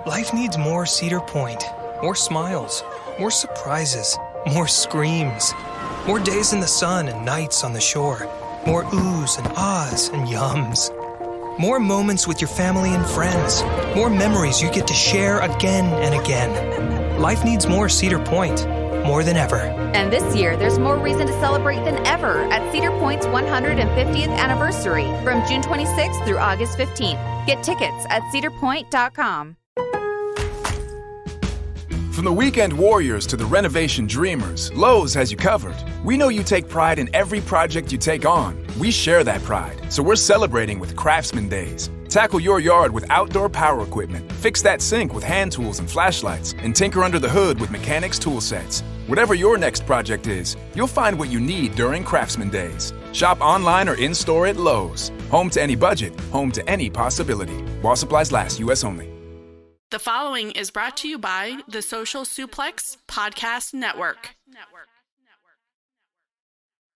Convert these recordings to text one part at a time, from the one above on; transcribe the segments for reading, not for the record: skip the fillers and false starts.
Life needs more Cedar Point, more smiles, more surprises, more screams, more days in the sun and nights on the shore, more oohs and ahs and yums, more moments with your family and friends, more memories you get to share again and again. Life needs more Cedar Point, more than ever. And this year, there's more reason to celebrate than ever at Cedar Point's 150th anniversary from June 26th through August 15th. Get tickets at cedarpoint.com. From the weekend warriors to the renovation dreamers, Lowe's has you covered. We know you take pride in every project you take on. We share that pride, so we're celebrating with Craftsman Days. Tackle your yard with outdoor power equipment, fix that sink with hand tools and flashlights, and tinker under the hood with mechanics tool sets. Whatever your next project is, you'll find what you need during Craftsman Days. Shop online or in-store at Lowe's. Home to any budget, home to any possibility. While supplies last, U.S. only. The following is brought to you by the Social Suplex Podcast Network.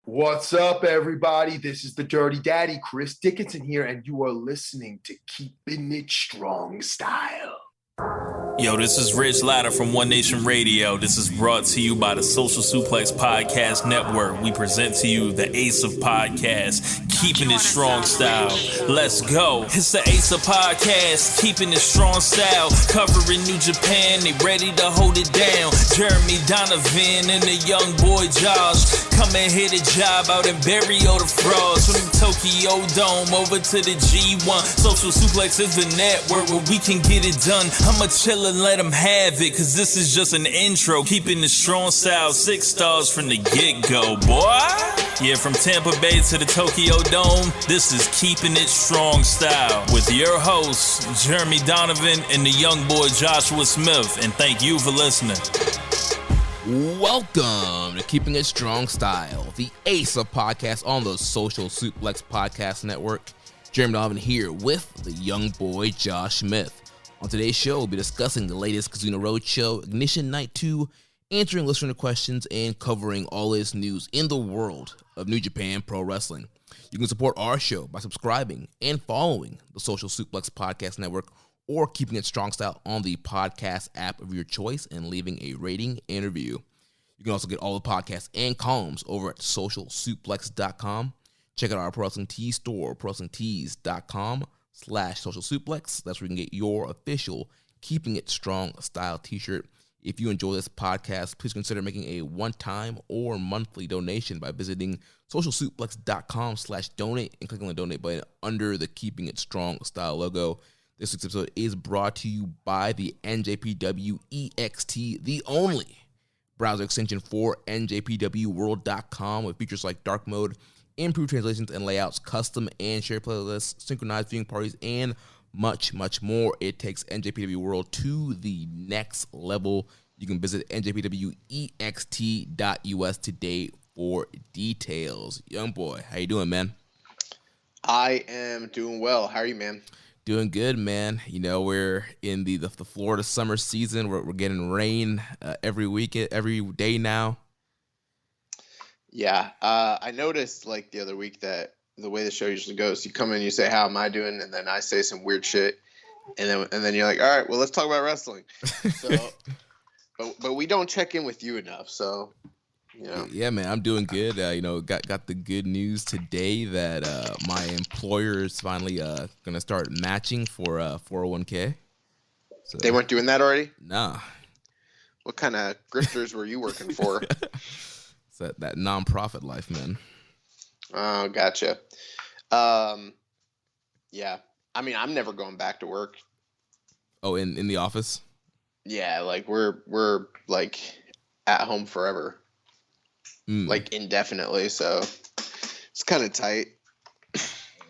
What's up, everybody? This is the Dirty Daddy, Chris Dickinson here, and you are listening to Keepin It Strong Style. Yo, this is Rich Latta from One Nation Radio. This is brought to you by the Social Suplex Podcast Network. We present to you the Ace of Podcasts, Keepin It Strong Style. Let's go. It's the Ace of Podcasts, Keepin It Strong Style. Covering New Japan, they ready to hold it down. Jeremy Donovan and the young boy Josh. Come and hit a job out and bury all the frauds. From the Tokyo Dome over to the G1. Social Suplex is the network where we can get it done. I'ma chill and let them have it, cause this is just an intro. Keeping the strong style, 6 stars from the get-go, boy. Yeah, from Tampa Bay to the Tokyo Dome, this is Keeping It Strong Style with your hosts, Jeremy Donovan and the young boy Joshua Smith. And thank you for listening. Welcome to Keeping It Strong Style, the Ace of Podcasts on the Social Suplex Podcast Network. Jeremy Donovan here with the young boy Josh Smith. On today's show, we'll be discussing the latest Kizuna Road show, Ignition Night 2, answering listener questions, and covering all this news in the world of New Japan Pro Wrestling. You can support our show by subscribing and following the Social Suplex Podcast Network or Keeping It Strong Style on the podcast app of your choice and leaving a rating and review. You can also get all the podcasts and columns over at socialsuplex.com. Check out our Pro Wrestling Tees store, prowrestlingtees.com/social suplex. That's where you can get your official Keeping It Strong Style t-shirt. If you enjoy this podcast, please consider making a one-time or monthly donation by visiting socialsuplex.com/donate and clicking on the donate button under the Keeping It Strong Style logo. This week's episode is brought to you by the NJPW EXT, the only browser extension for NJPWworld.com with features like dark mode, improved translations and layouts, custom and shared playlists, synchronized viewing parties, and much, much more. It takes NJPW World to the next level. You can visit njpwext.us today for details. Young boy, how you doing, man? I am doing well. How are you, man? Doing good, man. You know, we're in the Florida summer season. We're getting rain every day now. Yeah, I noticed like the other week that the way the show usually goes, you come in, you say, "How am I doing?" and then I say some weird shit, and then you're like, "All right, well, let's talk about wrestling." So, but we don't check in with you enough, so you know. Yeah, man, I'm doing good. Got the good news today that my employer is finally gonna start matching for 401k. So, they weren't doing that already? Nah. What kind of grifters were you working for? It's that nonprofit life, man. Oh, gotcha. Yeah. I mean, I'm never going back to work. Oh, in the office? Yeah, like we're like at home forever. Like indefinitely, so it's kind of tight.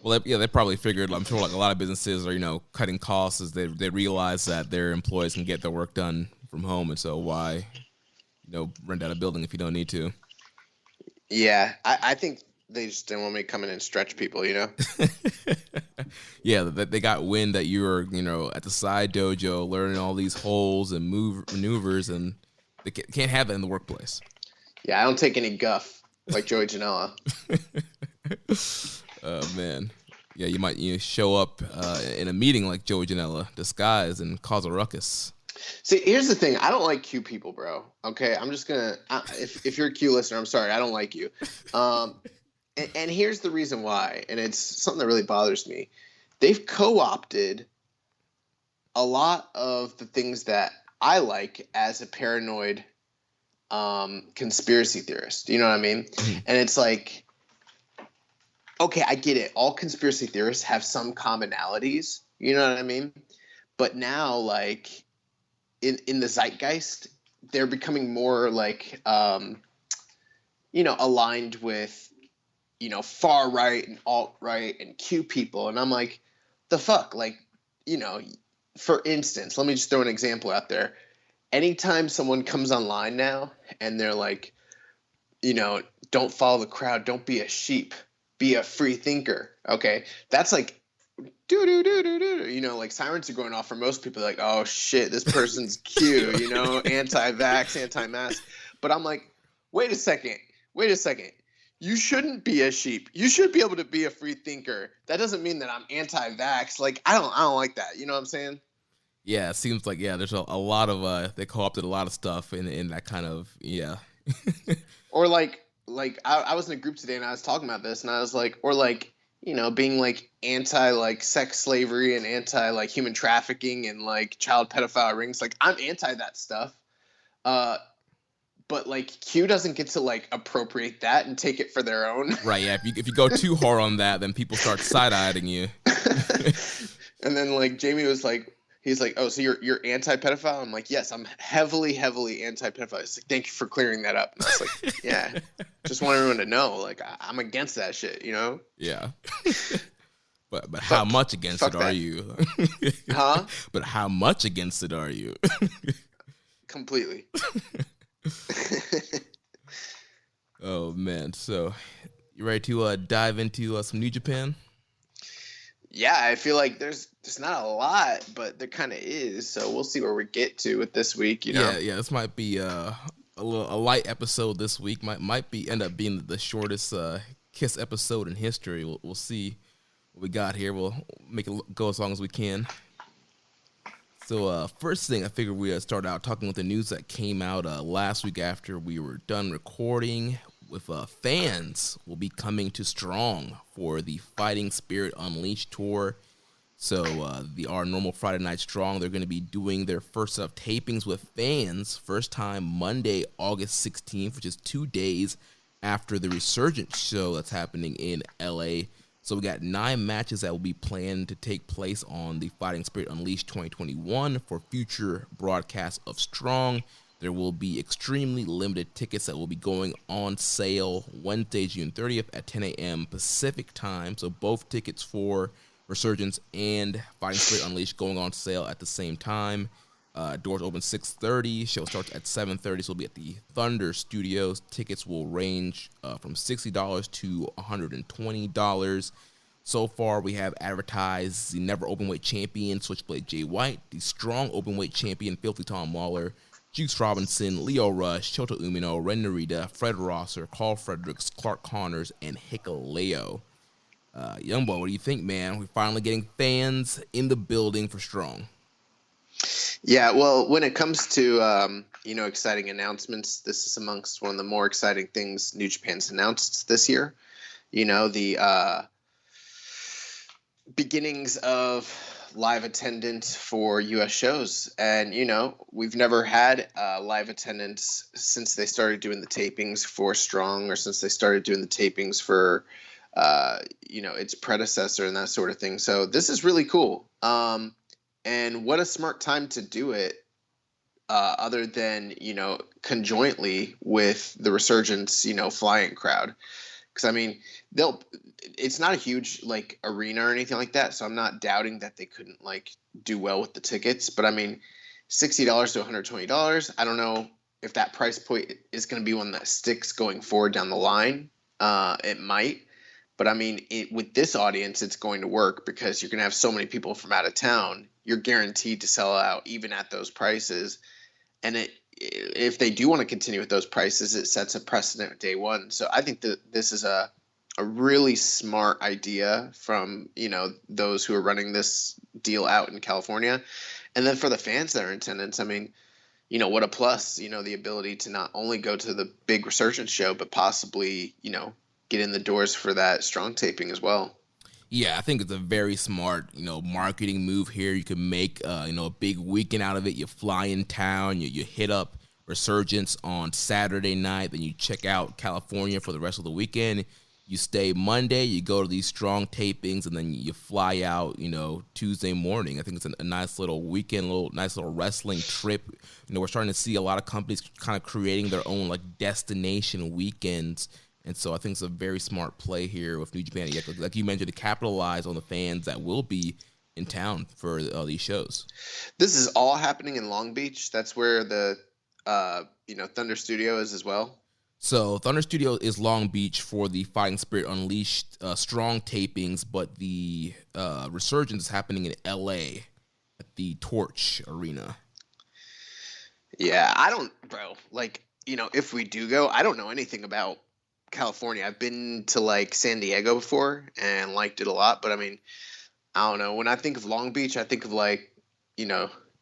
Well, they probably figured, I'm sure like a lot of businesses are, cutting costs as they realize that their employees can get their work done from home, and so why, rent out a building if you don't need to. Yeah, I think they just didn't want me to come in and stretch people, Yeah, they got wind that you were, at the side dojo learning all these holds and maneuvers, and they can't have that in the workplace. Yeah, I don't take any guff like Joey Janela. Oh, man. Yeah, you might show up in a meeting like Joey Janela, disguised, and cause a ruckus. See, here's the thing. I don't like Q people, bro. Okay, I'm just gonna. If you're a Q listener, I'm sorry. I don't like you. And here's the reason why, and it's something that really bothers me. They've co-opted a lot of the things that I like as a paranoid conspiracy theorist. You know what I mean? Mm-hmm. And it's like, okay, I get it. All conspiracy theorists have some commonalities. You know what I mean? But now, like, in the zeitgeist, they're becoming more like, aligned with, far right and alt right and Q people. And I'm like, the fuck? Like, for instance, let me just throw an example out there. Anytime someone comes online now and they're like, don't follow the crowd, don't be a sheep, be a free thinker. Okay. That's like, like sirens are going off for most people. Like, oh shit, this person's Q, anti-vax, anti-mask. But I'm like, wait a second. You shouldn't be a sheep. You should be able to be a free thinker. That doesn't mean that I'm anti-vax. Like, I don't like that. You know what I'm saying? Yeah, it seems like, there's a lot of, they co-opted a lot of stuff in that kind of, yeah. Or like I was in a group today and I was talking about this and I was like, or like, being like anti like sex slavery and anti like human trafficking and like child pedophile rings. Like, I'm anti that stuff. But like Q doesn't get to like appropriate that and take it for their own. Right. Yeah. If you go too hard on that, then people start side-eyeing you. And then like Jamie was like, he's like, oh, so you're anti-pedophile? I'm like, yes, I'm heavily anti-pedophile. He's like, thank you for clearing that up. And I was like, yeah, just want everyone to know, like, I'm against that shit, Yeah. But how much against it are you? Huh? But how much against it are you? Completely. Oh man, so you ready to dive into some New Japan? Yeah, I feel like there's not a lot, but there kind of is. So we'll see where we get to with this week. Yeah. This might be a light episode this week. Might end up being the shortest Kiss episode in history. We'll see what we got here. We'll make it go as long as we can. So first thing, I figured we'd start out talking with the news that came out last week after we were done recording. With fans will be coming to Strong for the Fighting Spirit Unleashed tour. So our normal Friday Night Strong, they're going to be doing their first set of tapings with fans. First time Monday, August 16th, which is 2 days after the Resurgence show that's happening in LA. So we got 9 matches that will be planned to take place on the Fighting Spirit Unleashed 2021 for future broadcasts of Strong. There will be extremely limited tickets that will be going on sale Wednesday, June 30th at 10 a.m. Pacific time. So both tickets for Resurgence and Fighting Spirit Unleashed going on sale at the same time. Doors open 6:30. Show starts at 7:30. So it'll be at the Thunder Studios. Tickets will range from $60 to $120. So far, we have advertised the Never Openweight champion, Switchblade Jay White, the Strong Openweight champion, Filthy Tom Lawler, Juice Robinson, Leo Rush, Shota Umino, Ren Narita, Fred Rosser, Carl Fredericks, Clark Connors, and Hikuleo. Youngboy, what do you think, man? We're finally getting fans in the building for Strong. Yeah, well, when it comes to, exciting announcements, this is amongst one of the more exciting things New Japan's announced this year. The beginnings of live attendance for U.S. shows. And, we've never had live attendance since they started doing the tapings for Strong or since they started doing the tapings for, its predecessor and that sort of thing. So this is really cool. And what a smart time to do it other than, conjointly with the Resurgence, flying crowd. Because, I mean, it's not a huge, like, arena or anything like that, so I'm not doubting that they couldn't, like, do well with the tickets. But, I mean, $60 to $120, I don't know if that price point is going to be one that sticks going forward down the line. It might. But, I mean, with this audience, it's going to work because you're going to have so many people from out of town. You're guaranteed to sell out even at those prices. And if they do want to continue with those prices, it sets a precedent day one. So I think that this is a a really smart idea from, those who are running this deal out in California. And then for the fans that are in attendance, I mean, what a plus, the ability to not only go to the big Resurgence show, but possibly, get in the doors for that Strong taping as well. Yeah, I think it's a very smart, marketing move here. You can make, a big weekend out of it. You fly in town, you hit up Resurgence on Saturday night, then you check out California for the rest of the weekend. You stay Monday, you go to these Strong tapings, and then you fly out, Tuesday morning. I think it's a nice little weekend, nice little wrestling trip. We're starting to see a lot of companies kind of creating their own destination weekends. And so I think it's a very smart play here with New Japan. Like you mentioned, to capitalize on the fans that will be in town for these shows. This is all happening in Long Beach. That's where the Thunder Studio is as well. So Thunder Studio is Long Beach for the Fighting Spirit Unleashed Strong tapings, but the Resurgence is happening in LA at the Torch Arena. Yeah, I don't, bro. If we do go, I don't know anything about California. I've been to San Diego before and liked it a lot, but I mean, I don't know. When I think of Long Beach, I think of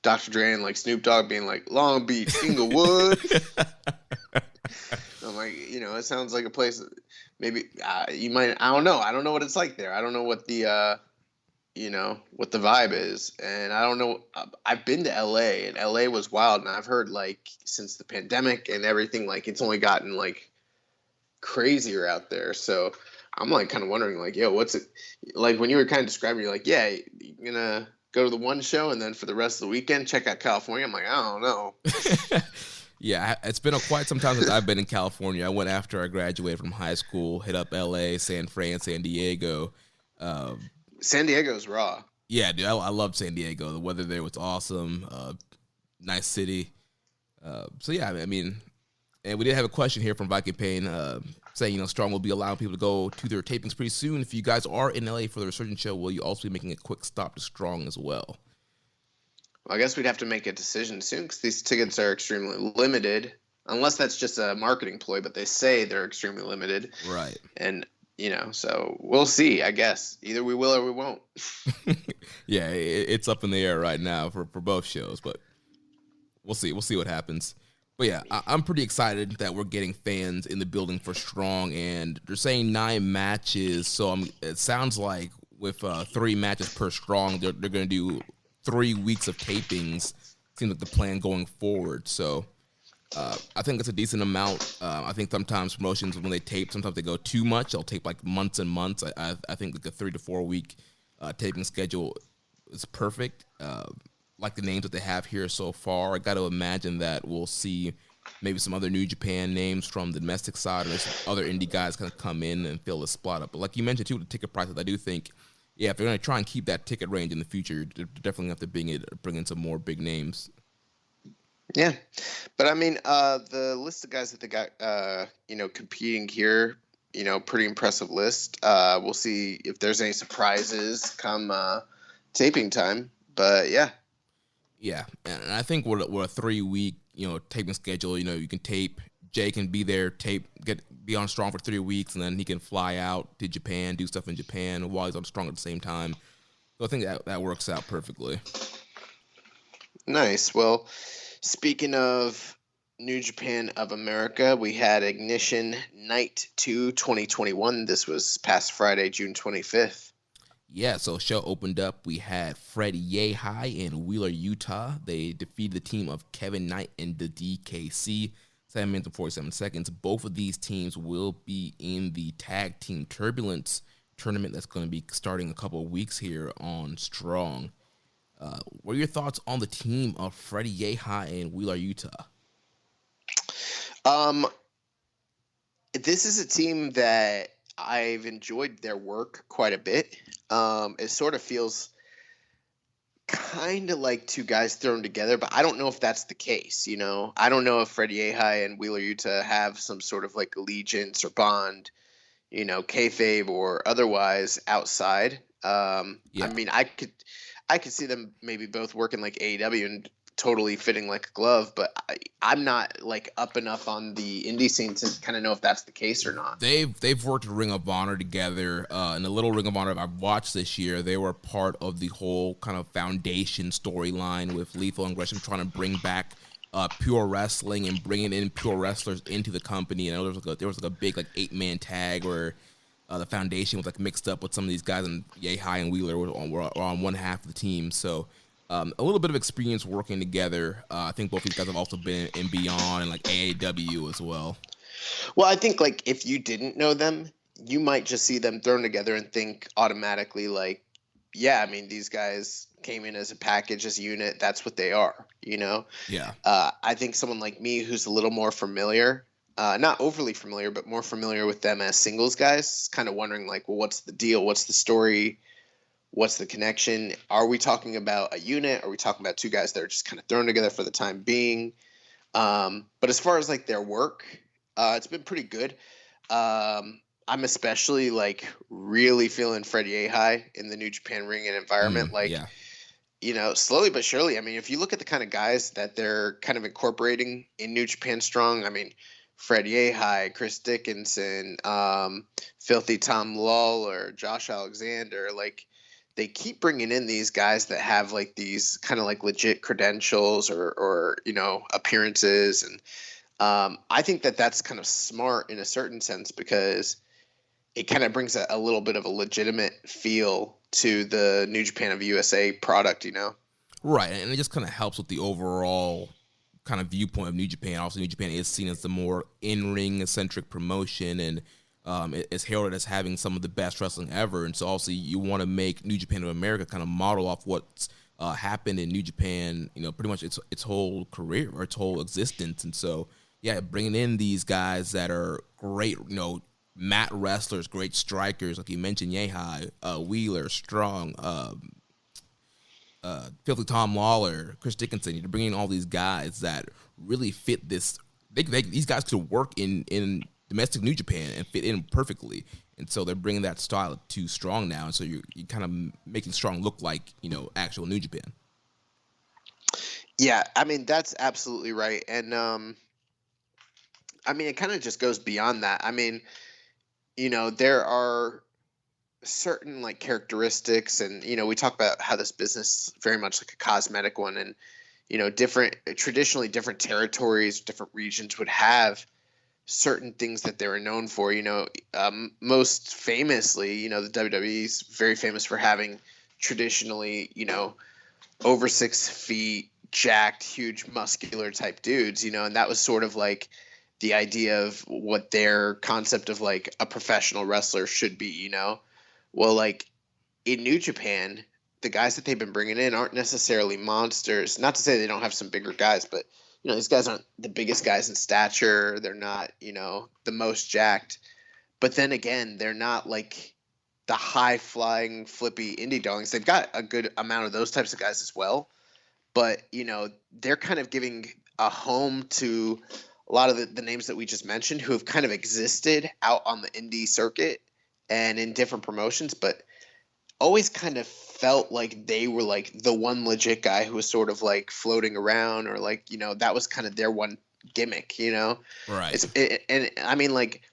Dr. Dre and Snoop Dogg being Long Beach, Inglewood. I'm it sounds like a place that maybe you might. I don't know. I don't know what it's like there. I don't know what the what the vibe is, and I don't know. I've been to LA, and LA was wild, and I've heard since the pandemic and everything, it's only gotten crazier out there. So I'm kind of wondering yo, what's it like when you were kind of describing? You're yeah, you're gonna go to the one show and then for the rest of the weekend check out California. I'm I don't know. Yeah, it's been quite some time since I've been in California. I went after I graduated from high school, hit up LA, San Fran, San Diego. San Diego's raw. Yeah, dude, I loved San Diego. The weather there was awesome. Nice city. So yeah, I mean, and we did have a question here from Viking Payne saying, Strong will be allowing people to go to their tapings pretty soon. If you guys are in LA for the Resurgence show, will you also be making a quick stop to Strong as well? Well, I guess we'd have to make a decision soon because these tickets are extremely limited, unless that's just a marketing ploy, but they say they're extremely limited. Right. And, so we'll see, I guess. Either we will or we won't. Yeah, it's up in the air right now for both shows, but we'll see. We'll see what happens. But yeah, I'm pretty excited that we're getting fans in the building for Strong, and they're saying 9 matches. So it sounds like with 3 matches per Strong, they're going to do 3 weeks of tapings. Seems like the plan going forward. So I think it's a decent amount. I think sometimes promotions, when they tape, sometimes they go too much. They'll tape months and months. I think a 3 to 4 week taping schedule is perfect. Like the names that they have here so far, I got to imagine that we'll see maybe some other New Japan names from the domestic side, or some other indie guys kind of come in and fill the spot up. But like you mentioned too, the ticket prices, I do think, yeah, if they're going to try and keep that ticket range in the future, they're definitely have to bring in some more big names. Yeah, but I mean, the list of guys that they got, competing here, pretty impressive list. We'll see if there's any surprises come taping time. But yeah. Yeah, and I think with a 3-week, taping schedule, you can tape. Jay can be there, be on Strong for 3 weeks, and then he can fly out to Japan, do stuff in Japan while he's on Strong at the same time. So I think that works out perfectly. Nice. Well, speaking of New Japan of America, we had Ignition Night 2 2021. This was past Friday, June 25th. Yeah, so show opened up. We had Fred Yehi and Wheeler Utah. They defeated the team of Kevin Knight and the DKC. 7 minutes and 47 seconds. Both of these teams will be in the Tag Team Turbulence tournament that's going to be starting a couple of weeks here on Strong. What are your thoughts on the team of Freddie Yehi and Wheeler Utah? This is a team that I've enjoyed their work quite a bit. It sort of feels kind of like 2 guys thrown together, but I don't know if that's the case. I don't know if Freddie Yehi and Wheeler Utah have some sort of allegiance or bond, kayfabe or otherwise outside. Yeah. I mean, I could see them maybe both working AEW and totally fitting like a glove. But I'm not like up enough on the indie scene to kind of know if that's the case or not. They've worked Ring of Honor together, and the little Ring of Honor I've watched this year, they were part of the whole kind of foundation storyline with Lethal and Gresham trying to bring back pure wrestling and bringing in pure wrestlers into the company. And there was a big like 8-man tag where the foundation was like mixed up with some of these guys, and Yehai and Wheeler were on one half of the team. So a little bit of experience working together. I think both these guys have also been in Beyond and like AAW as well. Well, I think like if you didn't know them, you might just see them thrown together and think automatically like, yeah, I mean, these guys came in as a package, as a unit. That's what they are, you know? Yeah. I think someone like me who's a little more familiar, not overly familiar, but more familiar with them as singles guys, kind of wondering like, well, what's the deal? What's the story? What's the connection? Are we talking about a unit? Are we talking about two guys that are just kind of thrown together for the time being? But as far as like their work, it's been pretty good. I'm especially like really feeling Fred Yehai in the New Japan ring and environment. You know, slowly but surely. I mean, if you look at the kind of guys that they're kind of incorporating in New Japan Strong, I mean, Fred Yehai, Chris Dickinson, Filthy Tom Lawler, Josh Alexander, like they keep bringing in these guys that have like these kind of like legit credentials or you know, appearances. And I think that that's kind of smart in a certain sense because it kind of brings a little bit of a legitimate feel to the New Japan of USA product, you know? Right, and it just kind of helps with the overall kind of viewpoint of New Japan. Also, New Japan is seen as the more in-ring centric promotion, and it's heralded as having some of the best wrestling ever. And so, also, you want to make New Japan of America kind of model off what's happened in New Japan, you know, pretty much its whole career or its whole existence. And so, yeah, bringing in these guys that are great, you know, mat wrestlers, great strikers, like you mentioned, Yehai, Wheeler, Strong, Filthy Tom Lawler, Chris Dickinson. You're bringing all these guys that really fit this. These guys could work in domestic New Japan and fit in perfectly. And so they're bringing that style to Strong now. And so you're kind of making Strong look like, you know, actual New Japan. Yeah, I mean, that's absolutely right. And, I mean, it kind of just goes beyond that. I mean, you know, there are certain like characteristics, and you know, we talk about how this business is very much like a cosmetic one, and you know, traditionally different territories, different regions would have certain things that they were known for. You know, most famously, you know, the WWE is very famous for having traditionally, you know, over 6 feet, jacked, huge, muscular type dudes. You know, and that was sort of like the idea of what their concept of like a professional wrestler should be, you know? Well, like in New Japan, the guys that they've been bringing in aren't necessarily monsters. Not to say they don't have some bigger guys, but you know, these guys aren't the biggest guys in stature. They're not, you know, the most jacked. But then again, they're not like the high flying flippy indie darlings. They've got a good amount of those types of guys as well. But, you know, they're kind of giving a home to a lot of the names that we just mentioned who have kind of existed out on the indie circuit and in different promotions, but always kind of felt like they were like the one legit guy who was sort of like floating around, or like, you know, that was kind of their one gimmick, you know? Right. And I mean, like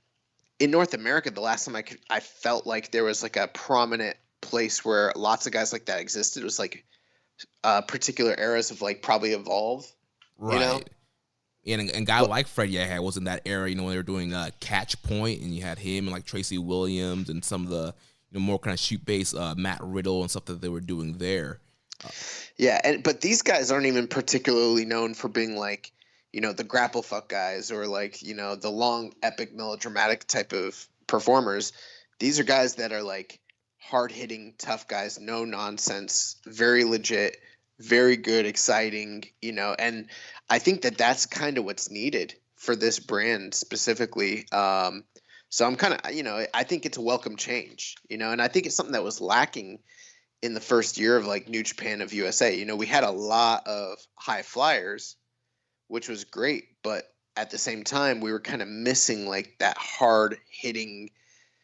in North America, the last time I felt like there was like a prominent place where lots of guys like that existed, it was like particular eras of like probably Evolve, right. You know? And a guy like Fred Yehai was in that era, you know, when they were doing Catch Point, and you had him and like Tracy Williams and some of the, you know, more kind of shoot-based Matt Riddle and stuff that they were doing there. Yeah, but these guys aren't even particularly known for being like, you know, the grapple fuck guys or like, you know, the long, epic, melodramatic type of performers. These are guys that are like hard-hitting, tough guys, no nonsense, very legit, very good, exciting, you know, and I think that that's kind of what's needed for this brand specifically. So I'm kind of, you know, I think it's a welcome change, you know, and I think it's something that was lacking in the first year of like New Japan of USA. You know, we had a lot of high flyers, which was great, but at the same time, we were kind of missing like that hard hitting,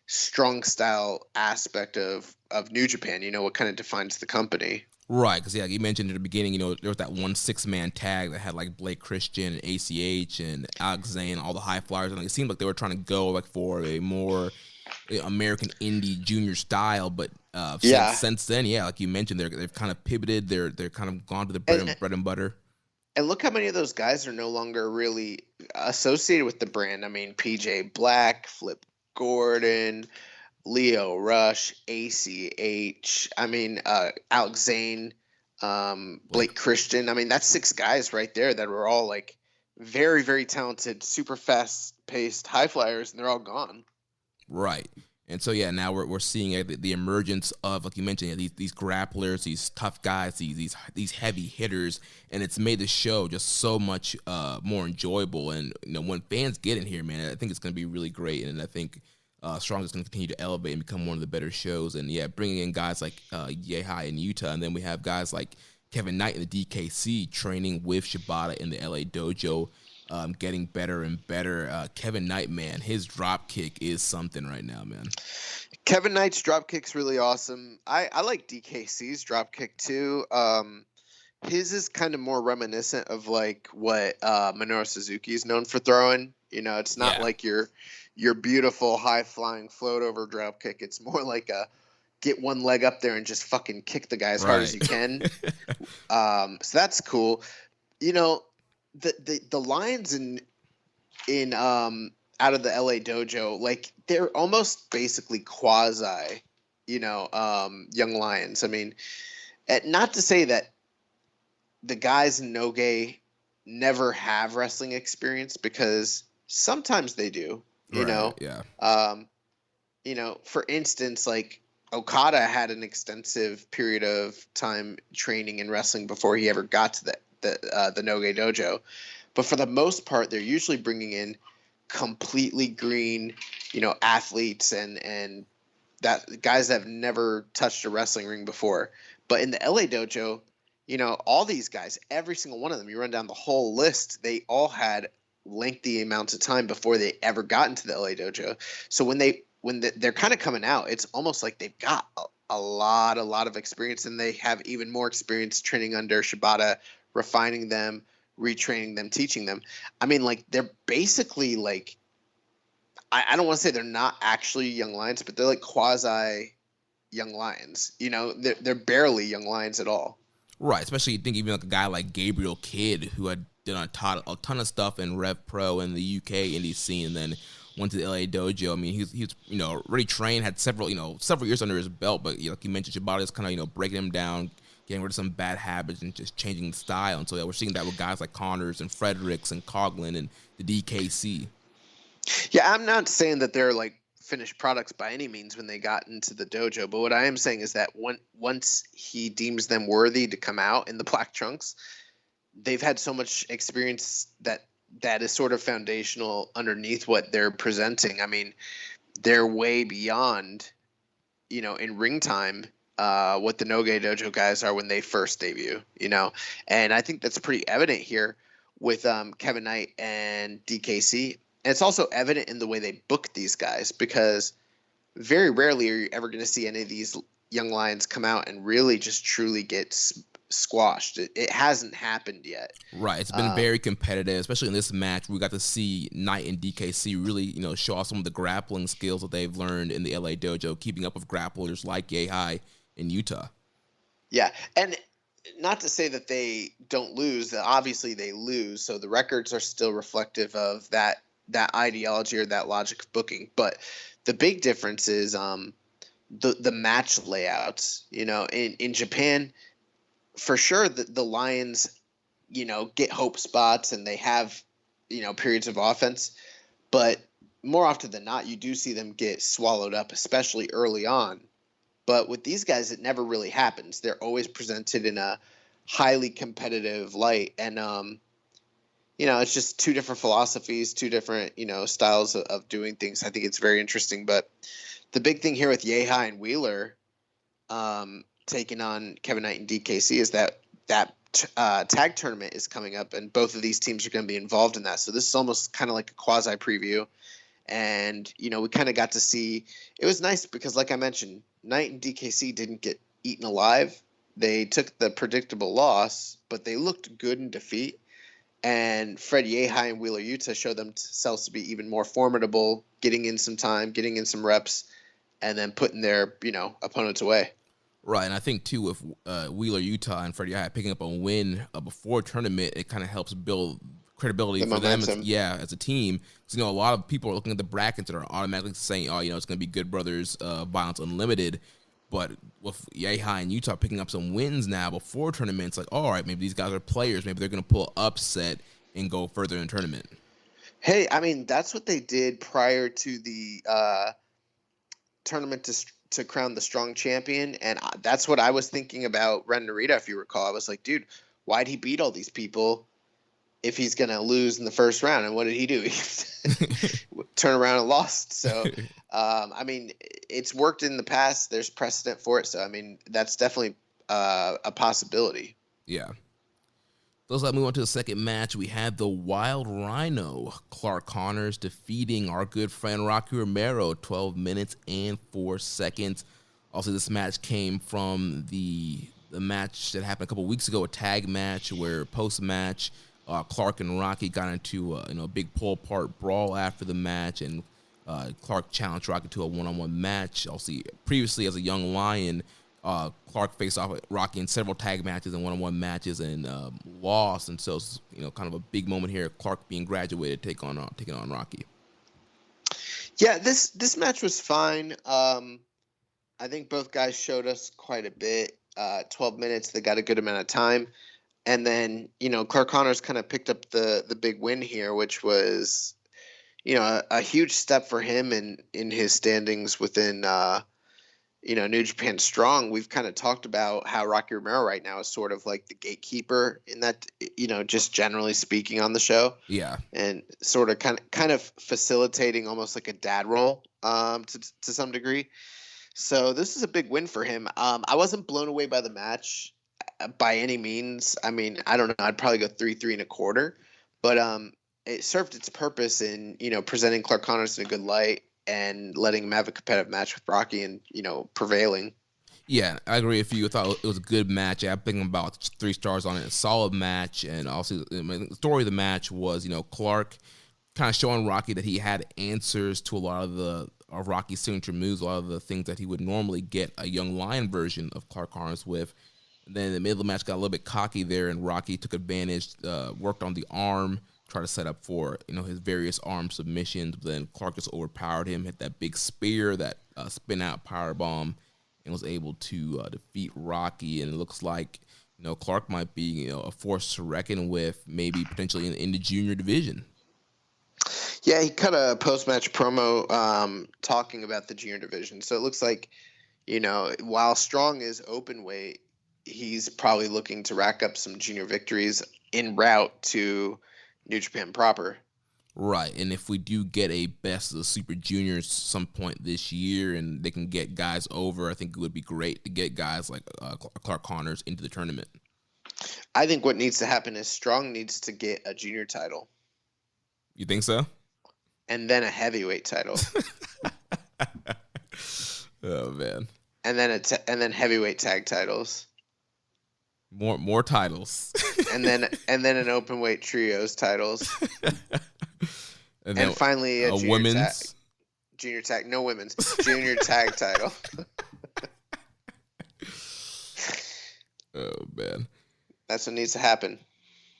strong style aspect of New Japan, you know, what kind of defines the company. Right, because you mentioned at the beginning, there was that 1 6-man tag that had like Blake Christian and ACH and Alex Zane, all the high flyers, and it seemed like they were trying to go like for a more American indie junior style, but since then, like you mentioned, they've kind of pivoted. They're kind of gone to the bread and butter. And look how many of those guys are no longer really associated with the brand. I mean, PJ Black, Flip Gordon, Leo Rush, ACH. I mean, Alex Zane, Blake Christian. I mean, that's 6 guys right there that were all like very, very talented, super fast paced high flyers, and they're all gone. Right. And so, now we're seeing the emergence of, like you mentioned, these grapplers, these tough guys, these heavy hitters, and it's made the show just so much more enjoyable. And when fans get in here, man, I think it's going to be really great. And I think Strong is going to continue to elevate and become one of the better shows. And bringing in guys like Yehai in Utah, and then we have guys like Kevin Knight in the DKC training with Shibata in the LA dojo. Getting better and better. Kevin Knight, man, his drop kick is something right now, man. Kevin Knight's drop kick's really awesome. I like DKC's drop kick too. His is kind of more reminiscent of like what Minoru Suzuki is known for throwing. It's not like your beautiful high flying float over drop kick. It's more like a get one leg up there and just fucking kick the guy as hard as you can. So that's cool. The lines in out of the LA dojo, like they're almost basically quasi, young lions. I mean, not to say that the guys in Noge never have wrestling experience, because sometimes they do. For instance, like Okada had an extensive period of time training in wrestling before he ever got to the Noge dojo, but for the most part, they're usually bringing in completely green, athletes and that guys that have never touched a wrestling ring before. But in the LA dojo, all these guys, every single one of them, you run down the whole list, they all had lengthy amounts of time before they ever got into the LA dojo. So when they're kind of coming out, it's almost like they've got a lot of experience, and they have even more experience training under Shibata, refining them, retraining them, teaching them. I mean, like, they're basically like, I don't want to say they're not actually young lions, but they're like quasi young lions. They're barely young lions at all. Right, especially you think even like a guy like Gabriel Kidd, who had done a ton of stuff in Rev Pro in the UK indie scene, and then went to the LA dojo. I mean, he's already trained, had several years under his belt, but like you mentioned, Shibata's kind of breaking him down, getting rid of some bad habits and just changing the style. And so we're seeing that with guys like Connors and Fredericks and Coughlin and the DKC. Yeah, I'm not saying that they're like finished products by any means when they got into the dojo, but what I am saying is that once he deems them worthy to come out in the black trunks, they've had so much experience that is sort of foundational underneath what they're presenting. I mean, they're way beyond, in ring time, what the Noge dojo guys are when they first debut, and I think that's pretty evident here with Kevin Knight and DKC. And it's also evident in the way they book these guys, because very rarely are you ever going to see any of these young lions come out and really just truly get squashed. It hasn't happened yet. Right. It's been very competitive, especially in this match. We got to see Knight and DKC really, show off some of the grappling skills that they've learned in the LA dojo, keeping up with grapplers like Yehai in Utah. Yeah. And not to say that they don't lose. Obviously they lose. So the records are still reflective of that ideology or that logic of booking. But the big difference is the match layouts. In Japan, for sure, the Lions, get hope spots and they have, periods of offense. But more often than not, you do see them get swallowed up, especially early on. But with these guys, it never really happens. They're always presented in a highly competitive light. And, it's just two different philosophies, two different, styles of doing things. I think it's very interesting. But the big thing here with Yehai and Wheeler taking on Kevin Knight and DKC is that tag tournament is coming up, and both of these teams are going to be involved in that. So this is almost kind of like a quasi preview. And, we kind of got to see – it was nice because, like I mentioned, Knight and DKC didn't get eaten alive, they took the predictable loss, but they looked good in defeat. And Fred Yehai and Wheeler Yuta showed themselves to be even more formidable, getting in some time, getting in some reps, and then putting their, opponents away. Right, and I think too with Wheeler Yuta and Freddie Yehai picking up a win before tournament, it kind of helps build credibility for them as a team. Because a lot of people are looking at the brackets and are automatically saying, "Oh, it's going to be Good Brothers Violence Unlimited." But with Yehai and Utah picking up some wins now before tournaments, like, all right, maybe these guys are players. Maybe they're going to pull upset and go further in the tournament. Hey, I mean, that's what they did prior to the tournament to crown the strong champion, and that's what I was thinking about Ren Narita, if you recall. I was like, dude, why'd he beat all these people if he's going to lose in the first round? And what did he do? He turned around and lost. So, I mean, it's worked in the past. There's precedent for it. So, I mean, that's definitely a possibility. Yeah. So let's move on to the second match. We had the Wild Rhino, Clark Connors, defeating our good friend Rocky Romero, 12 minutes and 4 seconds. Also, this match came from the match that happened a couple weeks ago, a tag match where post-match, Clark and Rocky got into a big pull-apart brawl after the match, and Clark challenged Rocky to a one-on-one match. Also, previously as a young lion, Clark faced off with Rocky in several tag matches and one-on-one matches and lost, and so it's kind of a big moment here. Clark being graduated, taking on Rocky. Yeah, this match was fine. I think both guys showed us quite a bit. 12 minutes, they got a good amount of time, and then Clark Connors kind of picked up the big win here, which was a huge step for him in his standings within. New Japan Strong. We've kind of talked about how Rocky Romero right now is sort of like the gatekeeper in that, just generally speaking on the show. Yeah. And sort of kind of facilitating almost like a dad role to some degree. So this is a big win for him. I wasn't blown away by the match by any means. I mean, I don't know. I'd probably go 3.25, but it served its purpose in, presenting Clark Connors in a good light and letting him have a competitive match with Rocky and, prevailing. Yeah, I agree with you. I thought it was a good match. I'm thinking about 3 stars on it. A solid match. And also, the story of the match was, Clark kind of showing Rocky that he had answers to a lot of Rocky's signature moves, a lot of the things that he would normally get a young lion version of Clark Connors with. And then in the middle of the match got a little bit cocky there, and Rocky took advantage, worked on the arm, try to set up for his various arm submissions, but then Clark just overpowered him, hit that big spear, that spin out power bomb, and was able to defeat Rocky. And it looks like Clark might be a force to reckon with, maybe potentially in the junior division. Yeah, he cut a post-match promo talking about the junior division. So it looks like while Strong is open weight, he's probably looking to rack up some junior victories en route to New Japan proper. Right, and if we do get a best of the Super Juniors some point this year and they can get guys over, I think it would be great to get guys like Clark Connors into the tournament. I think what needs to happen is Strong needs to get a junior title. You think so? And then a heavyweight title. Oh, man. And then heavyweight tag titles. More titles. and then an open weight trios titles. and finally a women's junior tag, no women's, junior tag title. Oh man. That's what needs to happen.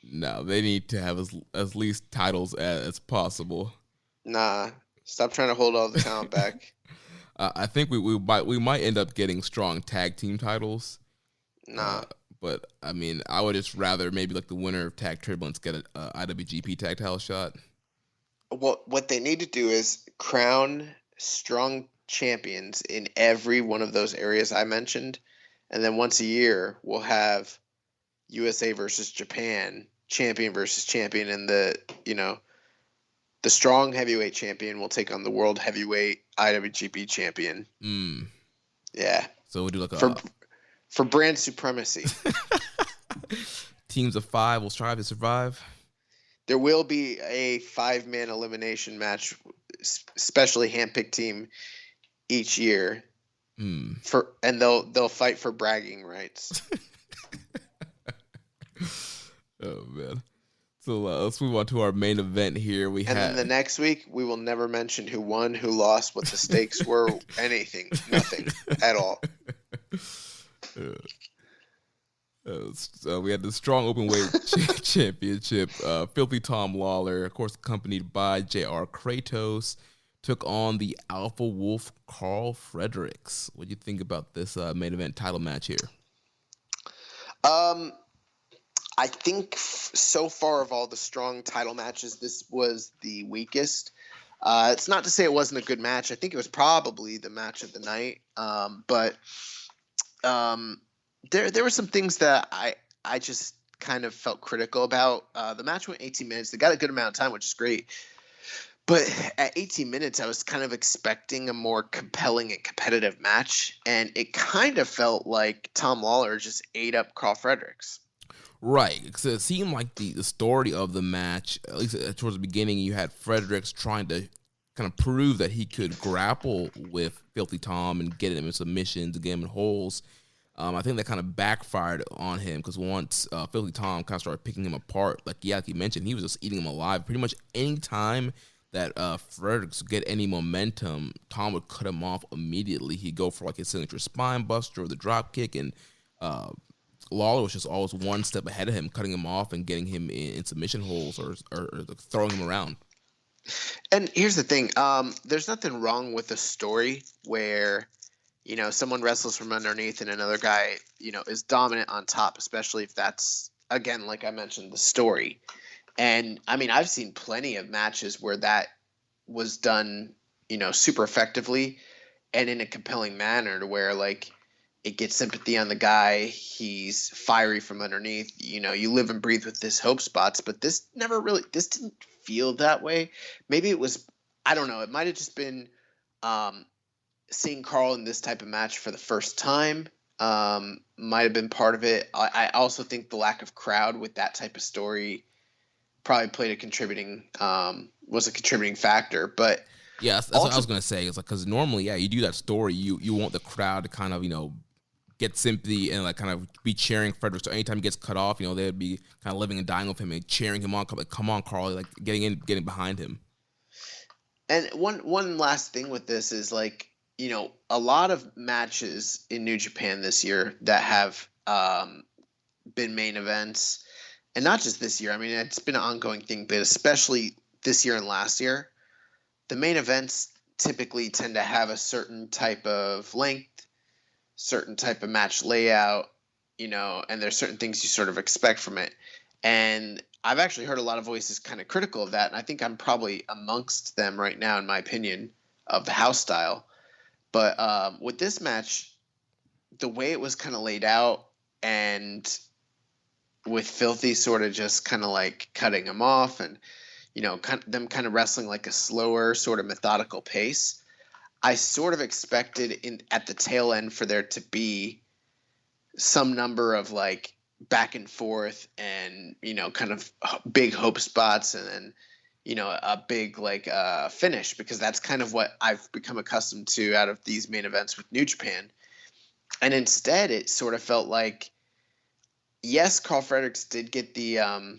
No, they need to have as least titles as possible. Nah, stop trying to hold all the talent back. I think we might end up getting strong tag team titles. Nah. But, I mean, I would just rather maybe like the winner of Tag Turbulence get an IWGP tag title shot. What they need to do is crown strong champions in every one of those areas I mentioned. And then once a year, we'll have USA versus Japan, champion versus champion. And the strong heavyweight champion will take on the world heavyweight IWGP champion. Yeah. So we'll do like for brand supremacy. Teams of 5 will strive to survive. There will be a 5-man elimination match, specially handpicked team each year. and they'll fight for bragging rights. Oh man. So let's move on to our main event here. Then the next week we will never mention who won, who lost, what the stakes were, anything, nothing at all. So we had the Strong Openweight Championship. Filthy Tom Lawler, of course, accompanied by J.R. Kratos, took on the Alpha Wolf Carl Fredericks. What do you think about this main event title match here? I think so far of all the Strong title matches, this was the weakest. It's not to say it wasn't a good match. I think it was probably the match of the night. But there were some things that I just kind of felt critical about. The match went 18 minutes. They got a good amount of time, which is great. But at 18 minutes, I was kind of expecting a more compelling and competitive match. And it kind of felt like Tom Lawler just ate up Carl Fredericks. Right, because it seemed like the story of the match, at least towards the beginning, you had Fredericks trying to kind of prove that he could grapple with Filthy Tom and get him in submissions, get him in holes. I think that kind of backfired on him because once Filthy Tom kind of started picking him apart, like you mentioned, he was just eating him alive. Pretty much any time that Fredericks would get any momentum, Tom would cut him off immediately. He'd go for like his signature spine buster or the drop kick, and Lawler was just always one step ahead of him, cutting him off and getting him in submission holes or throwing him around. And here's the thing. There's nothing wrong with a story where, someone wrestles from underneath and another guy, is dominant on top, especially if that's, again, like I mentioned, the story. And, I mean, I've seen plenty of matches where that was done, super effectively and in a compelling manner to where, like, it gets sympathy on the guy. He's fiery from underneath. You live and breathe with this hope spots, but this didn't feel that way. Maybe it was, I don't know. It might have just been seeing Carl in this type of match for the first time. Might have been part of it. I also think the lack of crowd with that type of story probably was a contributing factor. But yeah, that's what I was gonna say. It's like, because normally, you do that story, you want the crowd to kind of get sympathy and like kind of be cheering Fredericks. So anytime he gets cut off, they'd be kind of living and dying with him and cheering him on. Come on, Carl! Like getting behind him. And one last thing with this is like, a lot of matches in New Japan this year that have been main events, and not just this year. I mean, it's been an ongoing thing, but especially this year and last year, the main events typically tend to have a certain type of length, certain type of match layout, and there's certain things you sort of expect from it. And I've actually heard a lot of voices kind of critical of that, and I think I'm probably amongst them right now, in my opinion, of the house style. But with this match, the way it was kind of laid out, and with Filthy sort of just kind of like cutting him off and, them kind of wrestling like a slower sort of methodical pace, I sort of expected at the tail end for there to be some number of like back and forth and, kind of big hope spots and then, a big like finish, because that's kind of what I've become accustomed to out of these main events with New Japan. And instead it sort of felt like, yes, Carl Fredericks did get the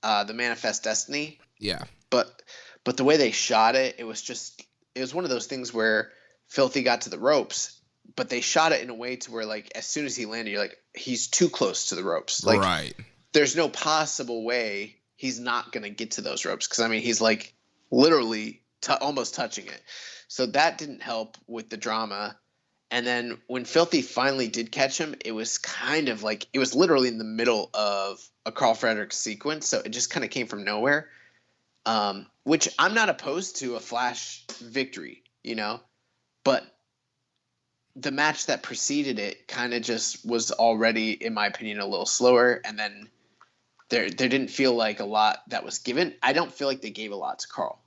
Manifest Destiny. Yeah. But the way they shot it, it was one of those things where Filthy got to the ropes, but they shot it in a way to where, like, as soon as he landed, you're like, he's too close to the ropes. Like, right. There's no possible way he's not going to get to those ropes. Because, I mean, he's, like, literally almost touching it. So that didn't help with the drama. And then when Filthy finally did catch him, it was kind of like – it was literally in the middle of a Carl Fredericks sequence. So it just kind of came from nowhere, which I'm not opposed to a flash victory, but the match that preceded it kind of just was already, in my opinion, a little slower. And then there didn't feel like a lot that was given. I don't feel like they gave a lot to Carl,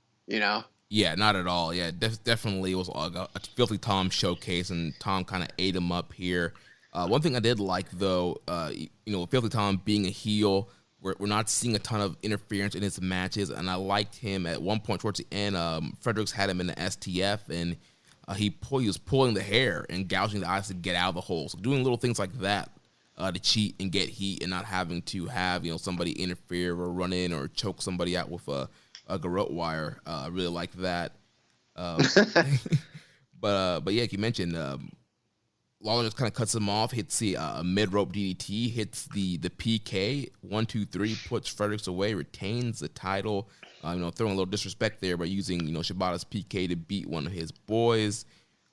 Yeah, not at all. Yeah, definitely was a Filthy Tom showcase, and Tom kind of ate him up here. One thing I did like, though, Filthy Tom being a heel, we're not seeing a ton of interference in his matches, and I liked him at one point towards the end. Fredericks had him in the STF, and he was pulling the hair and gouging the eyes to get out of the hole. So doing little things like that to cheat and get heat and not having to have, somebody interfere or run in or choke somebody out with a garrote wire. I really like that. But yeah, like you mentioned, Lawler just kind of cuts him off, hits the mid-rope DDT, hits the PK, 1, 2, 3, puts Fredericks away, retains the title. Throwing a little disrespect there by using, Shibata's PK to beat one of his boys.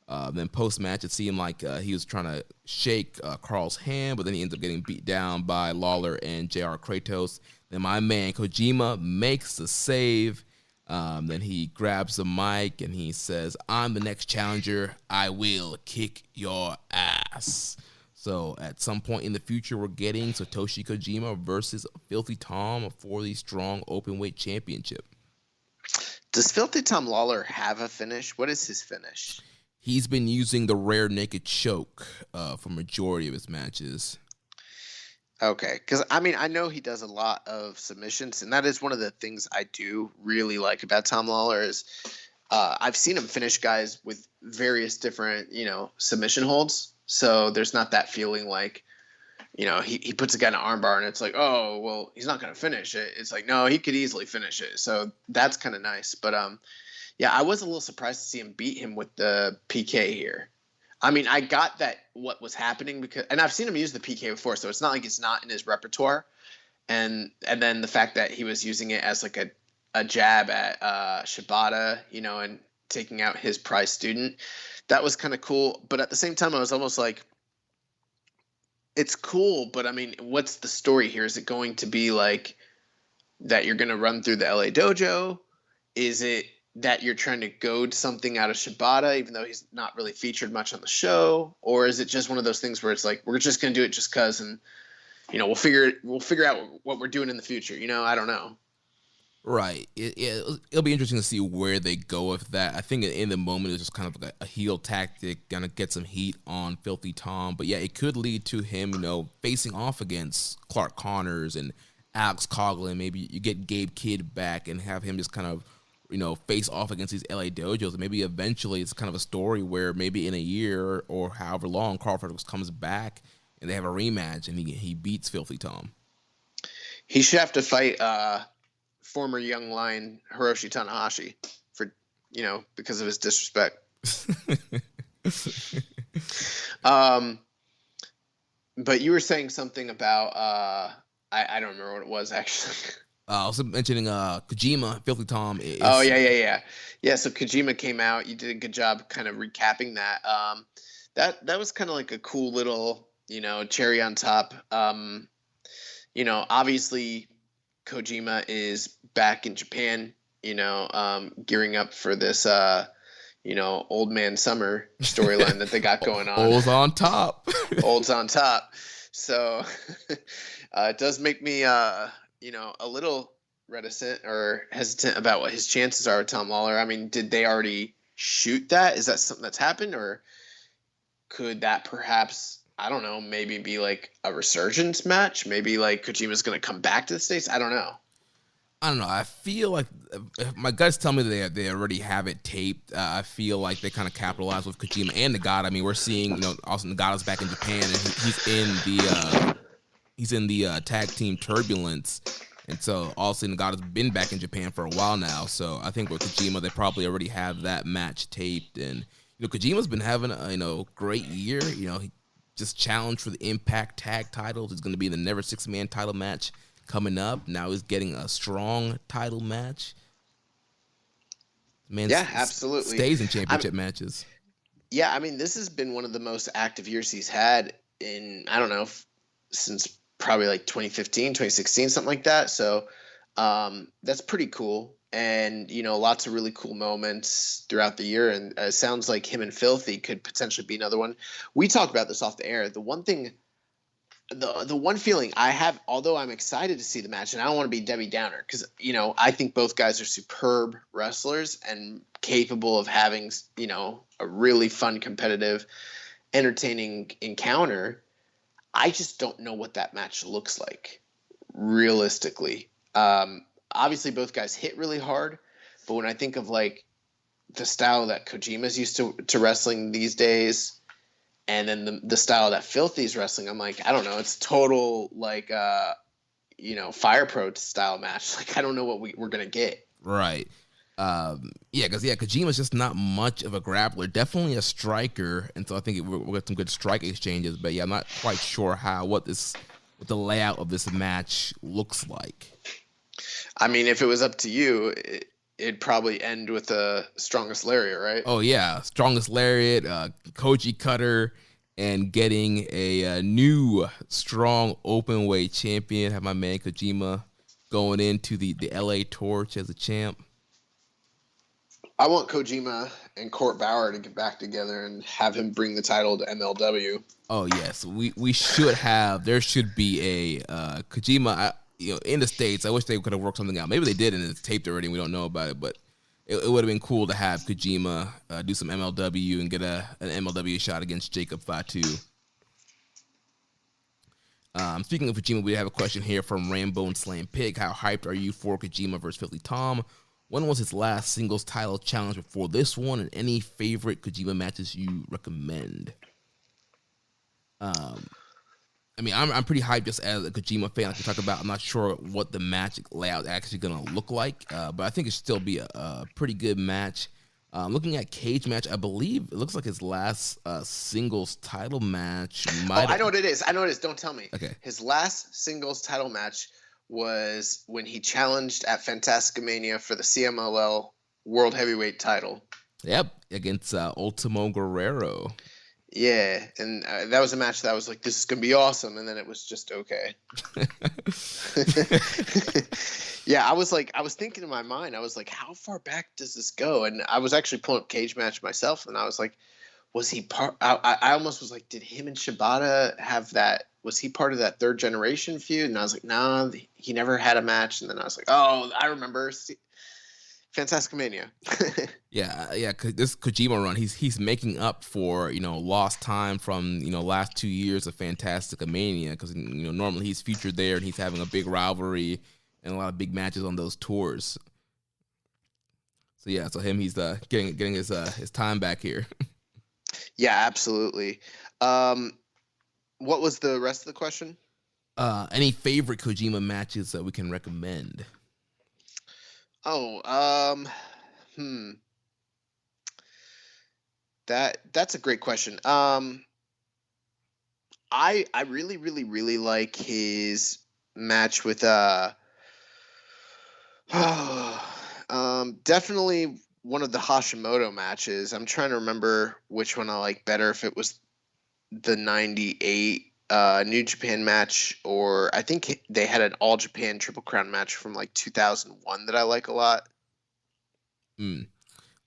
Then post-match, it seemed like he was trying to shake Carl's hand, but then he ends up getting beat down by Lawler and JR Kratos. Then my man Kojima makes the save. Then he grabs the mic and he says, "I'm the next challenger. I will kick your ass." So at some point in the future, we're getting Satoshi Kojima versus Filthy Tom for the Strong Openweight Championship. Does Filthy Tom Lawler have a finish? What is his finish? He's been using the rare naked choke for majority of his matches. Okay, because I know he does a lot of submissions, and that is one of the things I do really like about Tom Lawler is I've seen him finish guys with various different, submission holds. So there's not that feeling like, he puts a guy in an armbar and it's like, oh, well, he's not going to finish it. It's like, no, he could easily finish it. So that's kind of nice. But, yeah, I was a little surprised to see him beat him with the PK here. I got that what was happening and I've seen him use the PK before, so it's not like it's not in his repertoire. And then the fact that he was using it as like a jab at Shibata, and taking out his prize student, that was kind of cool. But at the same time, I was almost like, it's cool, but what's the story here? Is it going to be like that you're going to run through the LA dojo? Is it that you're trying to goad something out of Shibata, even though he's not really featured much on the show? Or is it just one of those things where it's like, we're just going to do it just because, and, we'll figure out what we're doing in the future. I don't know. Right. It'll be interesting to see where they go with that. I think in the moment it's just kind of like a heel tactic, gonna get some heat on Filthy Tom. But yeah, it could lead to him, facing off against Clark Connors and Alex Coughlin. Maybe you get Gabe Kidd back and have him just kind of, face off against these LA dojos. And maybe eventually it's kind of a story where maybe in a year or however long, Carl Fredericks comes back and they have a rematch and he beats Filthy Tom. He should have to fight former Young Lion Hiroshi Tanahashi for, because of his disrespect. But you were saying something about I don't remember what it was actually. I was mentioning Kojima, Filthy Tom. Oh yeah. So Kojima came out. You did a good job kind of recapping that. That was kind of like a cool little, cherry on top. Obviously Kojima is back in Japan, gearing up for this, old man summer storyline that they got going on. Old's on top. Old's on top. So it does make me, a little reticent or hesitant about what his chances are with Tom Lawler. Did they already shoot that? Is that something that's happened, or could that perhaps, I don't know, maybe be like a resurgence match? Maybe like Kojima's going to come back to the States? I don't know. I feel like my guts tell me that they already have it taped. I feel like they kind of capitalized with Kojima and Nagata. We're seeing, also Nagata's back in Japan and he's in the tag team Turbulence. And so also Nagata's been back in Japan for a while now. So I think with Kojima, they probably already have that match taped. And, Kojima's been having a great year. He just challenged for the Impact Tag titles. He's going to be in the Never Six-Man title match coming up. Now he's getting a Strong title match. Man, yeah, absolutely. Stays in championship matches. Yeah, this has been one of the most active years he's had in, I don't know, since probably like 2015, 2016, something like that. So that's pretty cool. And, lots of really cool moments throughout the year. And it sounds like him and Filthy could potentially be another one. We talked about this off the air. The one feeling I have, although I'm excited to see the match, and I don't want to be Debbie Downer because, I think both guys are superb wrestlers and capable of having, a really fun, competitive, entertaining encounter. I just don't know what that match looks like realistically. Obviously both guys hit really hard, but when I think of like the style that Kojima's used to wrestling these days, and then the style that Filthy's wrestling, I'm like, I don't know, it's total like Fire Pro style match. Like, I don't know what we're gonna get. Right. Because Kojima's just not much of a grappler. Definitely a striker, and so I think we'll get some good strike exchanges. But yeah, I'm not quite sure what the layout of this match looks like. I mean, if it was up to you, it'd probably end with a strongest lariat, right? Oh yeah, strongest lariat, Koji cutter, and getting a new strong open weight champion. Have my man Kojima going into the LA Torch as a champ. I want Kojima and Court Bauer to get back together and have him bring the title to MLW. Oh yes, we should have. There should be a Kojima. In the States, I wish they could have worked something out. Maybe they did and it's taped already and we don't know about it, but it would have been cool to have Kojima do some MLW and get an MLW shot against Jacob Fatu. Speaking of Kojima, we have a question here from Rambo and Slam Pig. How hyped are you for Kojima versus Filthy Tom? When was his last singles title challenge before this one, and any favorite Kojima matches you recommend? I'm pretty hyped just as a Kojima fan. Like we talked about, I'm not sure what the match layout is actually going to look like, but I think it should still be a pretty good match. Looking at cage match, I believe it looks like his last singles title match. I know what it is. Don't tell me. Okay. His last singles title match was when he challenged at Fantasticamania for the CMLL World Heavyweight title. Yep, against Ultimo Guerrero. Yeah, and that was a match that I was like, this is going to be awesome, and then it was just okay. Yeah, I was thinking in my mind, I was like, how far back does this go? And I was actually pulling up cage match myself, and I was like, was he part? I almost was like, did him and Shibata have that? Was he part of that third generation feud? And I was like, nah, he never had a match. And then I was like, oh, I remember. Fantasticamania. Yeah. This Kojima run, he's making up for lost time from last 2 years of Fantasticamania, because normally he's featured there and he's having a big rivalry and a lot of big matches on those tours. So yeah, he's getting his time back here. Yeah, absolutely. What was the rest of the question? Any favorite Kojima matches that we can recommend? That's a great question. I really, really, really like his match with definitely one of the Hashimoto matches. I'm trying to remember which one I like better, if it was the 98 New Japan match, or I think they had an All Japan Triple Crown match from like 2001 that I like a lot.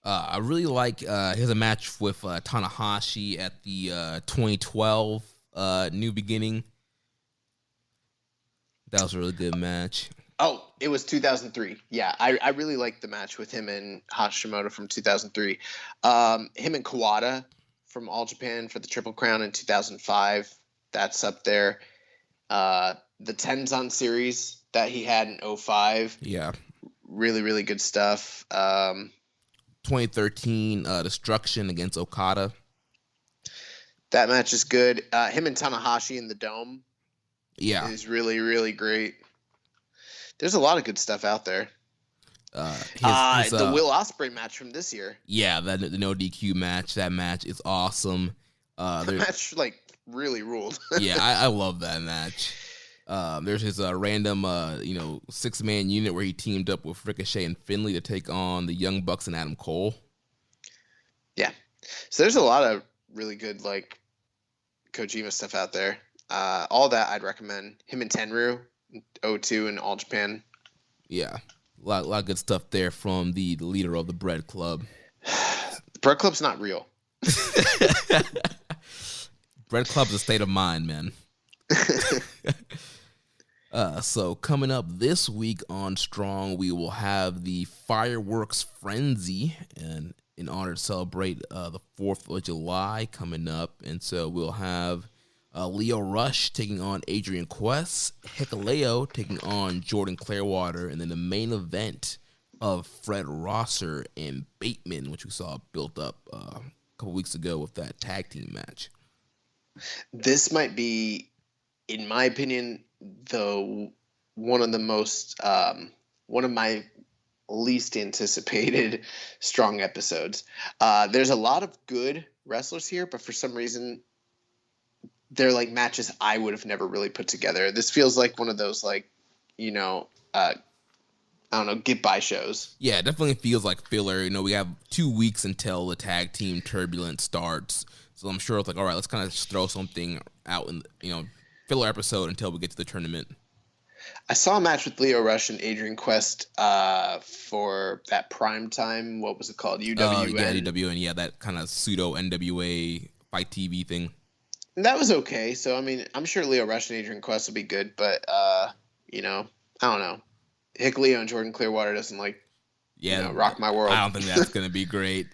I really like his match with Tanahashi at the 2012 New Beginning. That was a really good match. Oh, it was 2003. Yeah, I really liked the match with him and Hashimoto from 2003. Him and Kawada from All Japan for the Triple Crown in 2005. That's up there. The Tenzan series that he had in 2005. Yeah. Really, really good stuff. 2013 Destruction against Okada. That match is good. Him and Tanahashi in the Dome. Yeah. Is really, really great. There's a lot of good stuff out there. The Will Ospreay match from this year. Yeah, the no DQ match. That match is awesome. The match really ruled. Yeah, I love that match. There's his random 6-man unit where he teamed up with Ricochet and Finlay to take on the Young Bucks and Adam Cole. Yeah, so there's a lot of really good Kojima stuff out there. All that I'd recommend. Him and Tenryu, 02 and All Japan. Yeah, a lot of good stuff there from the leader of the Bread Club. The Bread Club's not real. Bread Club's a state of mind, man. So coming up this week on Strong, we will have the Fireworks Frenzy, and in order to celebrate the 4th of July coming up. And so we'll have Leo Rush taking on Adrian Quest, Hikuleo taking on Jordan Clearwater, and then the main event of Fred Rosser and Bateman, which we saw built up a couple weeks ago with that tag team match. This might be, in my opinion, one of my least anticipated Strong episodes. There's a lot of good wrestlers here, but for some reason, they're like matches I would have never really put together. This feels like one of those I don't know, get by shows. Yeah, it definitely feels like filler. You know, we have 2 weeks until the tag team turbulence starts. So I'm sure it's like, all right, let's kind of throw something out in, filler episode until we get to the tournament. I saw a match with Lio Rush and Adrian Quest for that primetime, what was it called? UWN? Yeah, UWN, yeah, that kind of pseudo NWA Fight TV thing. And that was okay. So, I mean, I'm sure Lio Rush and Adrian Quest will be good, but, I don't know. Hick Leo and Jordan Clearwater doesn't rock my world. I don't think that's going to be great.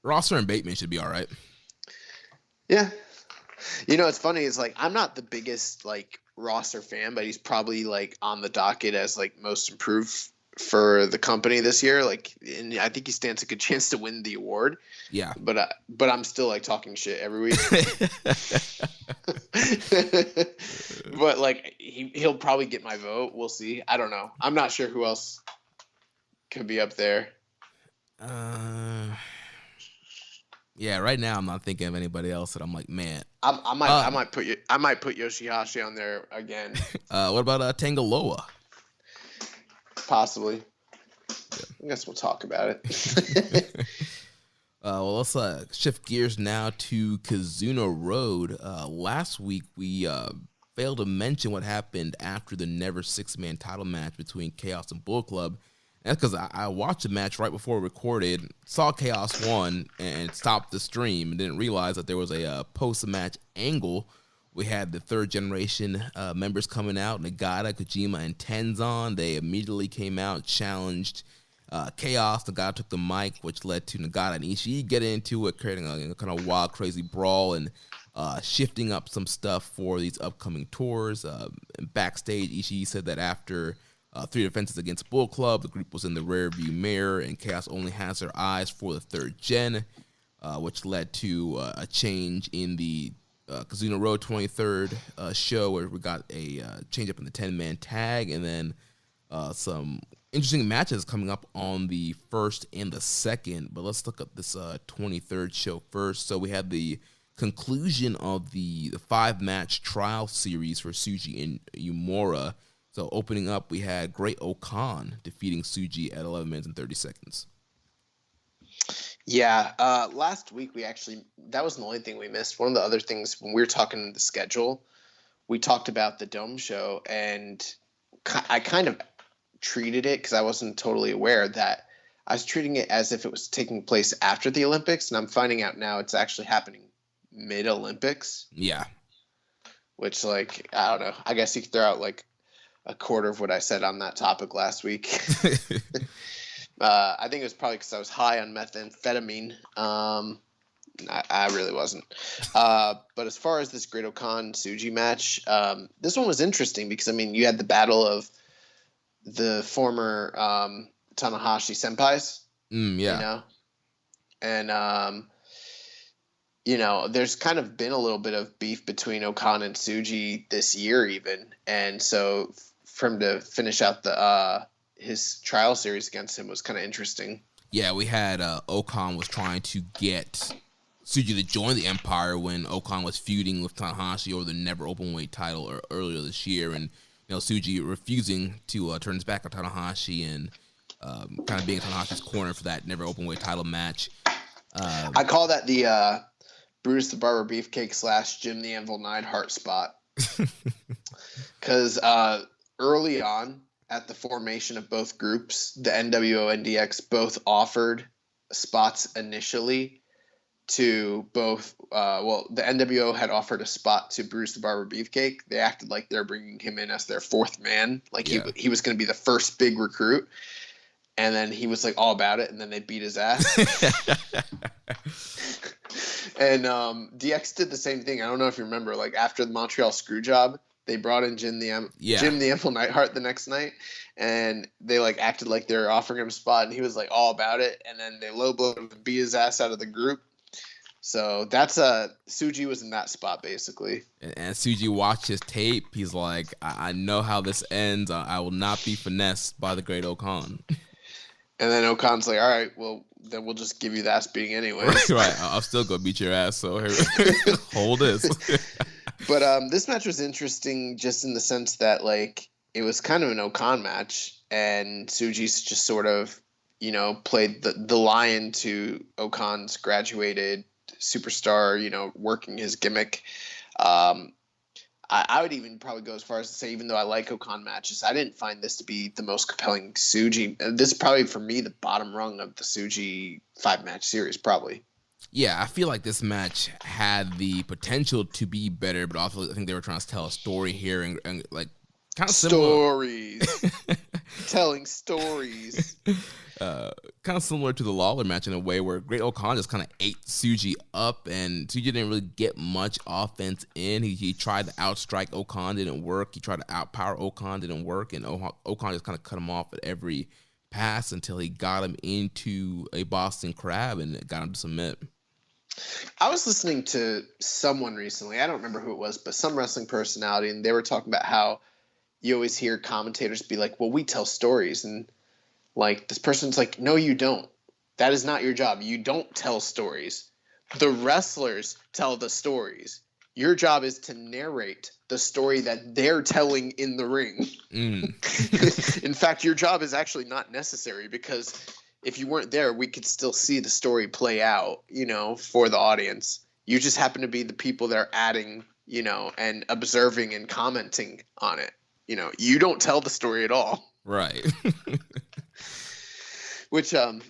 Rosser and Bateman should be all right. Yeah. It's funny. It's like, I'm not the biggest Rosser fan, but he's probably on the docket as most improved for the company this year. And I think he stands a good chance to win the award. Yeah. But I'm still talking shit every week. But he'll probably get my vote. We'll see. I don't know. I'm not sure who else could be up there. Yeah, right now I'm not thinking of anybody else that I'm like, man. I might put Yoshihashi on there again. What about Tangaloa? Possibly. I guess we'll talk about it. Well, let's shift gears now to Kizuna Road. Last week, we failed to mention what happened after the Never Six-Man title match between Chaos and Bullet Club. And that's because I watched the match right before we recorded, saw Chaos won, and stopped the stream, and didn't realize that there was a post-match angle. We had the third-generation members coming out, Nagata, Kojima, and Tenzan. They immediately came out, challenged Chaos. Nagata took the mic, which led to Nagata and Ishii getting into it, creating a kind of wild, crazy brawl and shifting up some stuff for these upcoming tours. Backstage, Ishii said that after 3 defenses against Bullet Club, the group was in the rearview mirror, and Chaos only has their eyes for the third gen, which led to a change in the Kizuna Road 23rd show, where we got a change up in the 10-man tag, and then some interesting matches coming up on the 1st and the 2nd. But let's look at this 23rd show first. So we had the conclusion of the 5-match trial series for Tsuji and Yumura. So opening up, we had Great Okan defeating Tsuji at 11 minutes and 30 seconds. Yeah, last week that was the only thing we missed. One of the other things, when we were talking the schedule, we talked about the Dome show, and I kind of treated it, because I wasn't totally aware, that I was treating it as if it was taking place after the Olympics, and I'm finding out now it's actually happening mid-Olympics. Yeah. Which, I don't know. I guess you could throw out, a quarter of what I said on that topic last week. I think it was probably because I was high on methamphetamine. I really wasn't. But as far as this Great Okan Tsuji match, this one was interesting because, you had the battle of the former Tanahashi senpais. Yeah. And, there's kind of been a little bit of beef between Okan and Tsuji this year even. And so for him to finish out his trial series against him was kind of interesting. Yeah, we had Okan was trying to get Tsuji to join the Empire when Okan was feuding with Tanahashi over the Never Openweight title earlier this year, and Tsuji refusing to turn his back on Tanahashi and kind of being in Tanahashi's corner for that Never Openweight title match. I call that the Brutus the Barber Beefcake / Jim the Anvil Neidhart spot. Because early on, at the formation of both groups, the NWO and DX both offered spots initially to both. The NWO had offered a spot to Bruce the Barber Beefcake. They acted like they're bringing him in as their 4th man, he was going to be the first big recruit. And then he was all about it, and then they beat his ass. And DX did the same thing. I don't know if you remember, after the Montreal Screwjob, they brought in Jim the Ample Neidhart the next night, and they like acted like they were offering him a spot, and he was like all about it, and then they low blowed him and beat his ass out of the group. So that's Tsuji was in that spot basically. And Tsuji watched his tape. He's like, I know how this ends. I will not be finessed by the great Okan. And then Okan's like, all right, well, then we'll just give you the ass beating anyway. Right. I'll still go beat your ass. So here, hold this. But this match was interesting just in the sense that, like, it was kind of an Okan match, and Tsuji's just sort of, played the lion to Okan's graduated superstar, working his gimmick. I would even probably go as far as to say, even though I like Okan matches, I didn't find this to be the most compelling Tsuji. This is probably, for me, the bottom rung of the Tsuji 5-match series, probably. Yeah, I feel like this match had the potential to be better, but also I think they were trying to tell a story here and like kind of stories. Telling stories. Kind of similar to the Lawler match in a way where Great Okan just kind of ate Tsuji up, and Tsuji didn't really get much offense in. He tried to outstrike Okan, didn't work. He tried to outpower Okan, didn't work, and Okan just kind of cut him off at every pass until he got him into a Boston Crab and got him to submit. I was listening to someone recently, I don't remember who it was, but some wrestling personality, and they were talking about how you always hear commentators be like, well, we tell stories, and like, this person's like, no, you don't. That is not your job. You don't tell stories. The wrestlers tell the stories. Your job is to narrate the story that they're telling in the ring. In fact, your job is actually not necessary, because if you weren't there, we could still see the story play out, for the audience. You just happen to be the people that are adding, and observing and commenting on it. You don't tell the story at all. Right. Which, some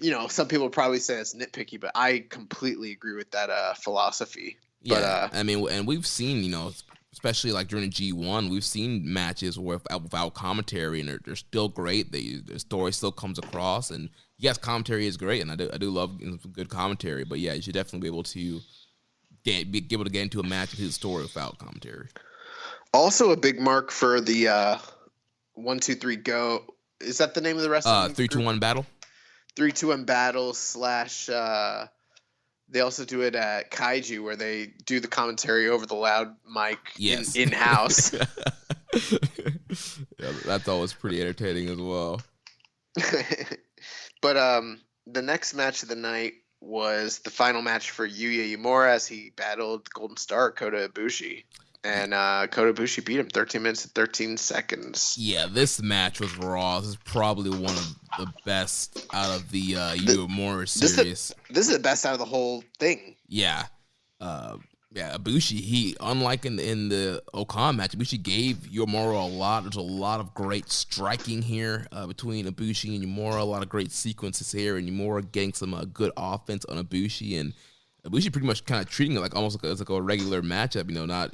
people probably say it's nitpicky, but I completely agree with that philosophy. Yeah, but, and we've seen, especially like during the G1, we've seen matches without commentary, and they're still great. The story still comes across, and yes, commentary is great, and I do love good commentary. But yeah, you should definitely be able to be able to get into a match and do the story without commentary. Also, a big mark for the 1, 2, 3 go. Is that the name of the wrestling? 3, 2, 1 battle. 3, 2, 1 battle / they also do it at Kaiju, where they do the commentary over the loud mic in-house. Yeah, that's always pretty entertaining as well. But the next match of the night was the final match for Yuya Uemura as he battled Golden Star Kota Ibushi. And Kota Ibushi beat him 13 minutes and 13 seconds. Yeah, this match was raw. This is probably one of the best out of the Uemura series. This is the best out of the whole thing. Yeah. Ibushi, he, unlike in the Okan match, Ibushi gave Uemura a lot. There's a lot of great striking here between Ibushi and Uemura. A lot of great sequences here, and Uemura getting some good offense on Ibushi. And Ibushi pretty much kind of treating it like almost like a regular matchup, not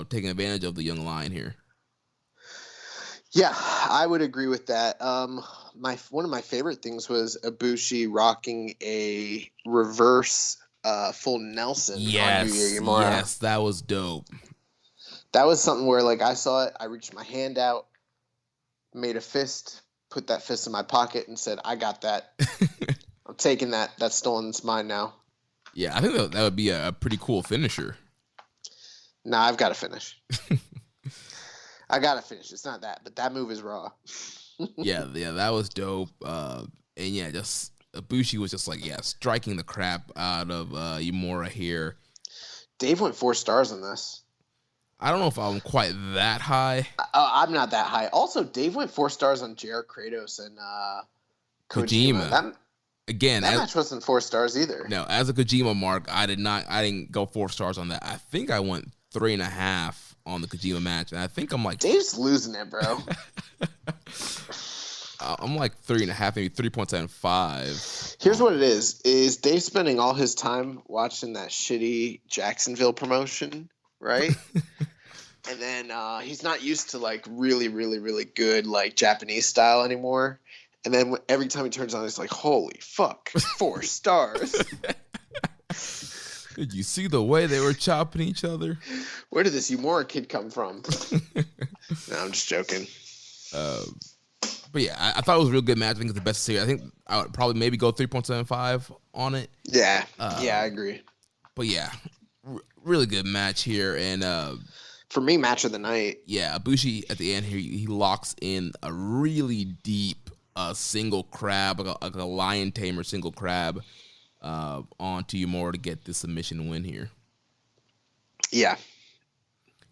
taking advantage of the young lion here. Yeah, I would agree with that. One of my favorite things was Ibushi rocking a reverse full Nelson on Yuya Uemura. Yes, that was dope. That was something where, like, I saw it, I reached my hand out, made a fist, put that fist in my pocket, and said, I got that. I'm taking that. That's stolen. It's mine now. Yeah, I think that would be a pretty cool finisher. Nah, I've got to finish. I got to finish. It's not that, but that move is raw. yeah, that was dope. And yeah, just Ibushi was just like, striking the crap out of Uemura here. Dave went 4 stars on this. I don't know if I'm quite that high. I'm not that high. Also, Dave went 4 stars on JR Kratos and Kojima. That match wasn't 4 stars either. No, as a Kojima mark, I didn't go 4 stars on that. I think I went 3.5 on the Kojima match, and I think I'm like, Dave's losing it, bro. I'm like 3.5, maybe 3.75. Here's what it is Dave spending all his time watching that shitty Jacksonville promotion, right? And then he's not used to like really, really, really good like Japanese style anymore. And then every time he turns on, he's like, holy fuck, 4 stars. Did you see the way they were chopping each other? Where did this Yumura kid come from? No, I'm just joking. But yeah, I thought it was a real good match. I think it's the best series. I think I would probably maybe go 3.75 on it. Yeah, I agree. But yeah, really good match here. And for me, match of the night. Yeah, Ibushi at the end here, he locks in a really deep single crab, like a lion tamer single crab onto Yumura to get the submission win here. Yeah.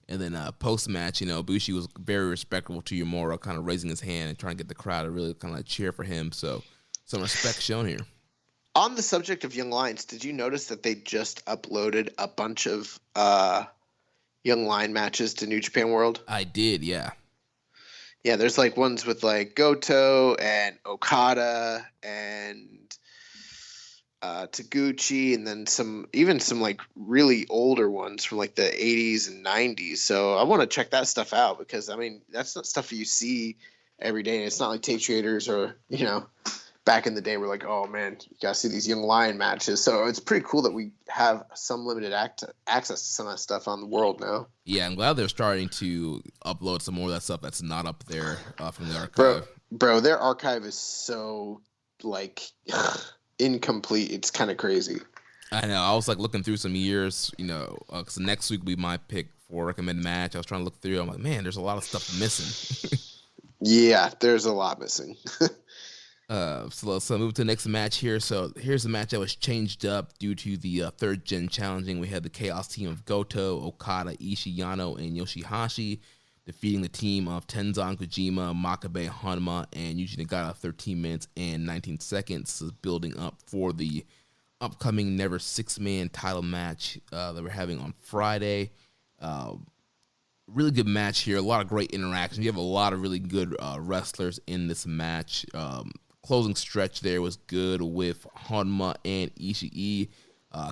And then post-match, Ibushi was very respectful to Yumura, kind of raising his hand and trying to get the crowd to really kind of cheer for him. So some respect shown here. On the subject of Young Lions, did you notice that they just uploaded a bunch of Young Lion matches to New Japan World? I did, yeah. Yeah, there's like ones with like Goto and Okada and Taguchi, and then some like really older ones from like the 80s and 90s. So I want to check that stuff out because I mean that's not stuff you see every day. And it's not like tape traders or back in the day we're like, oh man, you gotta see these Young Lion matches. So it's pretty cool that we have some limited access to some of that stuff on the world now. Yeah, I'm glad they're starting to upload some more of that stuff that's not up there from the archive. Bro, their archive is so like incomplete. It's kind of crazy. I know. I was like looking through some years, because next week will be my pick for recommended match. I was trying to look through. I'm like, man, there's a lot of stuff missing. Yeah, there's a lot missing. So let's move to the next match here. So here's a match that was changed up due to the third gen challenging. We had the Chaos team of Goto, Okada, Ishii, Yano, and Yoshihashi defeating the team of Tenzan, Kojima, Makabe, Hanma, and Yuji Nagata 13 minutes and 19 seconds, building up for the upcoming Never Six-Man title match that we're having on Friday. Really good match here. A lot of great interaction. You have a lot of really good wrestlers in this match. Closing stretch there was good with Hanma and Ishii.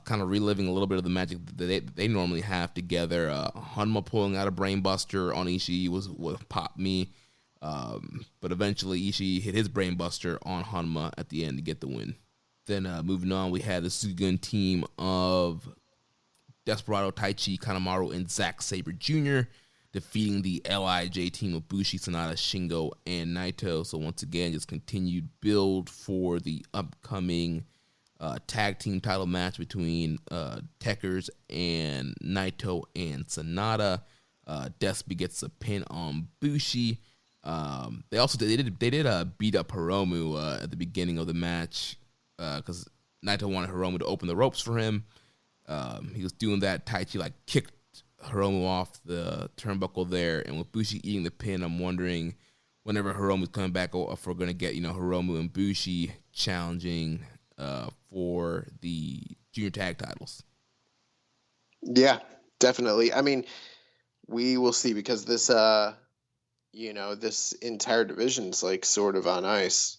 Kind of reliving a little bit of the magic that they normally have together. Hanma pulling out a brainbuster on Ishii was what popped me. But eventually Ishii hit his brainbuster on Hanma at the end to get the win. Then moving on, we had the Sugun team of Desperado, Taichi, Kanemaru, and Zack Sabre Jr. defeating the LIJ team of Bushi, Sanada, Shingo, and Naito. So once again, just continued build for the upcoming tag team title match between Tekkers and Naito and Sanada. Despi gets a pin on Bushi. They did beat up Hiromu at the beginning of the match because Naito wanted Hiromu to open the ropes for him. He was doing that. Taichi kicked Hiromu off the turnbuckle there, and with Bushi eating the pin, I'm wondering whenever Hiromu's coming back, if we're gonna get Hiromu and Bushi challenging for the junior tag titles. Yeah, definitely. I mean, we will see because this this entire division's sort of on ice,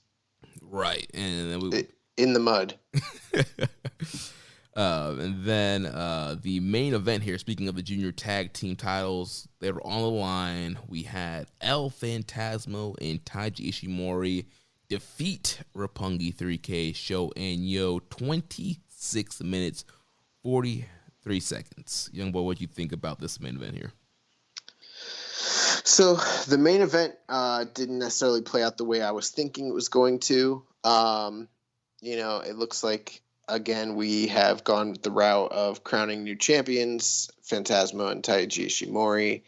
right? And then in the mud. And then the main event here, speaking of the junior tag team titles, they were on the line. We had El Phantasmo and Taiji Ishimori defeat Roppongi 3K, Sho and Yo 26 minutes, 43 seconds. Young boy, what do you think about this main event here? So the main event didn't necessarily play out the way I was thinking it was going to. It looks like, again, we have gone the route of crowning new champions, Phantasmo and Taiji Ishimori,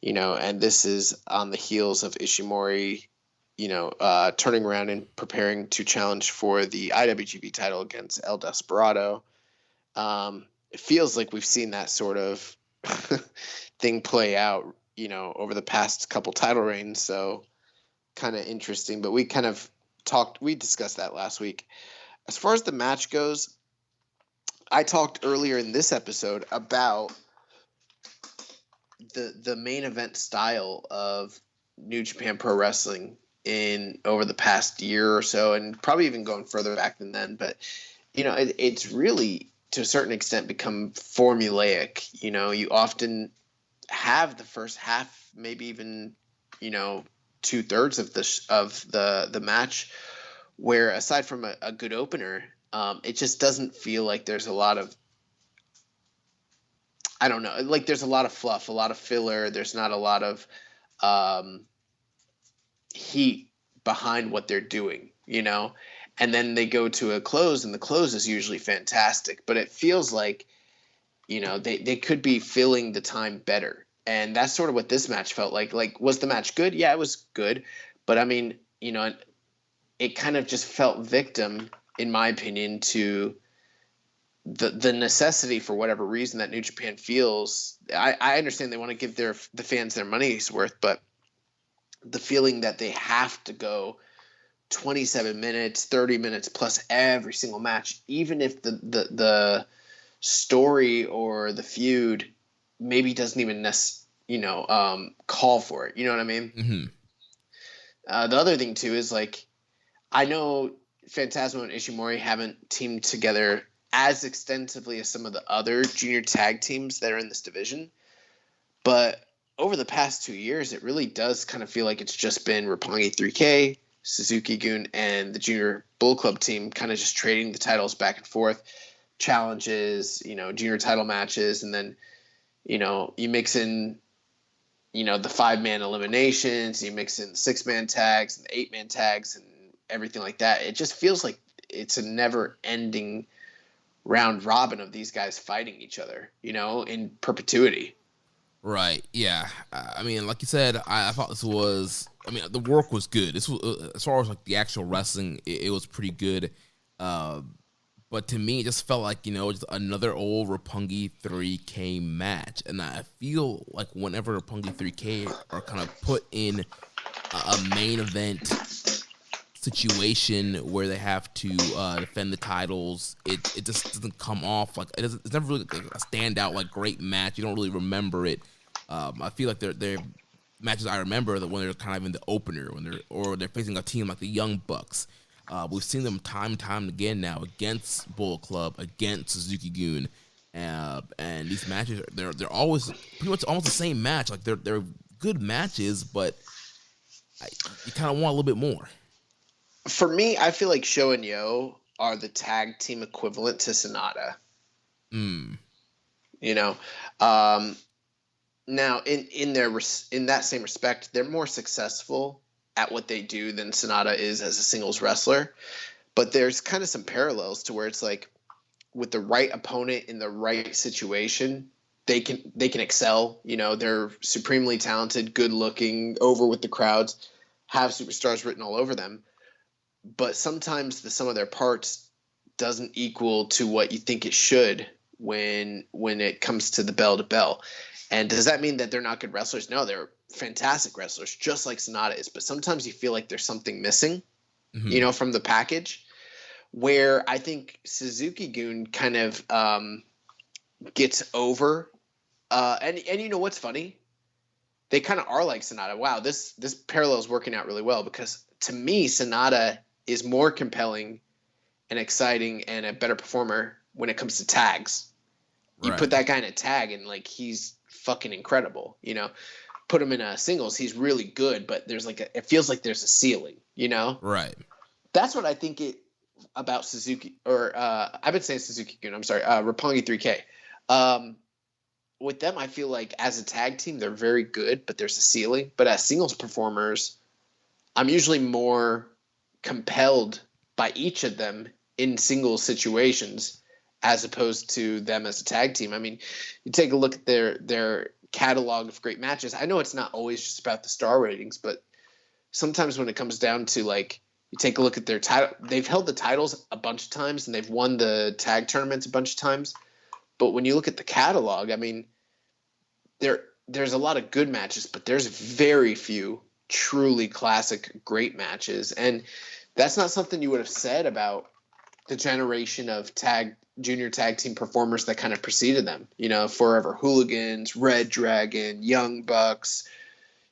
and this is on the heels of Ishimori, turning around and preparing to challenge for the IWGP title against El Desperado. It feels like we've seen that sort of thing play out, over the past couple title reigns. So kind of interesting, but we discussed that last week. As far as the match goes, I talked earlier in this episode about the main event style of New Japan Pro Wrestling over the past year or so, and probably even going further back than then. But it's really to a certain extent become formulaic. You often have the first half, maybe even 2/3 of the match, where aside from a good opener, it just doesn't feel like there's a lot of I don't know. Like, there's a lot of fluff, a lot of filler. There's not a lot of heat behind what they're doing, you know? And then they go to a close, and the close is usually fantastic. But it feels like, you know, they could be filling the time better. And that's sort of what this match felt like. Like, was the match good? Yeah, it was good. But, I mean, you know, it kind of just felt victim, in my opinion, to the necessity for whatever reason that New Japan feels. I understand they want to give the fans their money's worth, but the feeling that they have to go 27 minutes, 30 minutes plus every single match, even if the story or the feud maybe doesn't even call for it. You know what I mean? Mm-hmm. The other thing too is, like, I know Phantasmo and Ishimori haven't teamed together as extensively as some of the other junior tag teams that are in this division, but over the past 2 years, it really does kind of feel like it's just been Roppongi 3K, Suzuki-gun, and the Junior Bull Club team kind of just trading the titles back and forth, challenges, you know, junior title matches, and then, you know, you mix in, you know, the 5-man eliminations, you mix in the 6-man tags and the 8-man tags and everything like that. It just feels like it's a never-ending round robin of these guys fighting each other, you know, in perpetuity. Right. Yeah. I mean, like you said, I thought this was. I mean, the work was good. This was, as far as like the actual wrestling, it was pretty good. But to me, it just felt like, you know, just another old Roppongi 3K match. And I feel like whenever Roppongi 3K are kind of put in a main event situation where they have to defend the titles, it just doesn't come off like it's never really a standout like great match. You don't really remember it. I feel like they're matches I remember that when they're kind of in the opener, when they're facing a team like the Young Bucks. We've seen them time and time again now against Bull Club, against Suzuki-gun, and these matches they're always pretty much almost the same match. Like they're good matches, but you kind of want a little bit more. For me, I feel like Sho and Yo are the tag team equivalent to Sonata. You know, now in that same respect, they're more successful at what they do than Sonata is as a singles wrestler. But there's kind of some parallels to where it's like, with the right opponent in the right situation, they can excel. You know, they're supremely talented, good looking, over with the crowds, have superstars written all over them. But sometimes the sum of their parts doesn't equal to what you think it should when it comes to the bell to bell. And does that mean that they're not good wrestlers? No, they're fantastic wrestlers, just like Sonata is. But sometimes you feel like there's something missing, you know, from the package, where I think Suzuki-gun kind of gets over. And you know what's funny? They kind of are like Sonata. Wow, this parallel is working out really well, because to me, Sonata is more compelling and exciting and a better performer when it comes to tags. You put that guy in a tag and, like, he's fucking incredible, you know. Put him in a singles, he's really good, but there's it feels like there's a ceiling, you know. Right. That's what I think about Suzuki, or I've been saying Suzuki-gun, I'm sorry, Roppongi 3K. With them, I feel like as a tag team, they're very good, but there's a ceiling. But as singles performers, I'm usually more compelled by each of them in single situations as opposed to them as a tag team. I mean, you take a look at their catalog of great matches. I know it's not always just about the star ratings, but sometimes when it comes down to, like, you take a look at their title, they've held the titles a bunch of times and they've won the tag tournaments a bunch of times. But when you look at the catalog, I mean, there's a lot of good matches, but there's very few truly classic great matches. And that's not something you would have said about the generation of junior tag team performers that kind of preceded them. You know, Forever Hooligans, Red Dragon, Young Bucks,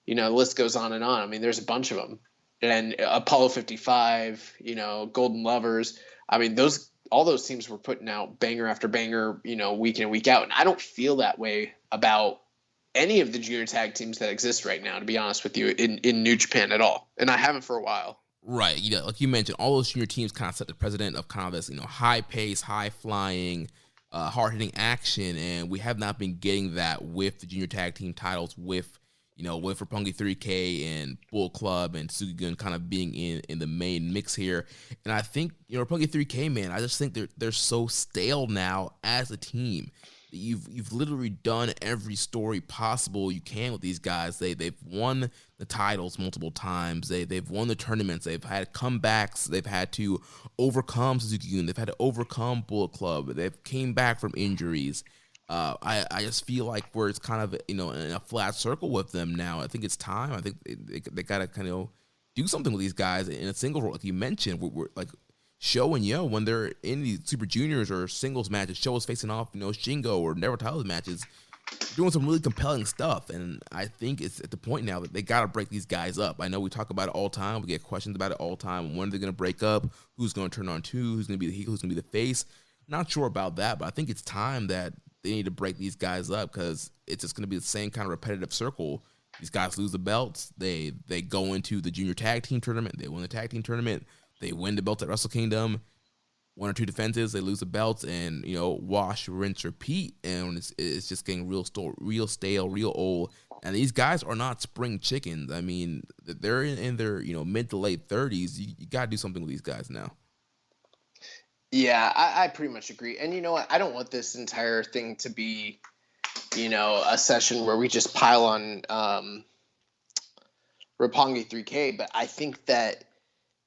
you know, the list goes on and on. I mean, there's a bunch of them. And Apollo 55, you know, Golden Lovers. I mean, all those teams were putting out banger after banger, you know, week in and week out. And I don't feel that way about any of the junior tag teams that exist right now, to be honest with you, in New Japan at all. And I haven't for a while. Right. You know, like you mentioned, all those junior teams kind of set the precedent of kind of this, you know, high pace, high flying, hard-hitting action, and we have not been getting that with the junior tag team titles with Roppongi 3K and Bull Club and Suzuki-gun kind of being in the main mix here. And I think, Roppongi 3K, man, I just think they're so stale now as a team. You've literally done every story possible you can with these guys. They've won the titles multiple times. They've won the tournaments. They've had comebacks. They've had to overcome Suzuki-gun. They've had to overcome Bullet Club. They've came back from injuries. I just feel like we're kind of in a flat circle with them now. I think it's time. I think they gotta kind of do something with these guys in a single role, like you mentioned. We're like Sho and Yo, when they're in these Super Juniors or singles matches, Sho is facing off, Shingo or Never Titles matches, doing some really compelling stuff. And I think it's at the point now that they got to break these guys up. I know we talk about it all the time. We get questions about it all the time. When are they going to break up? Who's going to turn on two? Who's going to be the heel? Who's going to be the face? Not sure about that, but I think it's time that they need to break these guys up, because it's just going to be the same kind of repetitive circle. These guys lose the belts. They go into the junior tag team tournament. They win the tag team tournament. They win the belt at Wrestle Kingdom, 1 or 2 defenses, they lose the belts, and wash, rinse, repeat, and it's just getting real stale, real old. And these guys are not spring chickens. I mean, they're in their mid to late 30s. You got to do something with these guys now. Yeah, I pretty much agree. And you know what? I don't want this entire thing to be, a session where we just pile on Roppongi 3K, but I think that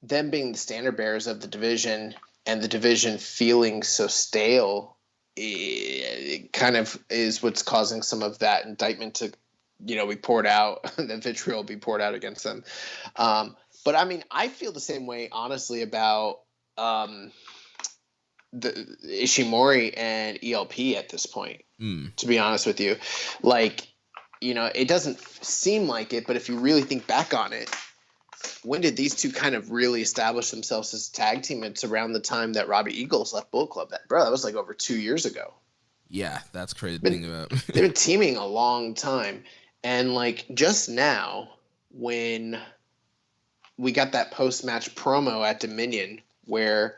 them being the standard bearers of the division and the division feeling so stale, it kind of is what's causing some of that indictment to, be poured out, the vitriol be poured out against them. But I mean, I feel the same way, honestly, about the Ishimori and ELP at this point, to be honest with you. Like, it doesn't seem like it, but if you really think back on it, when did these two kind of really establish themselves as a tag team? It's around the time that Robbie Eagles left Bullet Club. That was like over 2 years ago. Yeah, that's crazy to think about. They've been teaming a long time. And like just now, when we got that post-match promo at Dominion where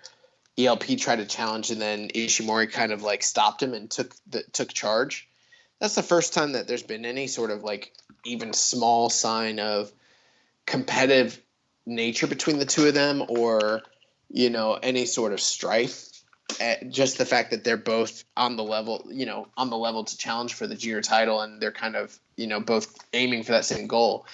ELP tried to challenge and then Ishimori kind of like stopped him and took charge, that's the first time that there's been any sort of like even small sign of competitive nature between the two of them, or any sort of strife. Just the fact that they're both on the level to challenge for the junior title, and they're kind of both aiming for that same goal.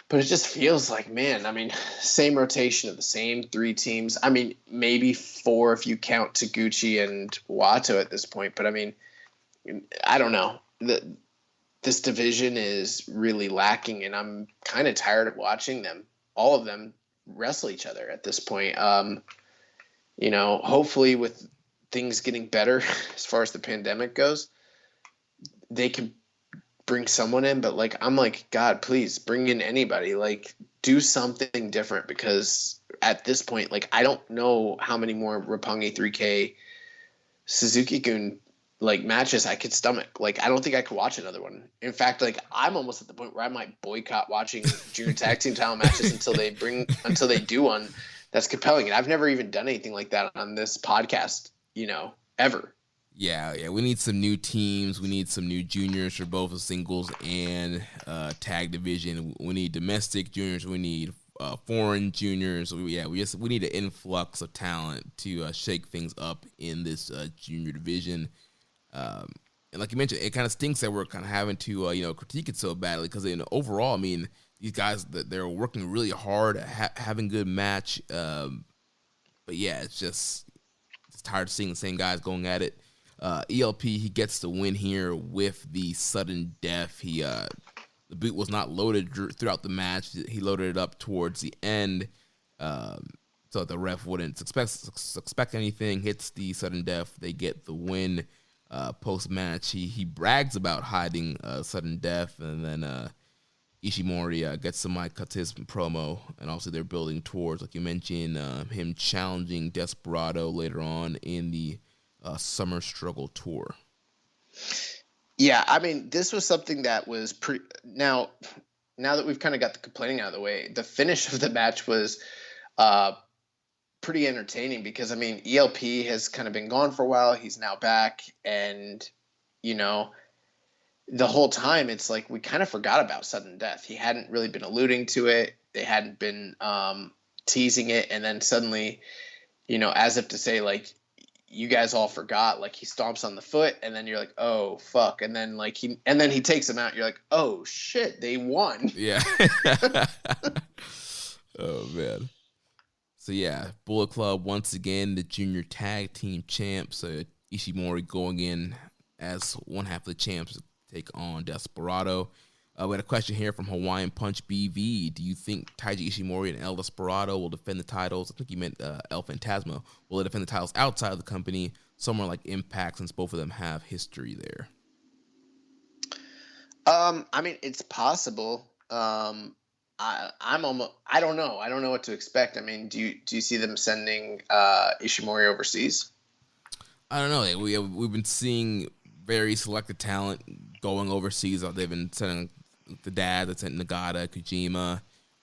But it just feels like, man, I mean, same rotation of the same 3 teams. I mean, maybe 4 if you count Taguchi and Wato at this point, but I mean, I don't know. This division is really lacking, and I'm kind of tired of watching all of them wrestle each other at this point. Hopefully with things getting better as far as the pandemic goes, they can bring someone in, but like, I'm like, God, please bring in anybody, like do something different, because at this point, like, I don't know how many more Roppongi 3K Suzuki-gun like matches I could stomach. Like, I don't think I could watch another one. In fact, like, I'm almost at the point where I might boycott watching junior tag team title matches until they do one that's compelling. And I've never even done anything like that on this podcast, ever. Yeah, we need some new teams. We need some new juniors for both the singles and tag division. We need domestic juniors. We need foreign juniors. We need an influx of talent to shake things up in this junior division. And like you mentioned, it kind of stinks that we're kind of having to critique it so badly, because overall, I mean, these guys, they're working really hard, having good match. But yeah, it's tired of seeing the same guys going at it. ELP, he gets the win here with the sudden death. The boot was not loaded throughout the match. He loaded it up towards the end, so the ref wouldn't expect anything. Hits the sudden death. They get the win. Post-match, he brags about hiding sudden death, and then Ishimori gets some mic, cuts his promo, and also they're building towards, like you mentioned, him challenging Desperado later on in the Summer Struggle Tour. Yeah, I mean, this was something that was pretty. Now that we've kind of got the complaining out of the way, the finish of the match was pretty entertaining because, I mean, ELP has kind of been gone for a while. He's now back. And, the whole time it's like we kind of forgot about sudden death. He hadn't really been alluding to it. They hadn't been teasing it. And then suddenly, as if to say, like, you guys all forgot, like he stomps on the foot and then you're like, oh fuck. And then he takes him out. You're like, oh shit, they won. Yeah. Oh man. So yeah, Bullet Club once again, the junior tag team champs. Ishimori going in as one half of the champs to take on Desperado. We had a question here from Hawaiian Punch BV. Do you think Taiji Ishimori and El Desperado will defend the titles? I think you meant El Fantasma. Will they defend the titles outside of the company, somewhere like Impact, since both of them have history there? I mean, it's possible. I don't know. I don't know what to expect. I mean, do you see them sending Ishimori overseas? I don't know. We've been seeing very selected talent going overseas. They've been sending the dad that's sent Nagata, Kojima.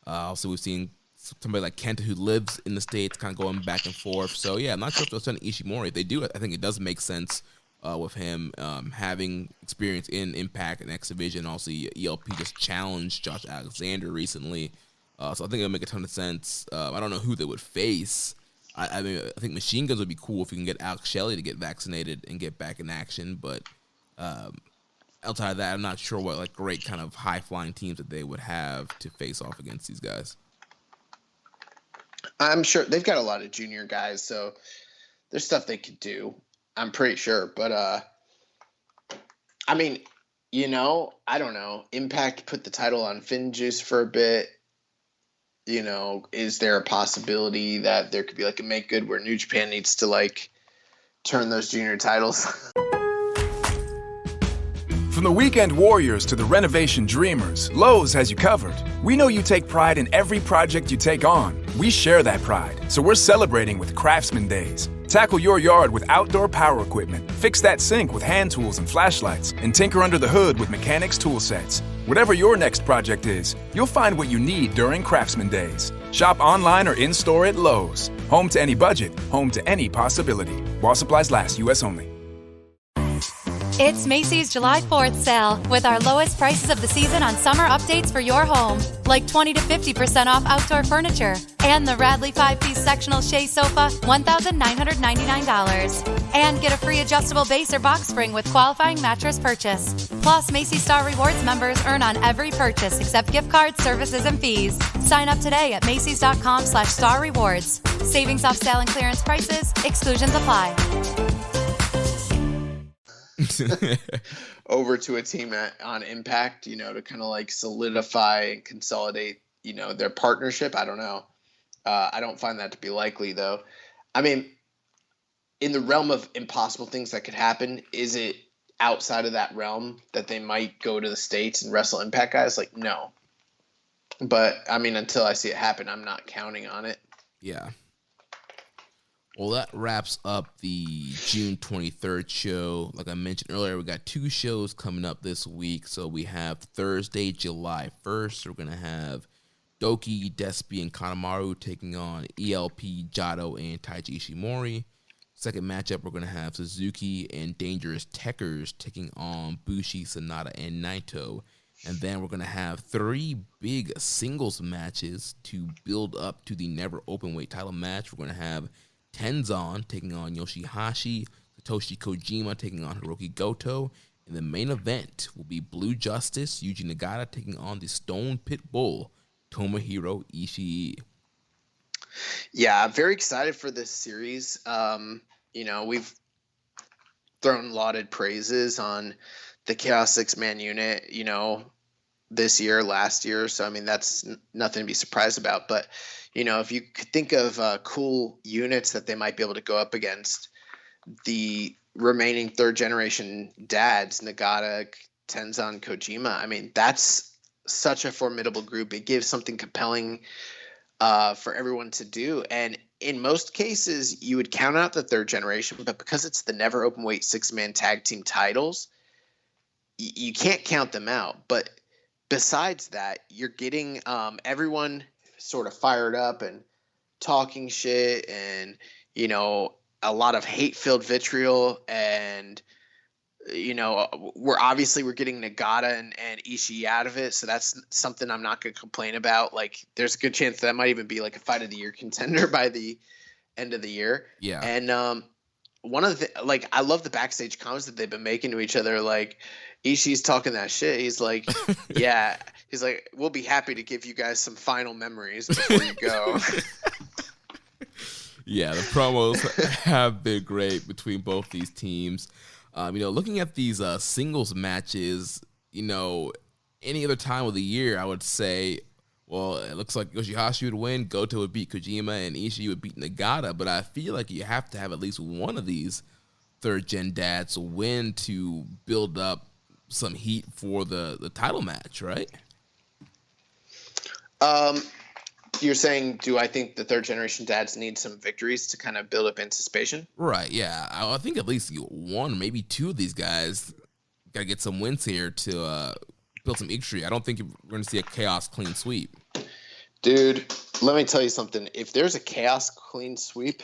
Also, we've seen somebody like Kenta who lives in the States kind of going back and forth. So, yeah, I'm not sure if they'll send Ishimori. If they do, I think it does make sense with him having experience in Impact and X Division. Also, ELP just challenged Josh Alexander recently. So I think it'll make a ton of sense. I don't know who they would face. I mean, I think Machine Guns would be cool if you can get Alex Shelley to get vaccinated and get back in action. But outside of that, I'm not sure what like great kind of high-flying teams that they would have to face off against these guys. I'm sure they've got a lot of junior guys, so there's stuff they could do. I'm pretty sure. But, I mean, I don't know. Impact put the title on Finjuice for a bit. Is there a possibility that there could be like a make good where New Japan needs to like turn those junior titles? From the Weekend Warriors to the Renovation Dreamers, Lowe's has you covered. We know you take pride in every project you take on. We share that pride, so we're celebrating with Craftsman Days. Tackle your yard with outdoor power equipment, fix that sink with hand tools and flashlights, and tinker under the hood with mechanics tool sets. Whatever your next project is, you'll find what you need during Craftsman Days. Shop online or in-store at Lowe's. Home to any budget, home to any possibility. While supplies last, U.S. only. It's Macy's July 4th sale with our lowest prices of the season on summer updates for your home, like 20 to 50% off outdoor furniture and the Radley 5-piece sectional chaise sofa, $1,999. And get a free adjustable base or box spring with qualifying mattress purchase. Plus, Macy's Star Rewards members earn on every purchase except gift cards, services, and fees. Sign up today at Macys.com/Star Rewards. Savings off sale and clearance prices. Exclusions apply. Over to a team on Impact, to kind of like solidify and consolidate, their partnership. I don't know. I don't find that to be likely, though. I mean, in the realm of impossible things that could happen, is it outside of that realm that they might go to the States and wrestle Impact guys? Like, no. But, I mean, until I see it happen, I'm not counting on it. Yeah. Well, that wraps up the June 23rd show. Like I mentioned earlier, we got 2 shows coming up this week. So we have Thursday, July 1st. We're going to have Doki, Despy, and Kanemaru taking on ELP, Jado, and Taiji Ishimori. Second matchup, we're going to have Suzuki and Dangerous Tekkers taking on Bushi, Sonata, and Naito. And then we're going to have 3 big singles matches to build up to the Never Openweight title match. We're going to have Tenzan taking on Yoshihashi, Satoshi Kojima taking on Hiroki Goto. And the main event will be Blue Justice, Yuji Nagata taking on the Stone Pit Bull, Tomohiro Ishii. Yeah, I'm very excited for this series. We've thrown lauded praises on the Chaos 6-man unit, this year, last year. So, I mean, that's nothing to be surprised about. But, if you could think of cool units that they might be able to go up against, the remaining third-generation dads, Nagata, Tenzan, Kojima, I mean, that's such a formidable group. It gives something compelling for everyone to do. And in most cases, you would count out the third generation, but because it's the Never Openweight 6-man tag team titles, you can't count them out. But besides that, you're getting everyone sort of fired up and talking shit and, you know, a lot of hate-filled vitriol, and, you know, we're getting Nagata and Ishii out of it, so that's something I'm not going to complain about. Like, there's a good chance that might even be like a fight of the year contender by the end of the year. Yeah. And one of the like, I love the backstage comments that they've been making to each other. Like, Ishii's talking that shit. He's like, yeah, he's like, we'll be happy to give you guys some final memories before you go. Yeah, the promos have been great between both these teams. You know, looking at these singles matches, you know, any other time of the year, I would say, well, it looks like Yoshihashi would win, Goto would beat Kojima, and Ishii would beat Nagata. But I feel like you have to have at least one of these third-gen dads win to build up some heat for the title match, right? You're saying, do I think the third generation dads need some victories to kind of build up anticipation? Right, yeah. I think at least one, maybe two of these guys got to get some wins here to build some victory. I don't think we're going to see a Chaos clean sweep. Dude, let me tell you something. If there's a Chaos clean sweep,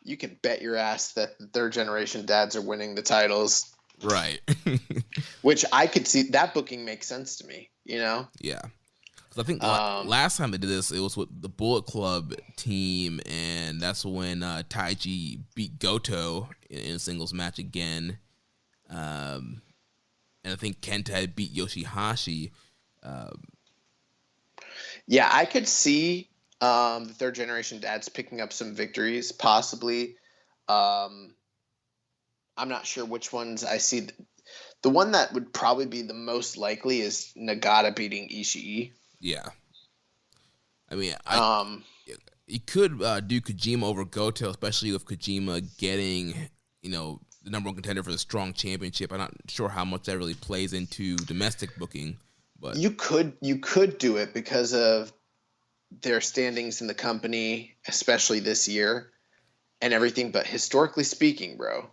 you can bet your ass that the third generation dads are winning the titles. Right. Which I could see, that booking makes sense to me, you know? Yeah. I think last time they did this, it was with the Bullet Club team, and that's when Taiji beat Goto in a singles match again. And I think Kenta had beat Yoshihashi. Yeah, I could see the third generation dads picking up some victories, possibly. I'm not sure which ones I see. The one that would probably be the most likely is Nagata beating Ishii. Yeah. I mean, you could do Kojima over Goto, especially with Kojima getting, you know, the number one contender for the Strong Championship. I'm not sure how much that really plays into domestic booking, but you could do it because of their standings in the company, especially this year and everything. But historically speaking, bro,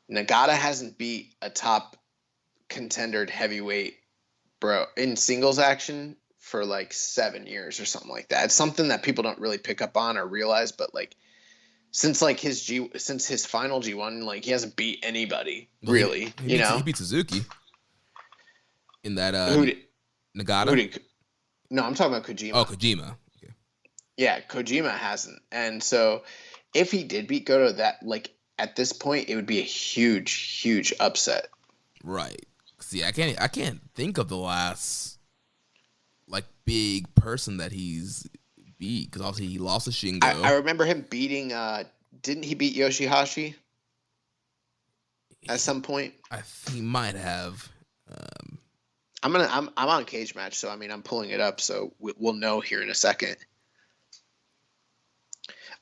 Nagata hasn't beat a top contendered heavyweight, bro, in singles action for like 7 years or something like that. It's something that people don't really pick up on or realize, but like since his final G1, like he hasn't beat anybody really. He beat Suzuki in that Nagata. No, I'm talking about Kojima. Oh, Kojima. Okay. Yeah, Kojima hasn't, and so if he did beat Goto, that like at this point it would be a huge upset. Right. See, I can't think of the last like big person that he's beat, because obviously he lost to Shingo. I remember him beating. Didn't he beat Yoshihashi at some point? I think he might have. I'm on Cage Match, so I mean I'm pulling it up, so we'll know here in a second.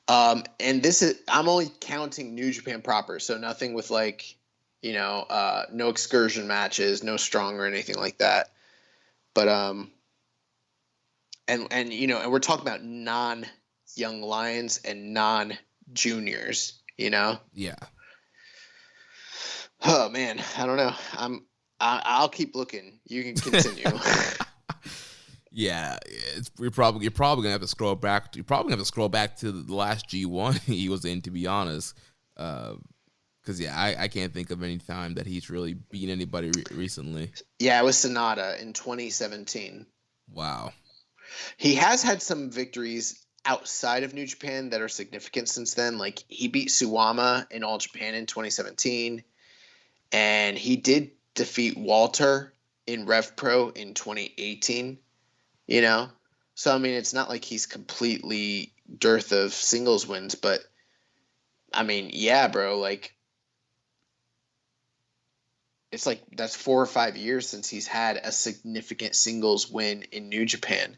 And this is, I'm only counting New Japan proper, so nothing with like, you know, no excursion matches, no strong or anything like that. But and you know, and we're talking about non-young lions and non-juniors, you know? Yeah. Oh man, I don't know. I'll keep looking. You can continue. Yeah, you're probably gonna have to scroll back. You're probably gonna have to scroll back to the last G1 he was in, to be honest. Because I can't think of any time that he's really beaten anybody recently. Yeah, it was Sonata in 2017. Wow. He has had some victories outside of New Japan that are significant since then. Like he beat Suwama in All Japan in 2017, and he did defeat Walter in Rev Pro in 2018. You know, so I mean, it's not like he's completely dearth of singles wins, but I mean, yeah, bro, like it's like that's 4 or 5 years since he's had a significant singles win in New Japan.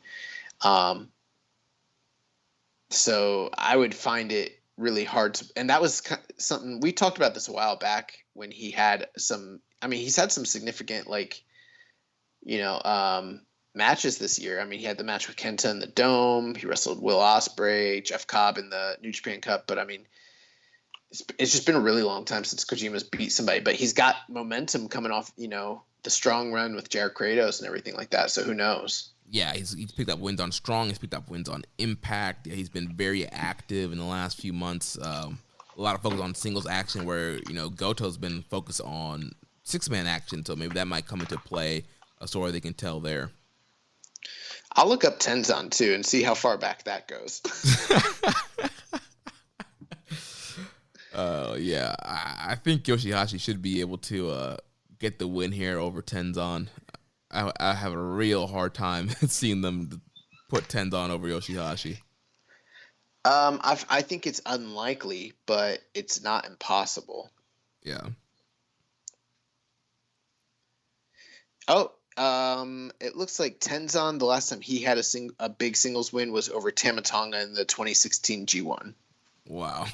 So I would find it really hard to, and that was something we talked about this a while back when he had some, I mean, he's had some significant, like, you know, matches this year. I mean, he had the match with Kenta in the Dome. He wrestled Will Ospreay, Jeff Cobb in the New Japan Cup. But I mean, it's just been a really long time since Kojima's beat somebody. But he's got momentum coming off, you know, the strong run with Jared Kratos and everything like that. So who knows? Yeah, he's picked up wins on Strong. He's picked up wins on Impact. Yeah, he's been very active in the last few months. A lot of focus on singles action where, Goto's been focused on six-man action, so maybe that might come into play, a story they can tell there. I'll look up Tenzan, too, and see how far back that goes. Yeah, I think Yoshihashi should be able to get the win here over Tenzan. I have a real hard time seeing them put Tenzan over Yoshihashi. I think it's unlikely, but it's not impossible. Yeah. Oh, it looks like Tenzan, the last time he had a big singles win was over Tamatonga in the 2016 G1. Wow.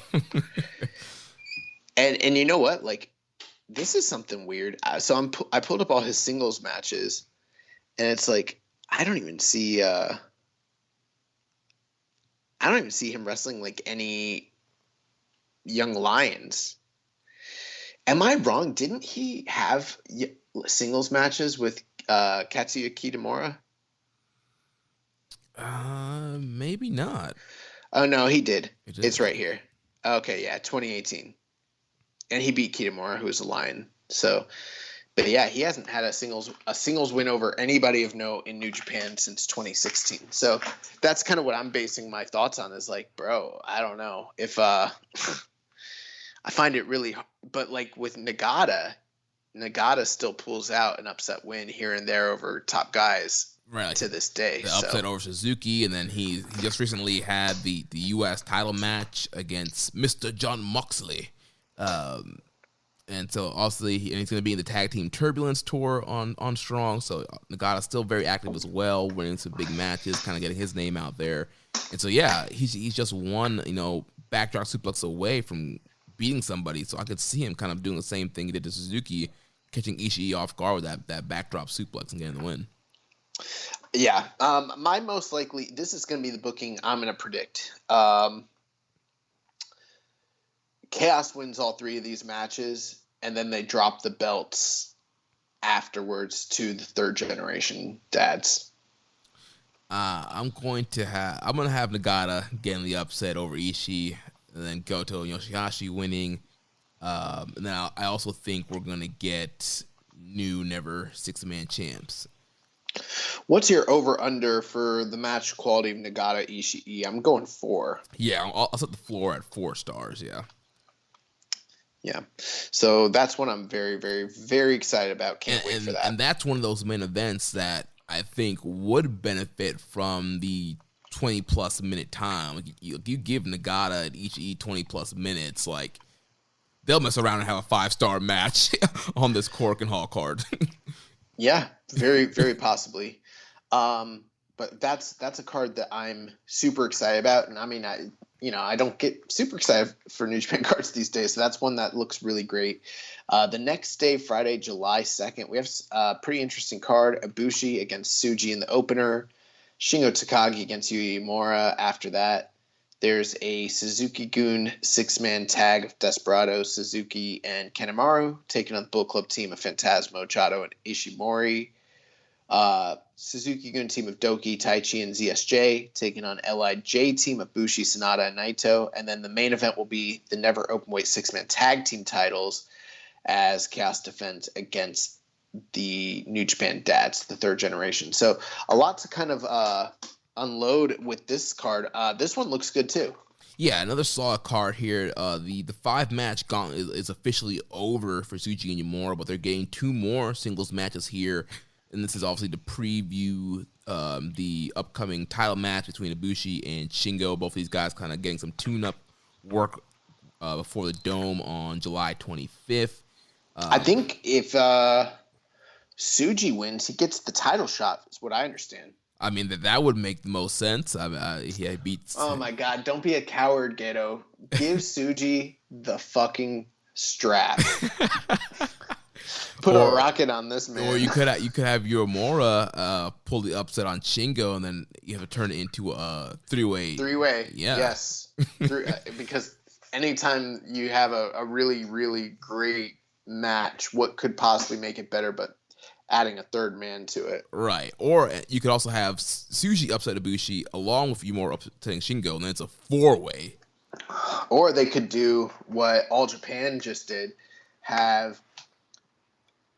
And you know what? Like, this is something weird. So I pulled up all his singles matches, and it's like I don't even see him wrestling like any young lions. Am I wrong? Didn't he have singles matches with Katsuya Kitamura? Maybe not. Oh no, he did. It's right here. Okay, yeah, 2018. And he beat Kitamura, who was a lion. So, but yeah, he hasn't had a singles win over anybody of note in New Japan since 2016. So that's kind of what I'm basing my thoughts on. Is like, bro, I don't know if I find it really, but like with Nagata still pulls out an upset win here and there over top guys. Right, like to this day. The upset over Suzuki, and then he just recently had the U.S. title match against Mr. John Moxley. And so obviously he's going to be in the Tag Team Turbulence Tour on Strong. So Nagata's still very active as well, winning some big matches, kind of getting his name out there. And so yeah, he's just one backdrop suplex away from beating somebody. So I could see him kind of doing the same thing he did to Suzuki, catching Ishii off guard with that backdrop suplex and getting the win. Yeah, my most likely, this is going to be the booking I'm going to predict. Chaos wins all three of these matches, and then they drop the belts afterwards to the third generation dads. I'm going to have Nagata getting the upset over Ishii, and then Goto and Yoshihashi winning. Now I also think we're going to get new never six-man champs. What's your over-under for the match quality of Nagata Ishii? I'm going 4. Yeah, I'll set the floor at 4 stars, yeah. Yeah. So that's what I'm very, very, very excited about. Can't wait for that. And that's one of those main events that I think would benefit from the 20-plus minute time. You give Nagata and Ishii 20-plus minutes, like, they'll mess around and have a 5-star match on this Cork and Hall card. Yeah, very, very possibly. But that's a card that I'm super excited about. And I mean, I don't get super excited for New Japan cards these days. So that's one that looks really great. The next day, Friday, July 2nd, we have a pretty interesting card. Ibushi against Tsuji in the opener. Shingo Takagi against Yuya Uemura after that. There's a Suzuki-gun 6-man tag of Desperado, Suzuki, and Kanemaru taking on the Bullet Club team of Phantasmo, Chado, and Ishimori. Suzuki-gun team of Doki, Taichi, and ZSJ taking on LIJ team of Bushi, Sanada, and Naito. And then the main event will be the Never Openweight 6-man tag team titles as Chaos defends against the New Japan Dads, the third generation. So a lot to kind of unload with this card. This one looks good too. Yeah, another solid card here. The 5-match gauntlet is officially over for Tsuji and Uemura, but they're getting 2 more singles matches here. And this is obviously to preview the upcoming title match between Ibushi and Shingo. Both of these guys kind of getting some tune-up work before the Dome on July 25th. I think if Tsuji wins, he gets the title shot, is what I understand. I mean, that would make the most sense. He beats... Oh, my God. Don't be a coward, Gato. Give Tsuji the fucking strap. Put a rocket on this man. Or you could have Uemura pull the upset on Shingo, and then you have to turn it into a 3-way. 3-way. Yeah. Yes. Because anytime you have a really, really great match, what could possibly make it better? But adding a third man to it. Right. Or you could also have Tsuji upset Ibushi along with Yumura upsetting Shingo, and then it's a 4-way. Or they could do what All Japan just did, have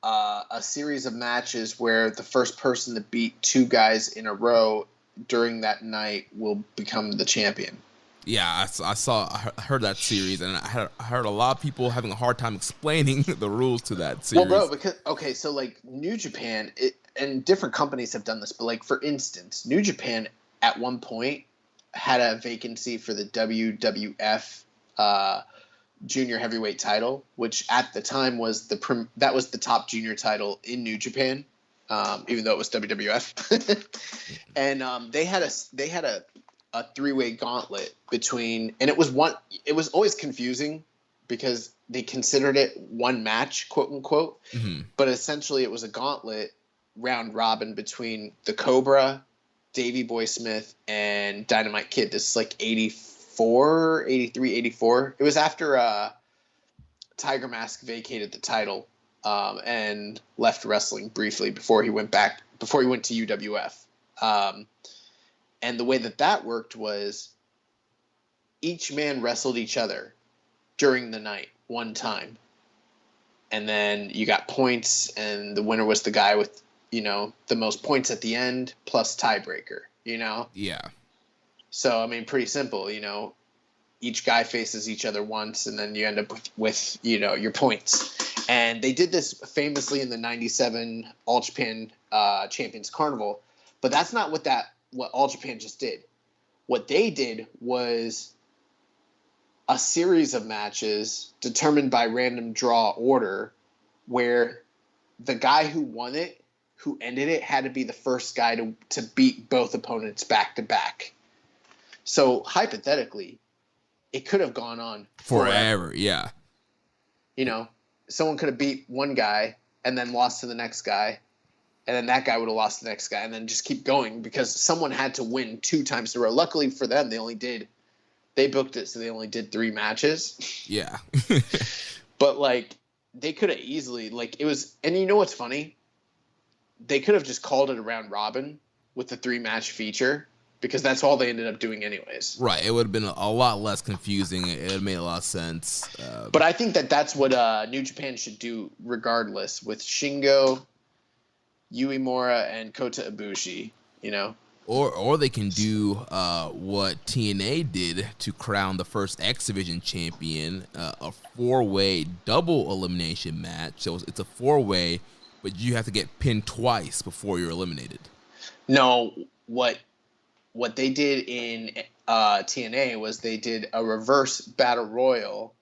a series of matches where the first person to beat 2 guys in a row during that night will become the champion. Yeah, I heard that series, and I heard a lot of people having a hard time explaining the rules to that series. Well, bro, so like New Japan, and different companies have done this, but like for instance, New Japan at one point had a vacancy for the WWF junior heavyweight title, which at the time was that was the top junior title in New Japan, even though it was WWF. And they had a 3-way gauntlet between, and it was always confusing because they considered it one match, quote unquote, but essentially it was a gauntlet round robin between the Cobra, Davey Boy Smith, and Dynamite Kid. This is like 84, 83, 84. It was after Tiger Mask vacated the title and left wrestling briefly before he went to UWF. And the way that worked was each man wrestled each other during the night one time. And then you got points, and the winner was the guy with, the most points at the end plus tiebreaker, Yeah. So, I mean, pretty simple, each guy faces each other once, and then you end up with your points. And they did this famously in the 97 All Japan Champions Carnival, but that's not what All Japan just did. What they did was a series of matches determined by random draw order where the guy who won it, who ended it, had to be the first guy to beat both opponents back to back. So hypothetically, it could have gone on forever. Yeah. Someone could have beat one guy and then lost to the next guy. And then that guy would have lost to the next guy, and then just keep going because someone had to win 2 times in a row. Luckily for them, they booked it, so they only did 3 matches. Yeah. But like, they could have easily, like, it was, and you know what's funny? They could have just called it a round robin with the 3-match feature because that's all they ended up doing anyways. Right. It would have been a lot less confusing. It would have made a lot of sense. But I think that's what New Japan should do regardless with Shingo, Uemura, and Kota Ibushi, Or they can do what TNA did to crown the first X Division champion, a 4-way double elimination match. So it's a 4-way, but you have to get pinned twice before you're eliminated. No, what they did in TNA was they did a reverse battle royal,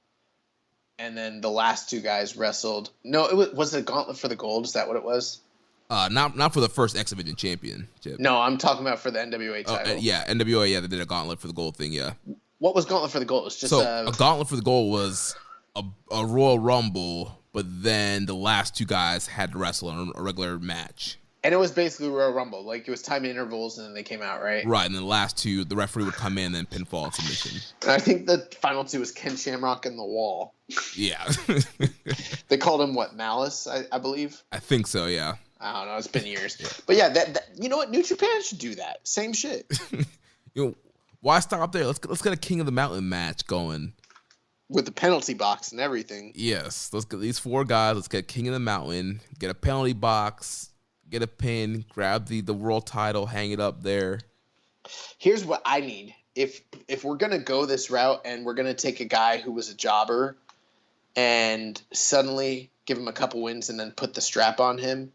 and then the last 2 guys wrestled. No, was it a gauntlet for the gold? Is that what it was? Not for the first X Division championship. No, I'm talking about for the NWA title. NWA. Yeah, they did a gauntlet for the gold thing. Yeah. What was gauntlet for the gold? It's just a gauntlet for the gold was a Royal Rumble, but then the last 2 guys had to wrestle in a regular match. And it was basically Royal Rumble. Like, it was time intervals, and then they came out, right? Right, and the last 2, the referee would come in and pinfall submission. And I think the final 2 was Ken Shamrock and The Wall. Yeah. They called him, Malice, I believe? I think so, yeah. I don't know. It's been years. Yeah. But yeah, that you know what? New Japan should do that. Same shit. Why stop there? Let's get a King of the Mountain match going. With the penalty box and everything. Yes. Let's get these 4 guys. Let's get King of the Mountain. Get a penalty box. Get a pin. Grab the world title. Hang it up there. Here's what I need. If we're going to go this route and we're going to take a guy who was a jobber and suddenly give him a couple wins and then put the strap on him,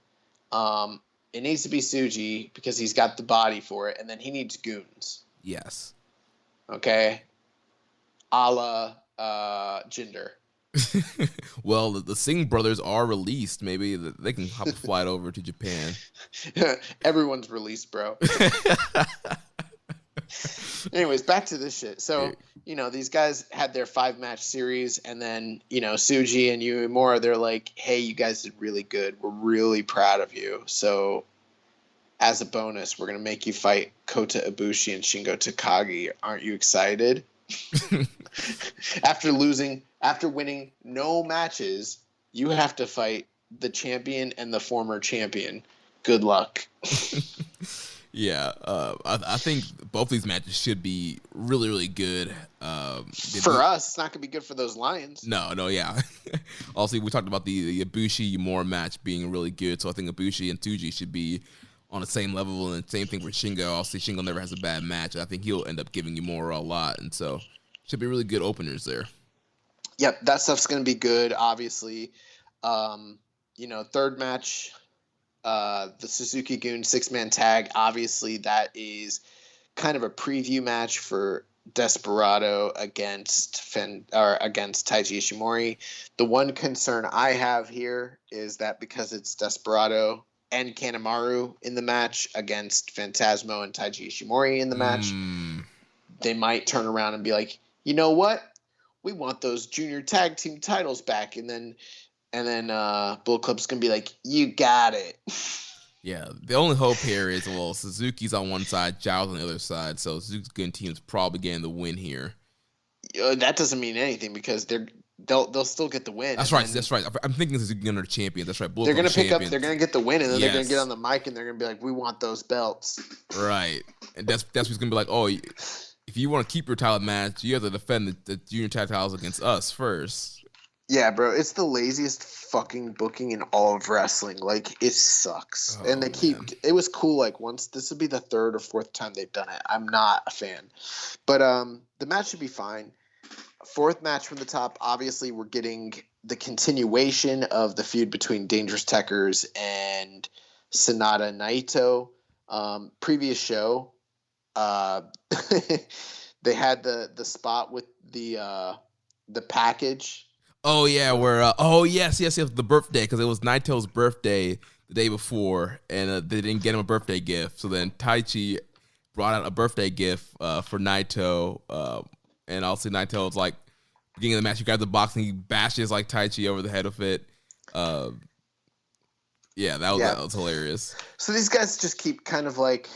it needs to be Tsuji because he's got the body for it, and then he needs goons. Yes. Okay? A la Jinder. Well, the Singh brothers are released. Maybe they can hop a flight over to Japan. Everyone's released, bro. Anyways, back to this shit. So, these guys had their 5-match series, and then, Tsuji and Uemura, they're like, hey, you guys did really good. We're really proud of you. So, as a bonus, we're going to make you fight Kota Ibushi and Shingo Takagi. Aren't you excited? After winning no matches, you have to fight the champion and the former champion. Good luck. Yeah, I think both these matches should be really, really good. For us, it's not going to be good for those Lions. No, yeah. Also, we talked about the Ibushi-Yamura match being really good, so I think Ibushi and Tsuji should be on the same level, and same thing for Shingo. Also, Shingo never has a bad match. I think he'll end up giving Yamura a lot, and so should be really good openers there. Yep, that stuff's going to be good, obviously. Third match, the Suzuki-gun 6-man tag. Obviously, that is kind of a preview match for Desperado against Taiji Ishimori. The one concern I have here is that because it's Desperado and Kanemaru in the match against Phantasmo and Taiji Ishimori in the match, they might turn around and be like, you know what? We want those junior tag team titles back. And then Bullet Club's going to be like, you got it. Yeah, the only hope here is, Suzuki's on one side, Giles on the other side, so Suzuki's good team's probably getting the win here. That doesn't mean anything because they'll still get the win. That's right. I'm thinking Suzuki are the champions. That's right. They're gonna pick up. They're gonna get the win, and then they're gonna get on the mic and they're gonna be like, "We want those belts." Right, and that's what's gonna be like. Oh, if you want to keep your title match, you have to defend the junior tag titles against us first. Yeah, bro, it's the laziest fucking booking in all of wrestling. Like, it sucks. And they keep – it was cool, like, once – this would be the third or fourth time they've done it. I'm not a fan. But the match should be fine. Fourth match from the top, obviously we're getting the continuation of the feud between Dangerous Tekkers and Sanada Naito. Previous show, they had the spot with the package. Oh yeah, where yes, the birthday, because it was Naito's birthday the day before, and they didn't get him a birthday gift. So then Taichi brought out a birthday gift for Naito, and also Naito was like, beginning of the match, he grabs the box and he bashes like Taichi over the head of it. That was hilarious. So these guys just keep kind of like,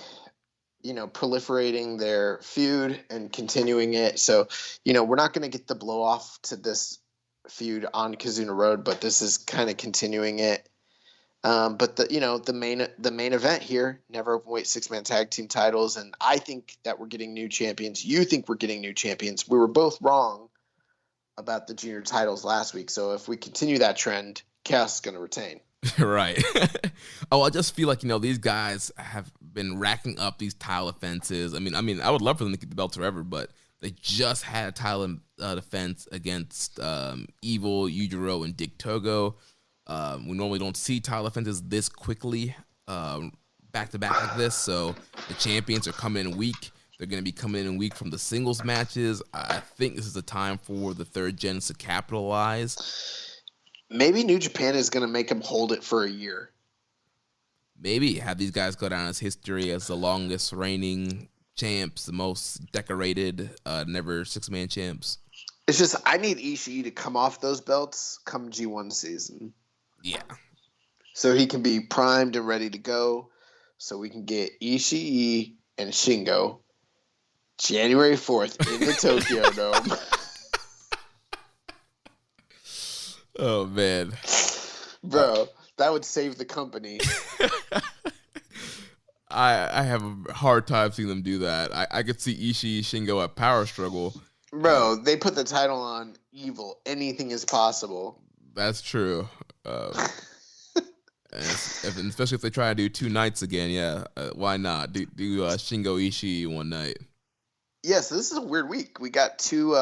proliferating their feud and continuing it. So, we're not going to get the blow off to this feud on Kizuna Road, but this is kind of continuing it. But the main event here, never openweight 6-man tag team titles, and I think that we're getting new champions. You think we're getting new champions. We were both wrong about the junior titles last week. So if we continue that trend, Chaos is going to retain. Right. I just feel like, these guys have been racking up these title offenses. I mean, I would love for them to keep the belts forever, but they just had a title defense against Evil, Yujiro, and Dick Togo. We normally don't see title offenses this quickly, back-to-back like this, so the champions are coming in weak. They're going to be coming in weak from the singles matches. I think this is the time for the third gens to capitalize. Maybe New Japan is going to make them hold it for a year. Maybe have these guys go down as history as the longest reigning champs, the most decorated, never 6-man champs. It's just I need Ishii to come off those belts come G1 season. Yeah. So he can be primed and ready to go. So we can get Ishii and Shingo January 4th in the Tokyo Dome. Oh, man. Bro, that would save the company. I have a hard time seeing them do that. I could see Ishii, Shingo at Power Struggle. Bro, they put the title on Evil. Anything is possible. That's true. Especially if they try to do 2 nights again, why not? Do Shingo Ishii one night. Yeah, so this is a weird week. We got two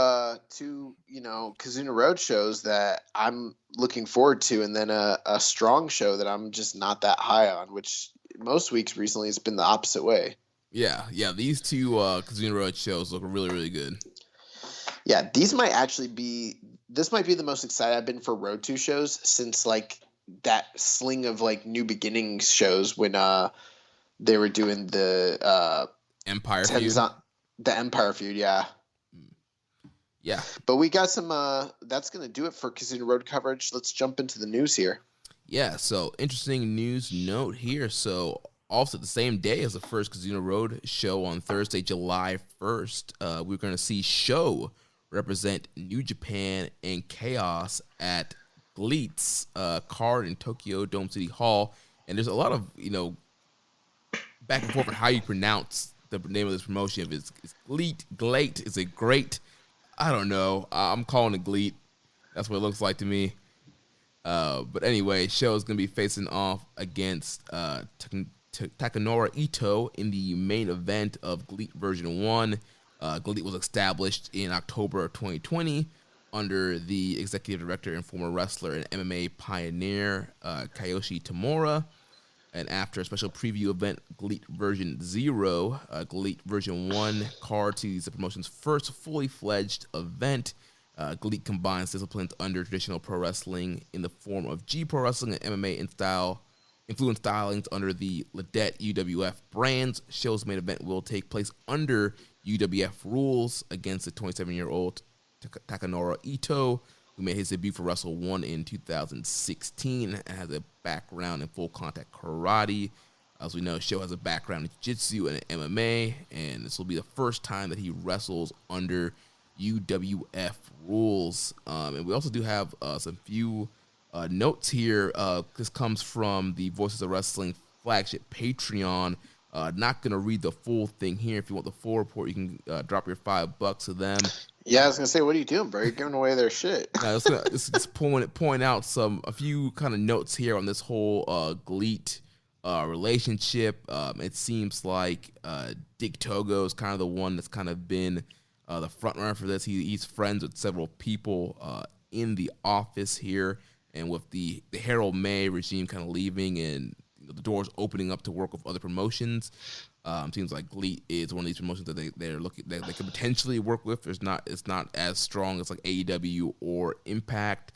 Kizuna Road shows that I'm looking forward to, and then a Strong show that I'm just not that high on, which most weeks recently has been the opposite way. Yeah, these two Kizuna Road shows look really, really good. Yeah, this might be the most excited I've been for Road 2 shows since like that sling of like New Beginnings shows when they were doing the Empire feud. The Empire feud, yeah. Yeah. But we got some that's going to do it for Kizuna Road coverage. Let's jump into the news here. Yeah, so interesting news note here. So also the same day as the first Kizuna Road show on Thursday, July 1st, we're going to see Sho represent New Japan and Chaos at GLEAT's card in Tokyo Dome City Hall. And there's a lot of, back and forth on how you pronounce the name of this promotion. If it's GLEAT, is it great? I don't know. I'm calling it GLEAT. That's what it looks like to me. But anyway, Sho is going to be facing off against Takanori Ito in the main event of GLEAT version 1. GLEAT was established in October of 2020 under the executive director and former wrestler and MMA pioneer Kiyoshi Tamura. And after a special preview event, GLEAT version 0, GLEAT version 1 card sees the promotion's first fully fledged event. GLEAT combines disciplines under traditional pro wrestling in the form of G Pro Wrestling and MMA influence stylings under the Ledette UWF brands. Show's main event will take place under UWF rules against the 27-year-old Takanori Ito, who made his debut for Wrestle 1 in 2016 and has a background in full contact karate. As we know, Sho has a background in jiu-jitsu and MMA, and this will be the first time that he wrestles under UWF rules. And we also do have some few notes here. This comes from the Voices of Wrestling flagship Patreon. Not going to read the full thing here. If you want the full report, you can drop your $5 to them. Yeah, I was gonna say, what are you doing, bro? You're giving away their shit. Just point out a few kind of notes here on this whole GLEAT relationship. It seems like Dick Togo is kind of the one that's kind of been the front runner for this. He's friends with several people in the office here, and with the Harold May regime kind of leaving and the doors opening up to work with other promotions. Seems like GLEAT is one of these promotions that they're looking that they could potentially work with. It's not as strong as like AEW or Impact.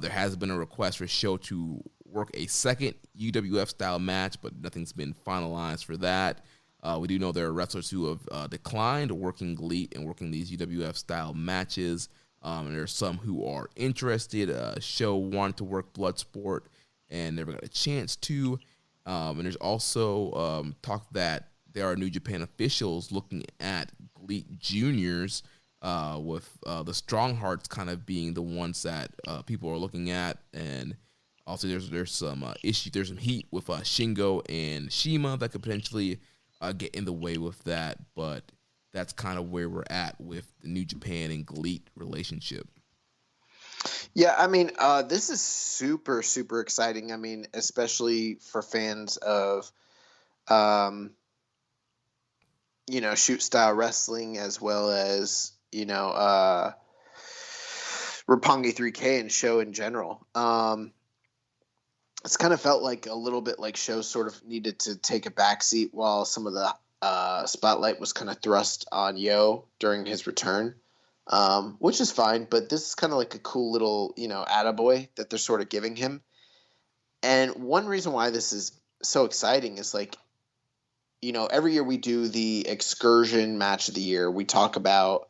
There has been a request for Sho to work a second UWF style match, but nothing's been finalized for that. We do know there are wrestlers who have declined working GLEAT and working these UWF style matches. And there's some who are interested. Sho wanted to work Bloodsport and never got a chance to. And there's also talk that there are New Japan officials looking at GLEAT Juniors, with the Strong Hearts kind of being the ones that people are looking at. And also there's some issue, there's some heat with Shingo and Shima that could potentially get in the way with that. But that's kind of where we're at with the New Japan and GLEAT relationship. Yeah, I mean, this is super, super exciting. I mean, especially for fans of, shoot style wrestling, as well as, Roppongi 3K and Sho in general. It's kind of felt like a little bit like Sho sort of needed to take a backseat while some of the spotlight was kind of thrust on Yo during his return. Which is fine, but this is kind of like a cool little, attaboy that they're sort of giving him. And one reason why this is so exciting is like, every year we do the excursion match of the year. We talk about,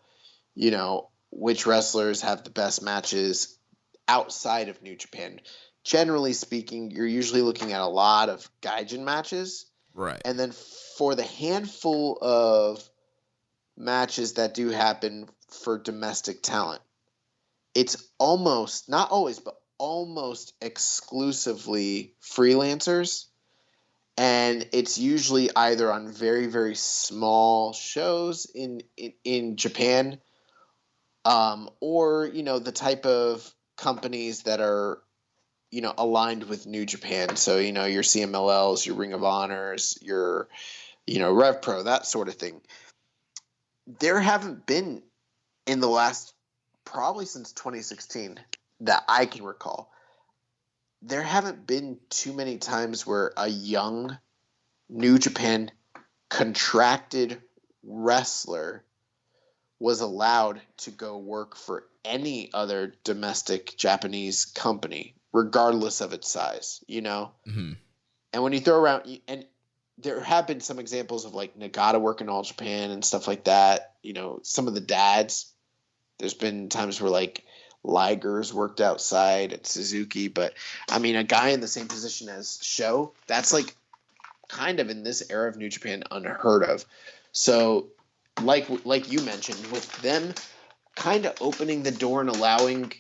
which wrestlers have the best matches outside of New Japan. Generally speaking, you're usually looking at a lot of Gaijin matches. Right. And then for the handful of matches that do happen for domestic talent, it's almost, not always, but almost exclusively freelancers. And it's usually either on very, very small shows in Japan, or, the type of companies that are, aligned with New Japan. So, your CMLLs, your Ring of Honors, your, Rev Pro, that sort of thing. There haven't been, in the last, probably since 2016, that I can recall, there haven't been too many times where a young New Japan contracted wrestler was allowed to go work for any other domestic Japanese company, regardless of its size, Mm-hmm. And when you throw around, and there have been some examples of like Nagata working All Japan and stuff like that, some of the dads, there's been times where like Liger's worked outside at Suzuki, but I mean, a guy in the same position as Sho, that's like kind of in this era of New Japan unheard of. So like you mentioned, with them kind of opening the door and allowing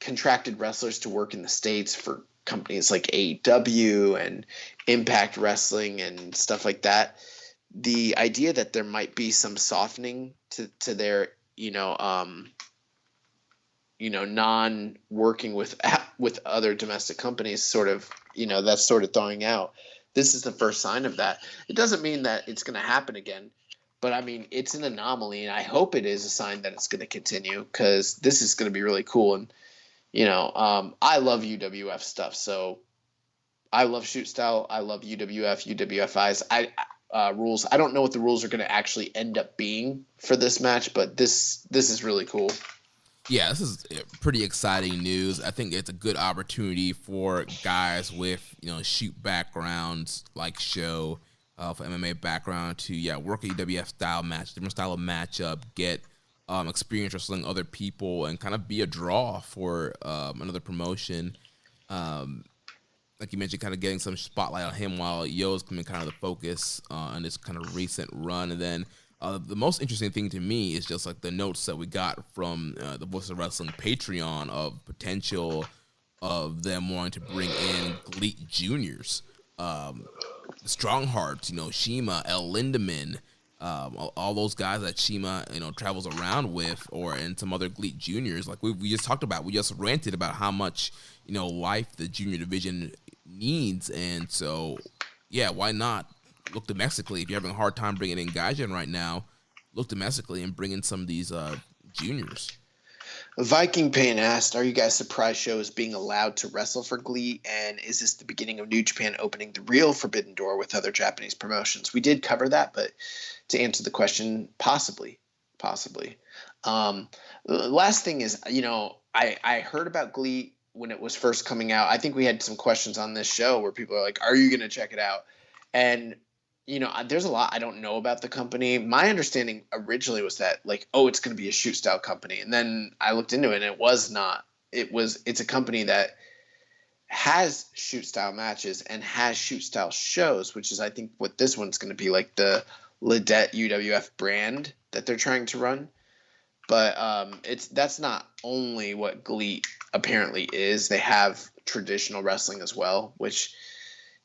contracted wrestlers to work in the States for companies like AEW and Impact Wrestling and stuff like that. The idea that there might be some softening to their, non-working with other domestic companies, sort of, that's sort of thawing out. This is the first sign of that. It doesn't mean that it's going to happen again, but I mean, it's an anomaly, and I hope it is a sign that it's going to continue, because this is going to be really cool. And I love UWF stuff, so I love Shoot Style. I love UWF, UWFI's rules. I don't know what the rules are going to actually end up being for this match, but this is really cool. Yeah, this is pretty exciting news. I think it's a good opportunity for guys with, shoot backgrounds like Show, for MMA background to, work a UWF style match, different style of matchup, get experience wrestling other people, and kind of be a draw for another promotion. Like you mentioned, kind of getting some spotlight on him while Yo's coming kind of the focus on this kind of recent run. And then the most interesting thing to me is just like the notes that we got from the Voice of Wrestling Patreon of potential of them wanting to bring in GLEAT Juniors, Strong Hearts, Shima, El Lindemann, all those guys that Shima, travels around with, and some other GLEAT Juniors. Like we just talked about, we just ranted about how much, life the junior division needs. And so, why not look domestically? If you're having a hard time bringing in guys in right now, look domestically and bring in some of these juniors. Viking Pain asked, are you guys surprised Show is being allowed to wrestle for GLEAT? And is this the beginning of New Japan opening the real forbidden door with other Japanese promotions? We did cover that, but to answer the question, possibly. Last thing is, I heard about GLEAT when it was first coming out. I think we had some questions on this show where people are like, are you going to check it out? And there's a lot I don't know about the company. My understanding originally was that it's going to be a shoot style company. And then I looked into it and it was not. It's a company that has shoot style matches and has shoot style shows, which is, I think, what this one's going to be, like the Lidette UWF brand that they're trying to run. But that's not only what GLEAT apparently is. They have traditional wrestling as well, which,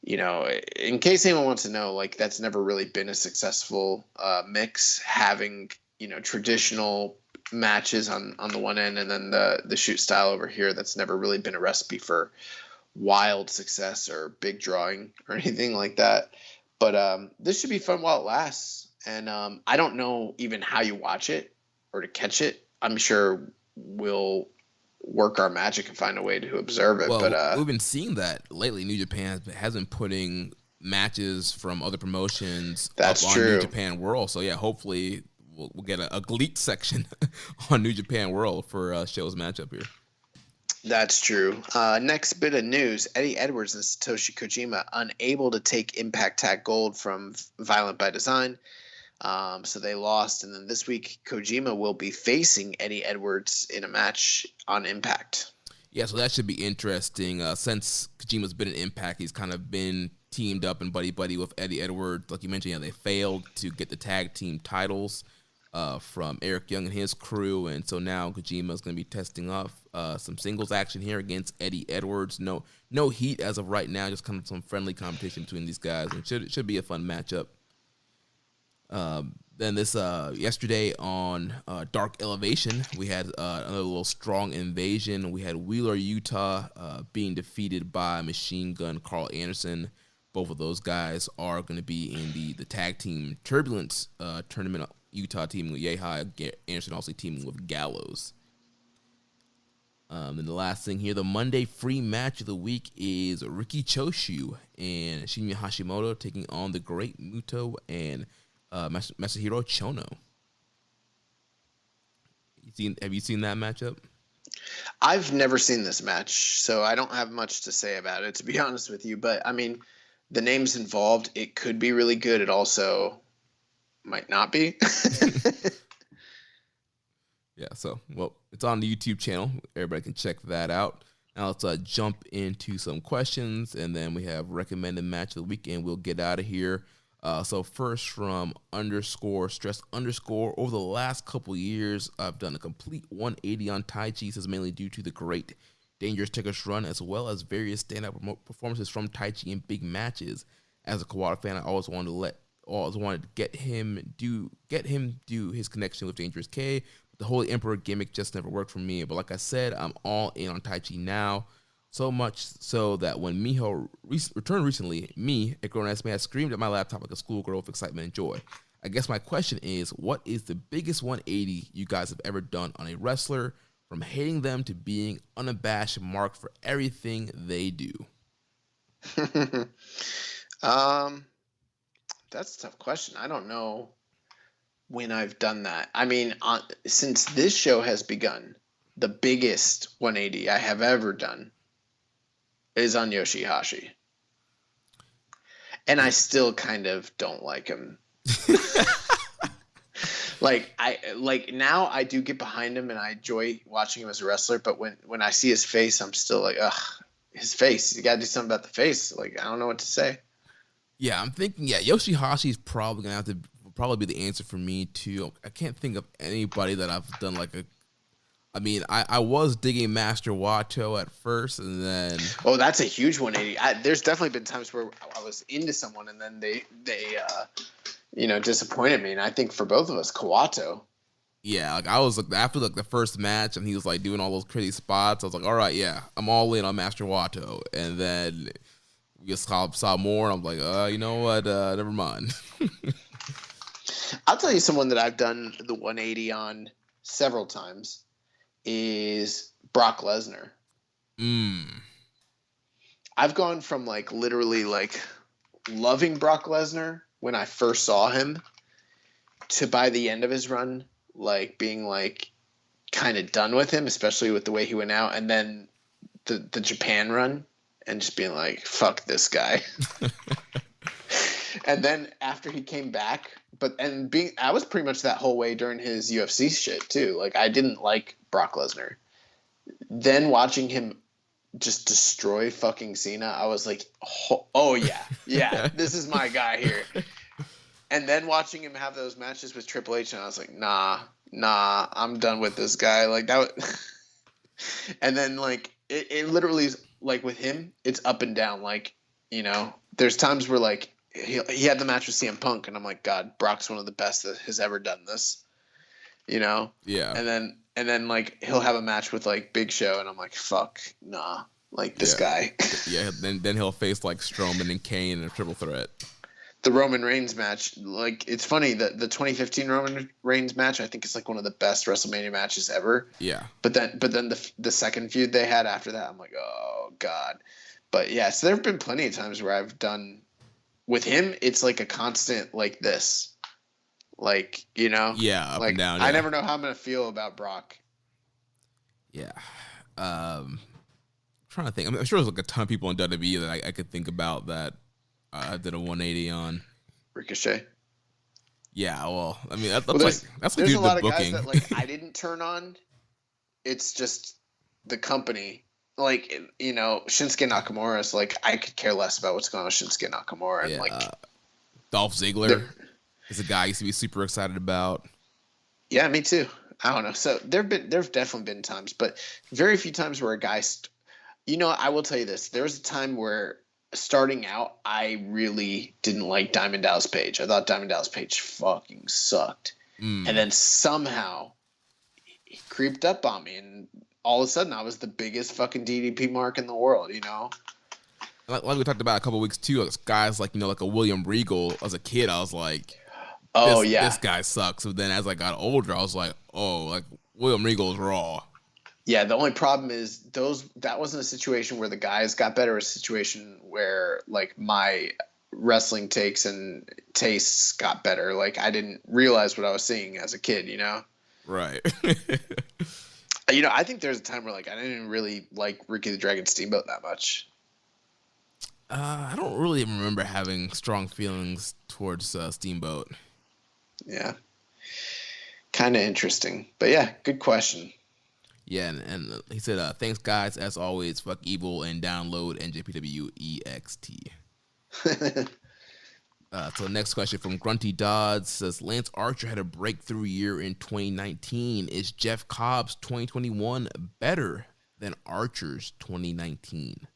in case anyone wants to know, that's never really been a successful mix, having, traditional matches on the one end and then the shoot style over here. That's never really been a recipe for wild success or big drawing or anything like that. But this should be fun while it lasts. And I don't know even how you watch it or to catch it. I'm sure we'll work our magic and find a way to observe it. Well, but we've been seeing that lately. New Japan has been putting matches from other promotions up on New Japan World. So hopefully we'll get a GLEAT section on New Japan World for Show's matchup here. That's true. Next bit of news: Eddie Edwards and Satoshi Kojima unable to take Impact Tag Gold from Violent by Design. So they lost, and then this week Kojima will be facing Eddie Edwards in a match on Impact. Yeah, so that should be interesting. Since Kojima's been in Impact, he's kind of been teamed up and buddy with Eddie Edwards. Like you mentioned, they failed to get the tag team titles from Eric Young and his crew, and so now Kojima's going to be testing off some singles action here against Eddie Edwards. No heat as of right now, just kind of some friendly competition between these guys. It should be a fun matchup. Then this yesterday on Dark Elevation, we had another little strong invasion. We had Wheeler, Utah being defeated by Machine Gun Carl Anderson. Both of those guys are going to be in the tag team Turbulence tournament. Utah teaming with Yehi, Anderson also teaming with Gallows. Then the last thing here, the Monday free match of the week is Riki Choshu and Shinya Hashimoto taking on the Great Muto and Masahiro Chono. Have you seen that matchup? I've never seen this match, so I don't have much to say about it, to be honest with you. But, I mean, the names involved, it could be really good. It also might not be. Yeah, so, it's on the YouTube channel. Everybody can check that out. Now let's jump into some questions, and then we have recommended match of the week, and we'll get out of here. So first from _stress_, over the last couple years, I've done a complete 180 on Tai Chi. This is mainly due to the great Dangerous Tickers run, as well as various stand-up performances from Tai Chi in big matches. As a Kawada fan, I always wanted to get him do his connection with Dangerous K. But the Holy Emperor gimmick just never worked for me. But like I said, I'm all in on Tai Chi now. So much so that when Miho returned recently, a grown-ass man, screamed at my laptop like a schoolgirl with excitement and joy. I guess my question is, what is the biggest 180 you guys have ever done on a wrestler, from hating them to being unabashed mark for everything they do? That's a tough question. I don't know when I've done that. I mean, since this show has begun, the biggest 180 I have ever done is on Yoshihashi. And I still kind of don't like him. Now I do get behind him and I enjoy watching him as a wrestler, but when I see his face, I'm still like, ugh, his face. You gotta do something about the face. Like, I don't know what to say. Yeah, I'm thinking, Yoshihashi's probably gonna have to be the answer for me too. I can't think of anybody that I've done like a. I mean, I was digging Master Wato at first, and then... Oh, that's a huge 180. There's definitely been times where I was into someone, and then they disappointed me. And I think for both of us, Kawato. Yeah, like I was like after like the first match, and he was like doing all those crazy spots. I was like, all right, yeah, I'm all in on Master Wato. And then we just saw more, and I'm like, you know what? Never mind. I'll tell you someone that I've done the 180 on several times. Is Brock Lesnar. I've gone from like literally like loving Brock Lesnar when I first saw him to by the end of his run like being like kind of done with him, especially with the way he went out, and then the Japan run and just being like, fuck this guy. And then after he came back, I was pretty much that whole way during his UFC shit too. Like I didn't like Brock Lesnar. Then watching him just destroy fucking Cena, I was like, oh yeah, this is my guy here. And then watching him have those matches with Triple H, and I was like, nah, I'm done with this guy. Like that. And then like it literally is like with him, it's up and down. Like, you know, there's times where like he had the match with CM Punk, and I'm like, God, Brock's one of the best that has ever done this. You know? Yeah. And then like he'll have a match with like Big Show, and I'm like, fuck, nah, like this guy. Yeah. Then he'll face like Strowman and Kane in a triple threat. The Roman Reigns match, like it's funny that the 2015 Roman Reigns match, I think it's like one of the best WrestleMania matches ever. Yeah. But then the second feud they had after that, I'm like, oh God. But yeah, so there have been plenty of times where I've done with him. It's like a constant like this, like, you know, up like, and down. Yeah. I never know how I'm gonna feel about Brock. Yeah. Trying to think. I'm sure there's like a ton of people in WWE that I could think about that I did a 180 on. Ricochet. Yeah, well, I mean that's like there's a lot of booking. Guys that like I didn't turn on. It's just the company. Like, you know, Shinsuke Nakamura is like, I could care less about what's going on with Shinsuke Nakamura. And like Dolph Ziggler is a guy I used to be super excited about. Yeah, me too. I don't know. So there've definitely been times, but very few times where a guy, you know, I will tell you this. There was a time where starting out, I really didn't like Diamond Dallas Page. I thought Diamond Dallas Page fucking sucked. And then somehow he creeped up on me, and all of a sudden I was the biggest fucking DDP mark in the world, you know? Like we talked about a couple of weeks too, guys like, you know, like a William Regal. As a kid, I was like, this guy sucks. So then as I got older, I was like, oh, like William Regal is raw. Yeah, the only problem is that wasn't a situation where the guys got better. It was a situation where like my wrestling takes and tastes got better. Like I didn't realize what I was seeing as a kid, you know? Right. You know, I think there's a time where like I didn't really like Ricky the Dragon Steamboat that much. I don't really remember having strong feelings towards Steamboat. Yeah. Kind of interesting. But yeah, good question. Yeah, and he said, thanks, guys. As always, fuck evil and download NJPW EXT. So the next question from Grunty Dodds says, Lance Archer had a breakthrough year in 2019. Is Jeff Cobb's 2021 better than Archer's 2019?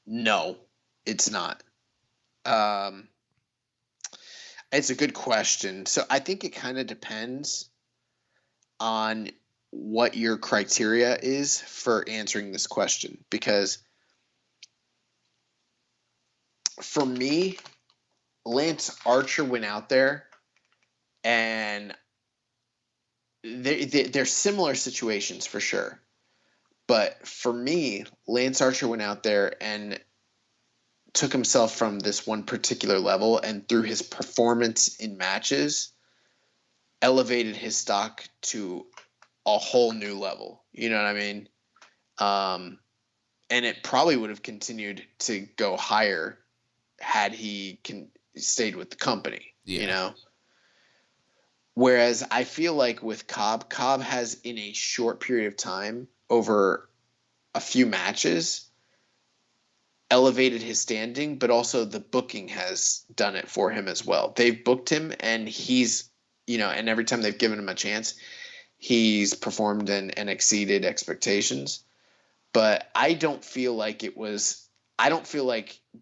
No, it's not. It's a good question. So I think it kind of depends on what your criteria is for answering this question. Because for me, Lance Archer went out there and they're similar situations for sure. But for me, Lance Archer went out there and took himself from this one particular level, and through his performance in matches, elevated his stock to a whole new level. You know what I mean? And it probably would have continued to go higher had he stayed with the company, you know? Whereas I feel like with Cobb has, in a short period of time, over a few matches, elevated his standing, but also the booking has done it for him as well. They've booked him, and he's, and every time they've given him a chance, he's performed and exceeded expectations. But I don't feel like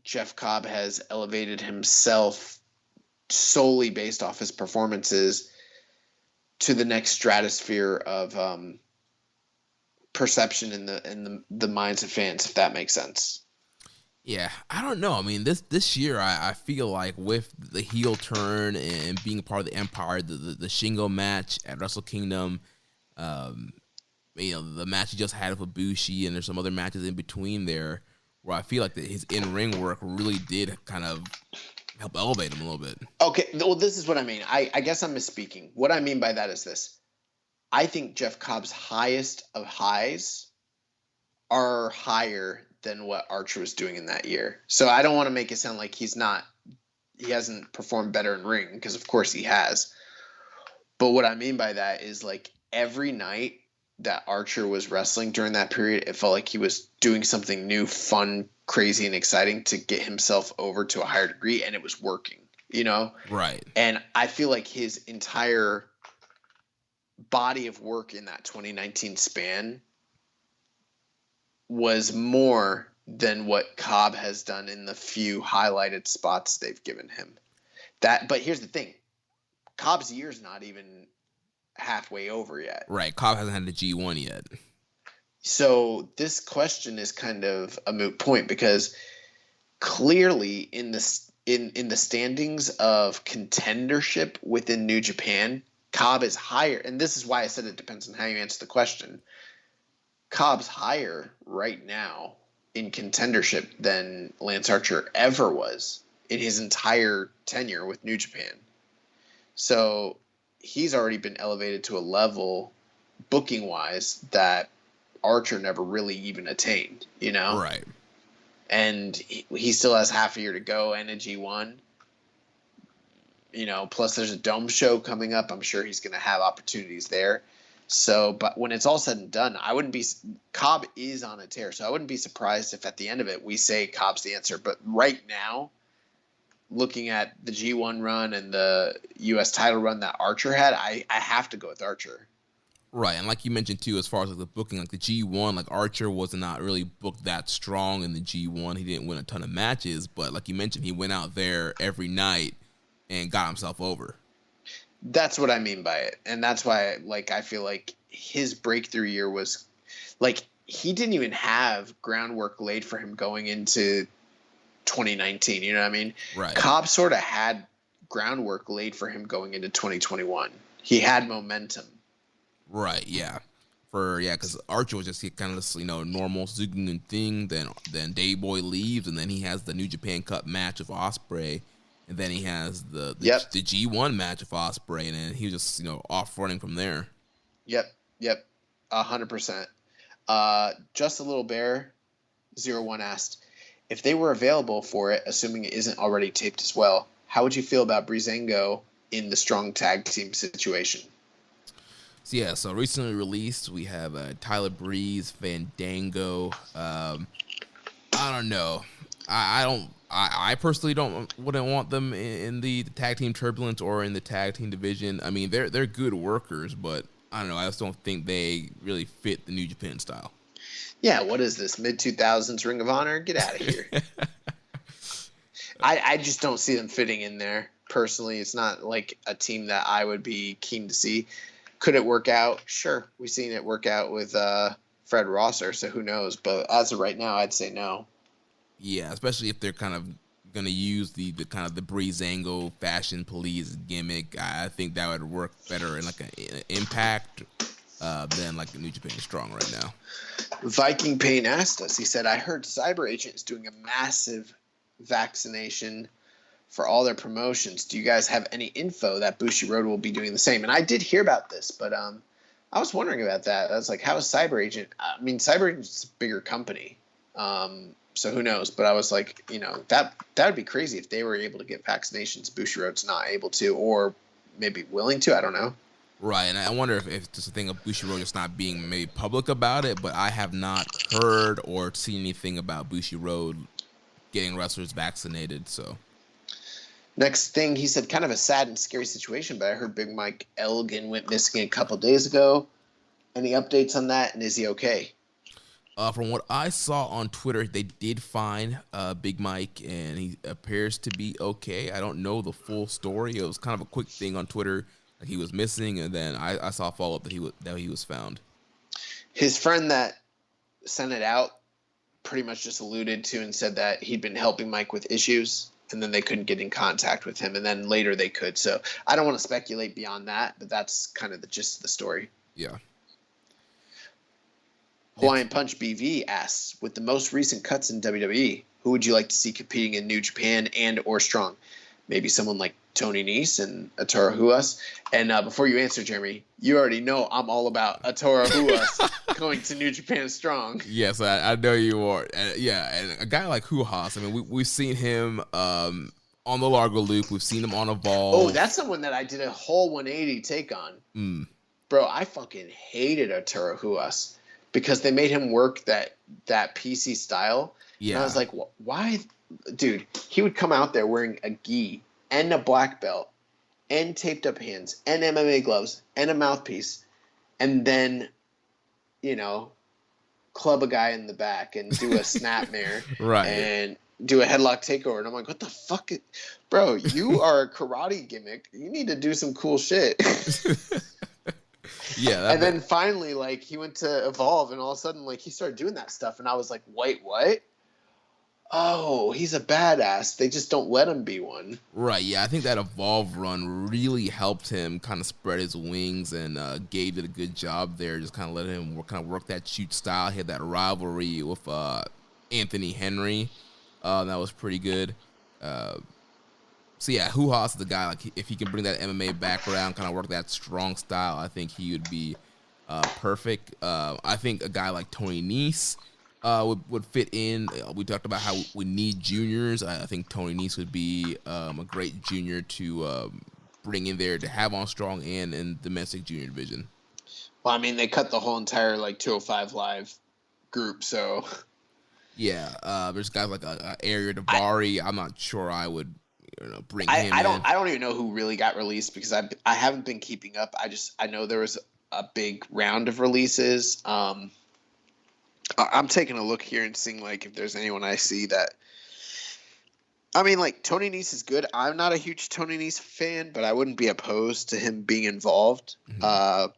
Jeff Cobb has elevated himself solely based off his performances to the next stratosphere of perception in the minds of fans, if that makes sense. Yeah, I don't know. I mean, this year, I feel like with the heel turn and being a part of the Empire, the Shingo match at Wrestle Kingdom, the match he just had with Ibushi, and there's some other matches in between there where I feel like his in-ring work really did kind of help elevate him a little bit. Okay, well, this is what I mean. I guess I'm misspeaking. What I mean by that is this. I think Jeff Cobb's highest of highs are higher than what Archer was doing in that year. So I don't want to make it sound like he hasn't performed better in ring, because of course he has. But what I mean by that is, like, every night that Archer was wrestling during that period, it felt like he was doing something new, fun, crazy, and exciting to get himself over to a higher degree, and it was working, Right. And I feel like his entire body of work in that 2019 span was more than what Cobb has done in the few highlighted spots they've given him. But here's the thing. Cobb's year's not even halfway over yet. Right. Cobb hasn't had the G1 yet. So this question is kind of a moot point, because clearly in the standings of contendership within New Japan, Cobb is higher. And this is why I said it depends on how you answer the question. Cobb's higher right now in contendership than Lance Archer ever was in his entire tenure with New Japan. So he's already been elevated to a level, booking-wise, that Archer never really even attained, Right. And he still has half a year to go and a G1. Plus there's a Dome show coming up. I'm sure he's going to have opportunities there. So, but when it's all said and done, Cobb is on a tear. So I wouldn't be surprised if at the end of it we say Cobb's the answer. But right now, looking at the G1 run and the U.S. title run that Archer had, I have to go with Archer. Right, and like you mentioned too, as far as like the booking, like the G1, like Archer was not really booked that strong in the G1. He didn't win a ton of matches, but like you mentioned, he went out there every night and got himself over. That's what I mean by it. And that's why, like, I feel like his breakthrough year was, like, he didn't even have groundwork laid for him going into 2019. You know what I mean? Right. Cobb sort of had groundwork laid for him going into 2021. He had momentum. Right, yeah. Because Archer was just kind of this, normal Zugen thing. Then Dayboy leaves, and then he has the New Japan Cup match with Ospreay. And then he has the G1 match with Ospreay, and then he was just, off running from there. Yep, 100%. Just a Little Bear 01 asked, if they were available for it, assuming it isn't already taped as well, how would you feel about Breezango in the Strong tag team situation? So recently released, we have Tyler Breeze, Fandango. I don't know. I personally wouldn't want them in the tag team turbulence or in the tag team division. I mean, they're good workers, but I don't know. I just don't think they really fit the New Japan style. Yeah, what is this, mid-2000s Ring of Honor? Get out of here. I just don't see them fitting in there. Personally, it's not like a team that I would be keen to see. Could it work out? Sure. We've seen it work out with Fred Rosser, so who knows? But as of right now, I'd say no. Yeah, especially if they're kind of going to use the kind of the Breezango fashion police gimmick. I think that would work better in like an Impact than like the New Japan Strong right now. Viking Payne asked us. He said, I heard Cyber Agent is doing a massive vaccination for all their promotions. Do you guys have any info that Bushiroad will be doing the same? And I did hear about this, but I was wondering about that. I was like, how is Cyber Agent? I mean, Cyber Agent's a bigger company, so who knows? But I was like, that would be crazy if they were able to get vaccinations. Bushiroad's not able to, or maybe willing to. I don't know. Right, and I wonder if it's just a thing of Bushiroad just not being maybe public about it, but I have not heard or seen anything about Bushiroad getting wrestlers vaccinated, so. Next thing, he said, kind of a sad and scary situation, but I heard Big Mike Elgin went missing a couple days ago. Any updates on that, and is he okay? From what I saw on Twitter, they did find Big Mike, and he appears to be okay. I don't know the full story. It was kind of a quick thing on Twitter. He was missing, and then I saw a follow-up that he was found. His friend that sent it out pretty much just alluded to and said that he'd been helping Mike with issues, and then they couldn't get in contact with him, and then later they could. So I don't want to speculate beyond that, but that's kind of the gist of the story. Yeah. Hawaiian Punch BV asks, with the most recent cuts in WWE, who would you like to see competing in New Japan and or Strong? Maybe someone like Tony Nese and Atora Huas. And before you answer, Jeremy, you already know I'm all about Atora Huas going to New Japan Strong. Yes, I know you are. And a guy like Huas, I mean, we've seen him on the Largo Loop. We've seen him on Evolve. Oh, that's someone that I did a whole 180 take on. Bro, I fucking hated Atora Huas because they made him work that PC style. Yeah. And I was like, why? Dude, he would come out there wearing a gi and a black belt and taped up hands and MMA gloves and a mouthpiece and then, club a guy in the back and do a snapmare right. and do a headlock takeover. And I'm like, what the fuck? Bro, you are a karate gimmick. You need to do some cool shit. Yeah. And then finally, he went to Evolve and all of a sudden, he started doing that stuff. And I was like, wait, what? Oh, he's a badass. They just don't let him be one. Right, yeah. I think that Evolve run really helped him kind of spread his wings, and Gabe did a good job there. Just kind of let him work that shoot style. He had that rivalry with Anthony Henry. That was pretty good. So, yeah, Huas is the guy. If he can bring that MMA background, kind of work that strong style, I think he would be perfect. I think a guy like Tony Nese would fit in. We talked about how we need juniors. I think Tony Nese would be a great junior to bring in there to have on Strong and in domestic junior division. Well, I mean, they cut the whole entire 205 Live group, so yeah. There's guys like Ariel Davari. I'm not sure I would bring him. I don't even know who really got released because I haven't been keeping up. I know there was a big round of releases. I'm taking a look here and seeing if there's anyone I see that. I mean, Tony Nese is good. I'm not a huge Tony Nese fan, but I wouldn't be opposed to him being involved. Mm-hmm.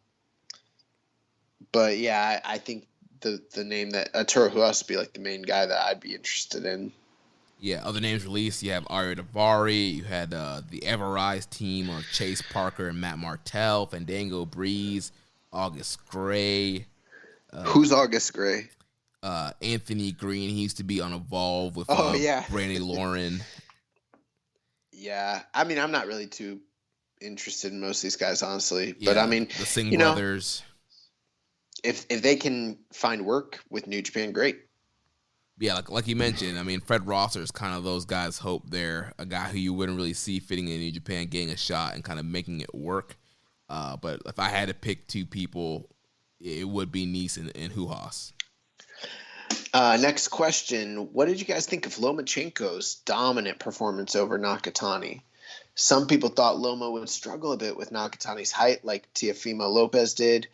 But yeah, I think the name that Atura Huas would be the main guy that I'd be interested in. Yeah, other names released. You have Ariel Davari. You had the Everrise team of Chase Parker and Matt Martell, Fandango Breeze, August Gray. Who's August Gray? Anthony Green. He used to be on Evolve with Brandy Lauren. Yeah, I mean, I'm not really too interested in most of these guys, honestly. Yeah, but I mean, the Singh brothers. If they can find work with New Japan, great. Yeah, like you mentioned, I mean, Fred Rosser is kind of those guys' hope there. A guy who you wouldn't really see fitting in New Japan, getting a shot and kind of making it work. But if I had to pick two people, it would be Nese and Huas. Next question. What did you guys think of Lomachenko's dominant performance over Nakatani? Some people thought Loma would struggle a bit with Nakatani's height like Teofimo Lopez did.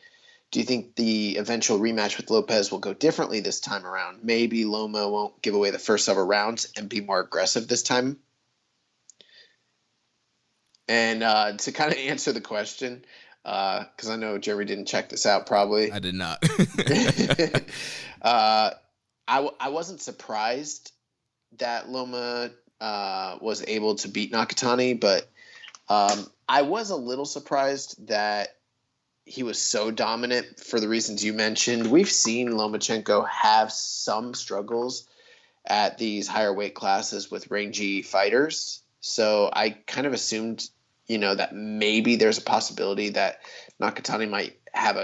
Do you think the eventual rematch with Lopez will go differently this time around? Maybe Loma won't give away the first several rounds and be more aggressive this time? And to kind of answer the question, because I know Jeremy didn't check this out probably. I did not. I wasn't surprised that Loma was able to beat Nakatani, but I was a little surprised that he was so dominant for the reasons you mentioned. We've seen Lomachenko have some struggles at these higher weight classes with rangy fighters. So I kind of assumed, that maybe there's a possibility that Nakatani might have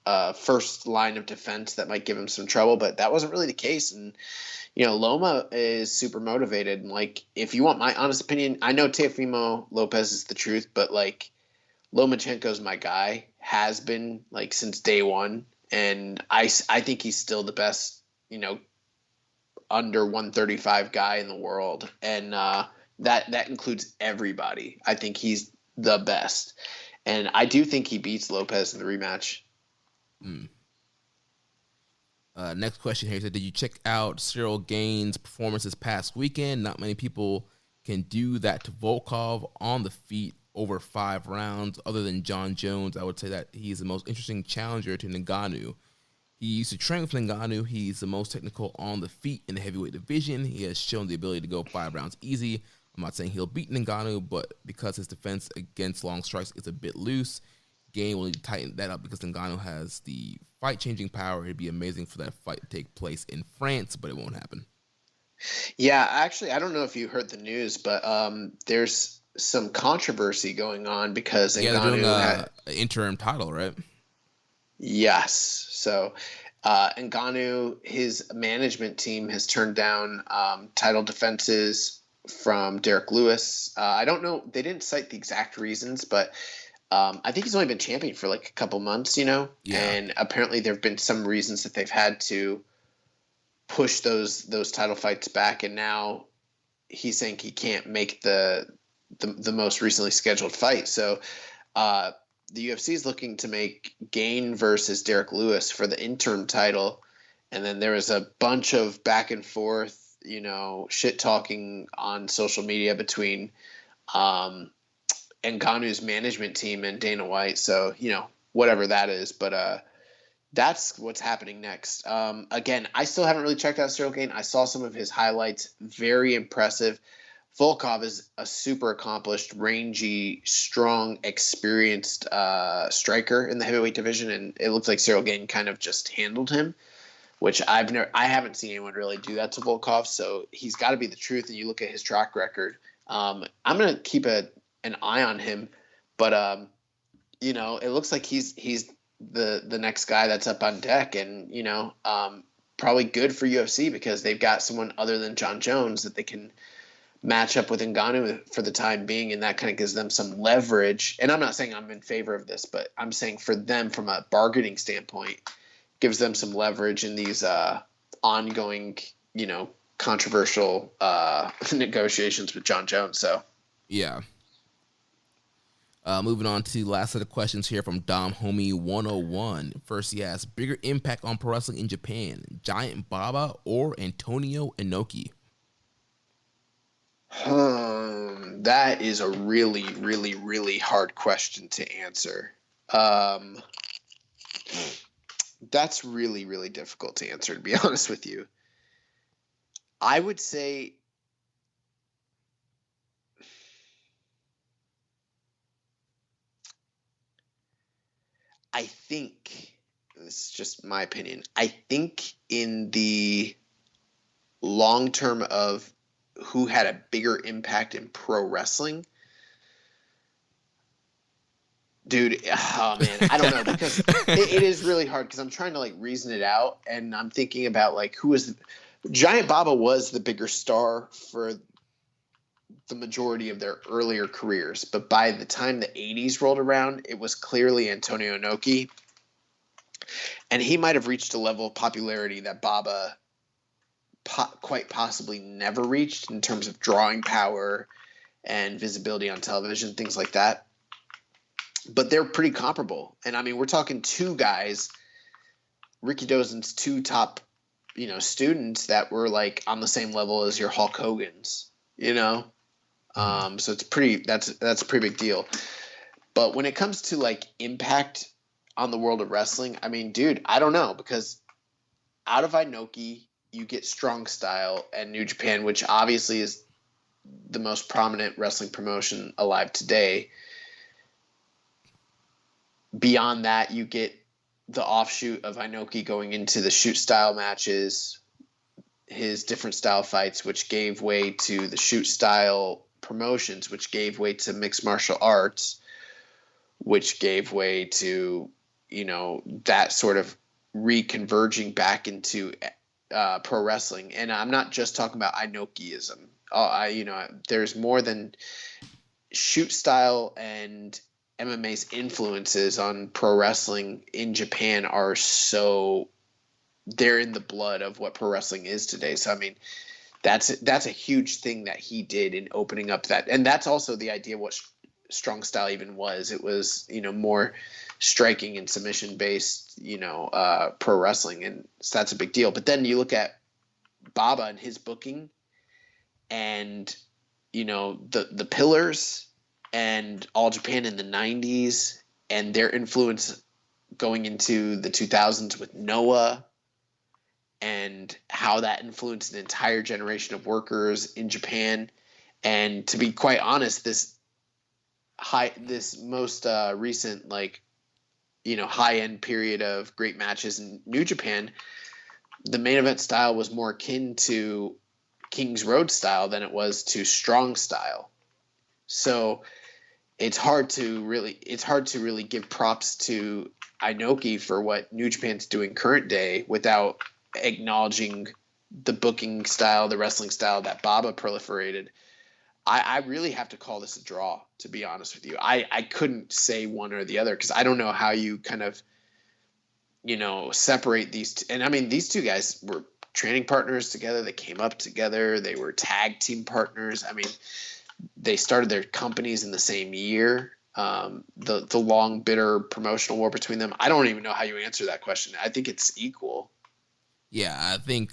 a first line of defense that might give him some trouble, but that wasn't really the case. And, Loma is super motivated. And if you want my honest opinion, I know Teofimo Lopez is the truth, but Lomachenko's my guy, has been since day one. And I think he's still the best, under 135 guy in the world. And that includes everybody. I think he's the best. And I do think he beats Lopez in the rematch. Next question here said, did you check out Cyril Gaines' performance this past weekend? Not many people can do that to Volkov on the feet over 5 rounds. Other than John Jones, I would say that he's the most interesting challenger to Ngannou. He used to train with Ngannou. He's the most technical on the feet in the heavyweight division. He has shown the ability to go 5 rounds easy. I'm not saying he'll beat Ngannou, but because his defense against long strikes is a bit loose, Gain will need to tighten that up because Ngannou has the fight-changing power. It'd be amazing for that fight to take place in France, but it won't happen. Yeah, actually, I don't know if you heard the news, but there's some controversy going on because Ngannou they're doing an interim title, right? Yes. So Ngannou, his management team has turned down title defenses from Derek Lewis. I don't know. They didn't cite the exact reasons, but I think he's only been champion for a couple months, Yeah. And apparently there have been some reasons that they've had to push those title fights back. And now he's saying he can't make the most recently scheduled fight. So the UFC is looking to make Gain versus Derek Lewis for the interim title. And then there was a bunch of back and forth, shit talking on social media between Ngannou's management team and Dana White. So, whatever that is. But that's what's happening next. Again, I still haven't really checked out Cyril Gain. I saw some of his highlights. Very impressive. Volkov is a super accomplished, rangy, strong, experienced striker in the heavyweight division, and it looks like Cyril Gain kind of just handled him, which I haven't seen anyone really do that to Volkov. So he's got to be the truth. And you look at his track record. I'm gonna keep an eye on him, but it looks like he's the next guy that's up on deck, and probably good for UFC because they've got someone other than John Jones that they can match up with Ngannou for the time being, and that kind of gives them some leverage. And I'm not saying I'm in favor of this, but I'm saying for them from a bargaining standpoint, gives them some leverage in these ongoing, controversial negotiations with John Jones. So yeah. Moving on to the last set of questions here from Dom Homie 101. First, he asks, bigger impact on pro wrestling in Japan, Giant Baba or Antonio Inoki? That is a really, really, really hard question to answer. That's really, really difficult to answer, to be honest with you. I would say I think, this is just my opinion, I think in the long term of who had a bigger impact in pro wrestling, dude, oh man, I don't know, because it is really hard because I'm trying to reason it out, and I'm thinking about who was Giant Baba was the bigger star for the majority of their earlier careers, but by the time the 80s rolled around, it was clearly Antonio Inoki. And he might have reached a level of popularity that Baba quite possibly never reached in terms of drawing power and visibility on television, things like that. But they're pretty comparable. And I mean, we're talking two guys, Ricky Dozen's two top, students that were like on the same level as your Hulk Hogan's, So it's that's a pretty big deal. But when it comes to like impact on the world of wrestling, I mean, dude, I don't know, because out of Inoki, you get Strong Style and New Japan, which obviously is the most prominent wrestling promotion alive today. Beyond that, you get the offshoot of Inoki going into the shoot style matches, his different style fights, which gave way to the shoot style promotions, which gave way to mixed martial arts, which gave way to, that sort of reconverging back into pro wrestling. And I'm not just talking about Inokiism. There's more than shoot style, and MMA's influences on pro wrestling in Japan are they're in the blood of what pro wrestling is today. So, I mean, that's a huge thing that he did in opening up that. And that's also the idea of what Strong Style even was. It was, more striking and submission based, pro wrestling. And so that's a big deal. But then you look at Baba and his booking and, the pillars and All Japan in the 90s and their influence going into the 2000s with Noah, and how that influenced an entire generation of workers in Japan. And to be quite honest, this most recent, high-end period of great matches in New Japan, the main event style was more akin to King's Road style than it was to Strong Style. So it's hard to really give props to Inoki for what New Japan's doing current day without acknowledging the booking style, the wrestling style that Baba proliferated. I really have to call this a draw, to be honest with you. I couldn't say one or the other, because I don't know how you kind of, separate these. And I mean, these two guys were training partners together. They came up together. They were tag team partners. I mean, they started their companies in the same year. The long, bitter promotional war between them. I don't even know how you answer that question. I think it's equal. Yeah, I think,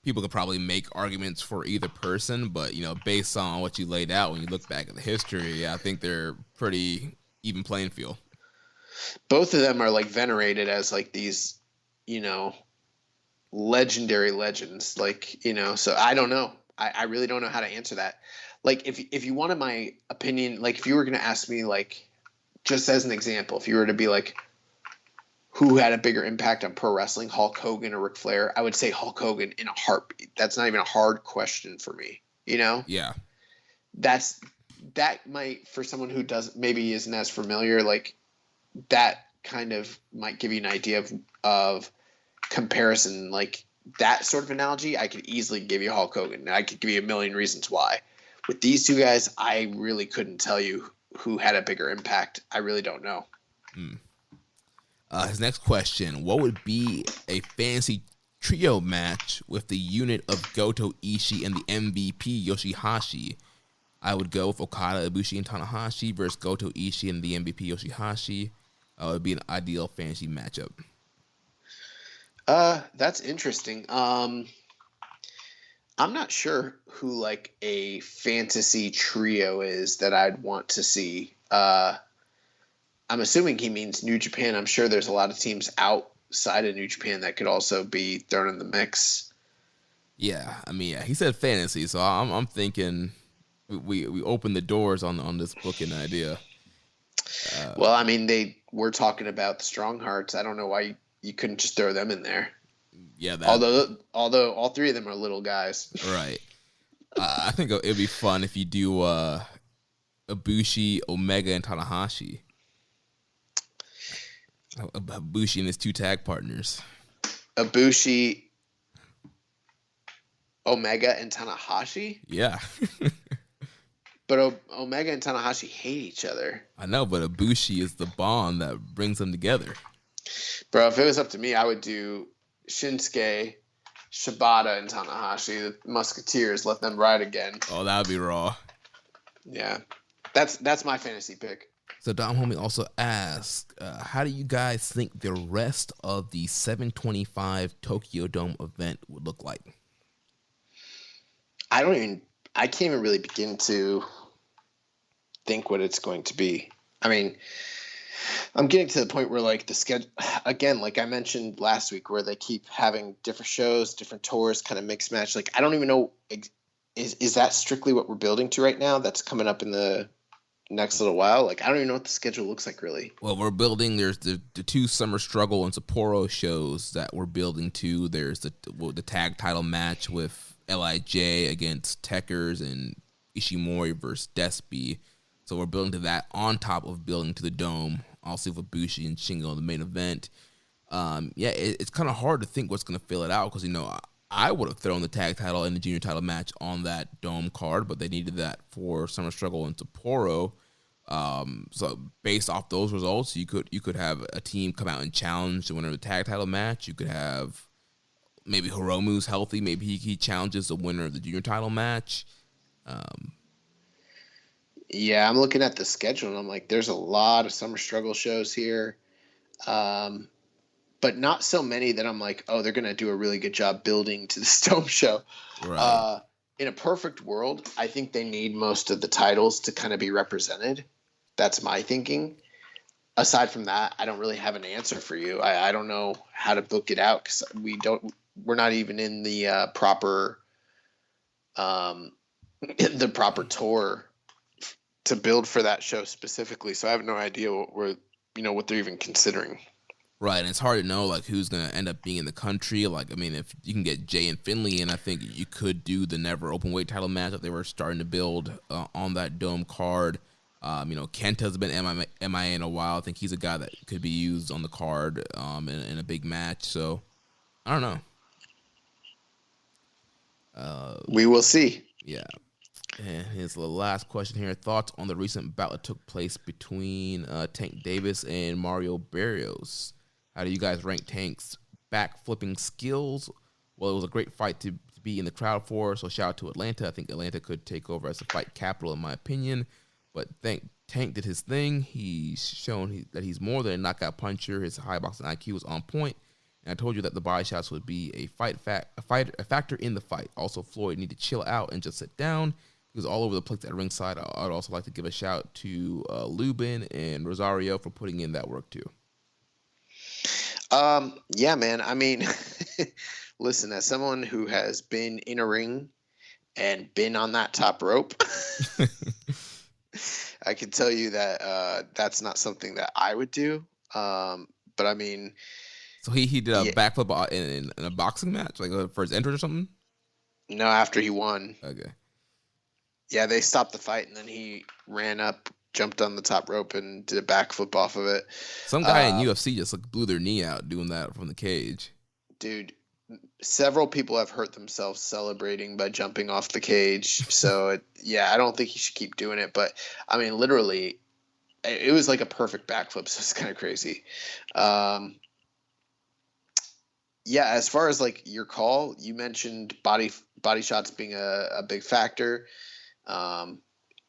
people could probably make arguments for either person, but, based on what you laid out, when you look back at the history, I think they're pretty even playing field. Both of them are like venerated as like these, legendary legends, so I don't know. I really don't know how to answer that. Like, if you wanted my opinion, like if you were going to ask me, like, just as an example, if you were to be like, who had a bigger impact on pro wrestling, Hulk Hogan or Ric Flair, I would say Hulk Hogan in a heartbeat. That's not even a hard question for me, Yeah. That might, for someone who maybe isn't as familiar, like that kind of might give you an idea of comparison. Like that sort of analogy, I could easily give you Hulk Hogan. I could give you a million reasons why. With these two guys, I really couldn't tell you who had a bigger impact. I really don't know. His next question: what would be a fantasy trio match with the unit of Goto, Ishii, and the MVP Yoshihashi? I would go with Okada, Ibushi, and Tanahashi versus Goto, Ishii, and the MVP Yoshihashi. It would be an ideal fantasy matchup. That's interesting. I'm not sure who like a fantasy trio is that I'd want to see. I'm assuming he means New Japan. I'm sure there's a lot of teams outside of New Japan that could also be thrown in the mix. Yeah, I mean, he said fantasy, so I'm thinking we open the doors on this booking idea. Well, I mean, they were talking about the Strong Hearts. I don't know why you couldn't just throw them in there. Yeah, although all three of them are little guys. Right. I think it'd be fun if you do Ibushi, Omega, and Tanahashi. Ibushi and his two tag partners. Ibushi, Omega, and Tanahashi? Yeah. But Omega and Tanahashi hate each other. I know, but Ibushi is the bond that brings them together. Bro, if it was up to me, I would do Shinsuke, Shibata, and Tanahashi, the Musketeers. Let them ride again. Oh, that would be raw. Yeah, that's my fantasy pick. So Dom Homie also asks, how do you guys think the rest of the 725 Tokyo Dome event would look like? I can't even really begin to think what it's going to be. I mean, I'm getting to the point where, like, the schedule, again, like I mentioned last week, where they keep having different shows, different tours, kind of mixed match. Like, I don't even know, is that strictly what we're building to right now? That's coming up in the next little while. Like, I don't even know what the schedule looks like, really. Well, we're building, there's the two Summer Struggle and Sapporo shows that we're building to. There's the tag title match with LIJ against Tekkers and Ishimori versus Despy. So we're building to that on top of building to the Dome, also with Bushi and Shingo in the main event. It's kind of hard to think what's going to fill it out because, I would have thrown the tag title and the junior title match on that Dome card, but they needed that for Summer Struggle and Sapporo. So based off those results, you could have a team come out and challenge the winner of the tag title match. You could have maybe Hiromu's healthy. Maybe he challenges the winner of the junior title match. Yeah, I'm looking at the schedule and I'm like, there's a lot of Summer Struggle shows here. But not so many that I'm like, oh, they're going to do a really good job building to the Dome show. Right. In a perfect world, I think they need most of the titles to kind of be represented. That's my thinking. Aside from that, I don't really have an answer for you. I don't know how to book it out because we're not even in the proper tour to build for that show specifically. So I have no idea what they're even considering. Right, and it's hard to know, like, who's going to end up being in the country. Like, I mean, if you can get Jay and Finley, and I think you could do the Never Openweight title match that they were starting to build on that Dome card. Kenta's been MIA in a while. I think he's a guy that could be used on the card in a big match. So, I don't know. We will see. Yeah. And here's the last question here. Thoughts on the recent bout that took place between Tank Davis and Mario Barrios? How do you guys rank Tank's back-flipping skills? Well, it was a great fight to be in the crowd for, so shout out to Atlanta. I think Atlanta could take over as the fight capital, in my opinion. But Tank did his thing. He's shown that he's more than a knockout puncher. His high boxing IQ was on point. And I told you that the body shots would be a factor in the fight. Also, Floyd needed to chill out and just sit down. He was all over the place at ringside. I'd also like to give a shout to Lubin and Rosario for putting in that work too. Yeah, man. I mean, listen, as someone who has been in a ring and been on that top rope, I can tell you that that's not something that I would do. But I mean, so he did a backflip in a boxing match, like for his entrance or something. No, after he won. Okay. Yeah, they stopped the fight and then he ran up, jumped on the top rope, and did a backflip off of it. Some guy in UFC just blew their knee out doing that from the cage. Dude, several people have hurt themselves celebrating by jumping off the cage. So, I don't think he should keep doing it. But, I mean, literally, it was like a perfect backflip, so it's kind of crazy. As far as, like, your call, you mentioned body shots being a big factor.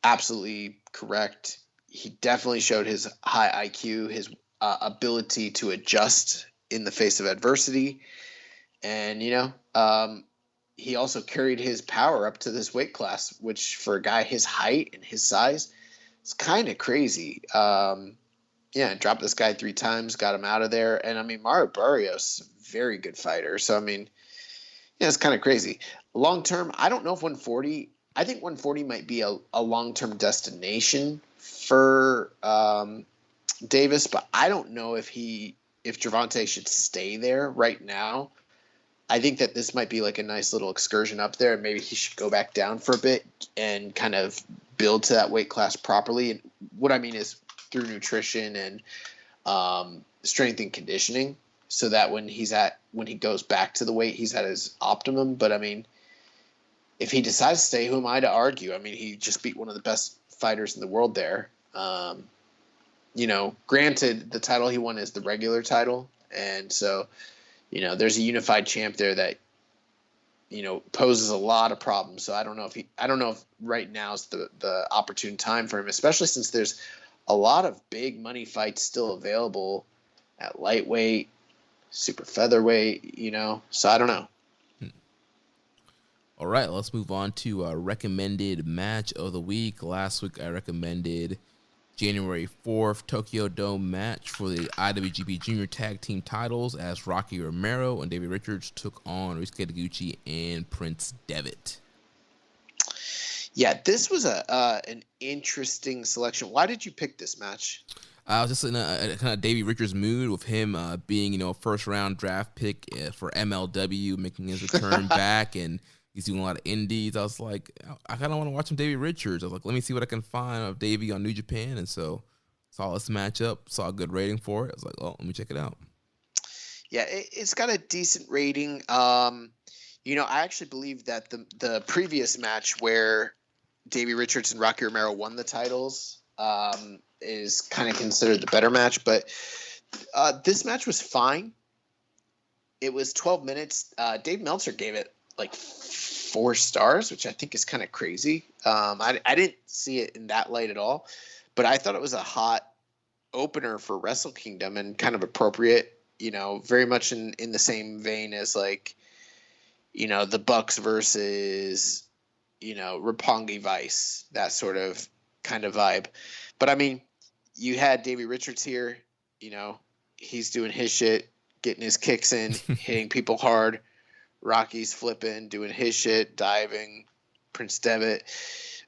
Absolutely correct. He definitely showed his high IQ, his ability to adjust in the face of adversity. And, he also carried his power up to this weight class, which for a guy his height and his size, is kind of crazy. Dropped this guy 3 times, got him out of there. And, I mean, Mario Barrios, very good fighter. So, I mean, it's kind of crazy. Long term, I don't know if 140 – I think 140 might be a long-term destination for Davis, but I don't know if Gervonta should stay there right now. I think that this might be like a nice little excursion up there, and maybe he should go back down for a bit and kind of build to that weight class properly. And what I mean is through nutrition and strength and conditioning, so that when he goes back to the weight, he's at his optimum. But I mean, if he decides to stay, who am I to argue? I mean, he just beat one of the best fighters in the world there. Granted, the title he won is the regular title, And so, there's a unified champ there that, poses a lot of problems. So I don't know if right now is the opportune time for him, especially since there's a lot of big money fights still available at lightweight, super featherweight, so I don't know. All right, let's move on to a recommended match of the week. Last week I recommended January 4th Tokyo Dome match for the IWGP Jr tag team titles as Rocky Romero and David Richards took on Ryusuke Taguchi and Prince Devitt. Yeah, this was an interesting selection. Why did you pick this match? I was just in a kind of Davey Richards mood with him being, a first-round draft pick for MLW, making his return back, and he's doing a lot of indies. I was like, I kind of want to watch some Davey Richards. I was like, let me see what I can find of Davey on New Japan, and so saw this matchup, saw a good rating for it. I was like, oh, let me check it out. Yeah, it's got a decent rating. I actually believe that the previous match where Davey Richards and Rocky Romero won the titles is kind of considered the better match, but this match was fine. It was 12 minutes. Dave Meltzer gave it like 4 stars, which I think is kind of crazy. I didn't see it in that light at all, but I thought it was a hot opener for Wrestle Kingdom and kind of appropriate, very much in the same vein as like, the Bucks versus, Roppongi Vice, that sort of kind of vibe. But I mean, you had Davey Richards here, he's doing his shit, getting his kicks in, hitting people hard. Rocky's flipping, doing his shit, diving. Prince Devitt,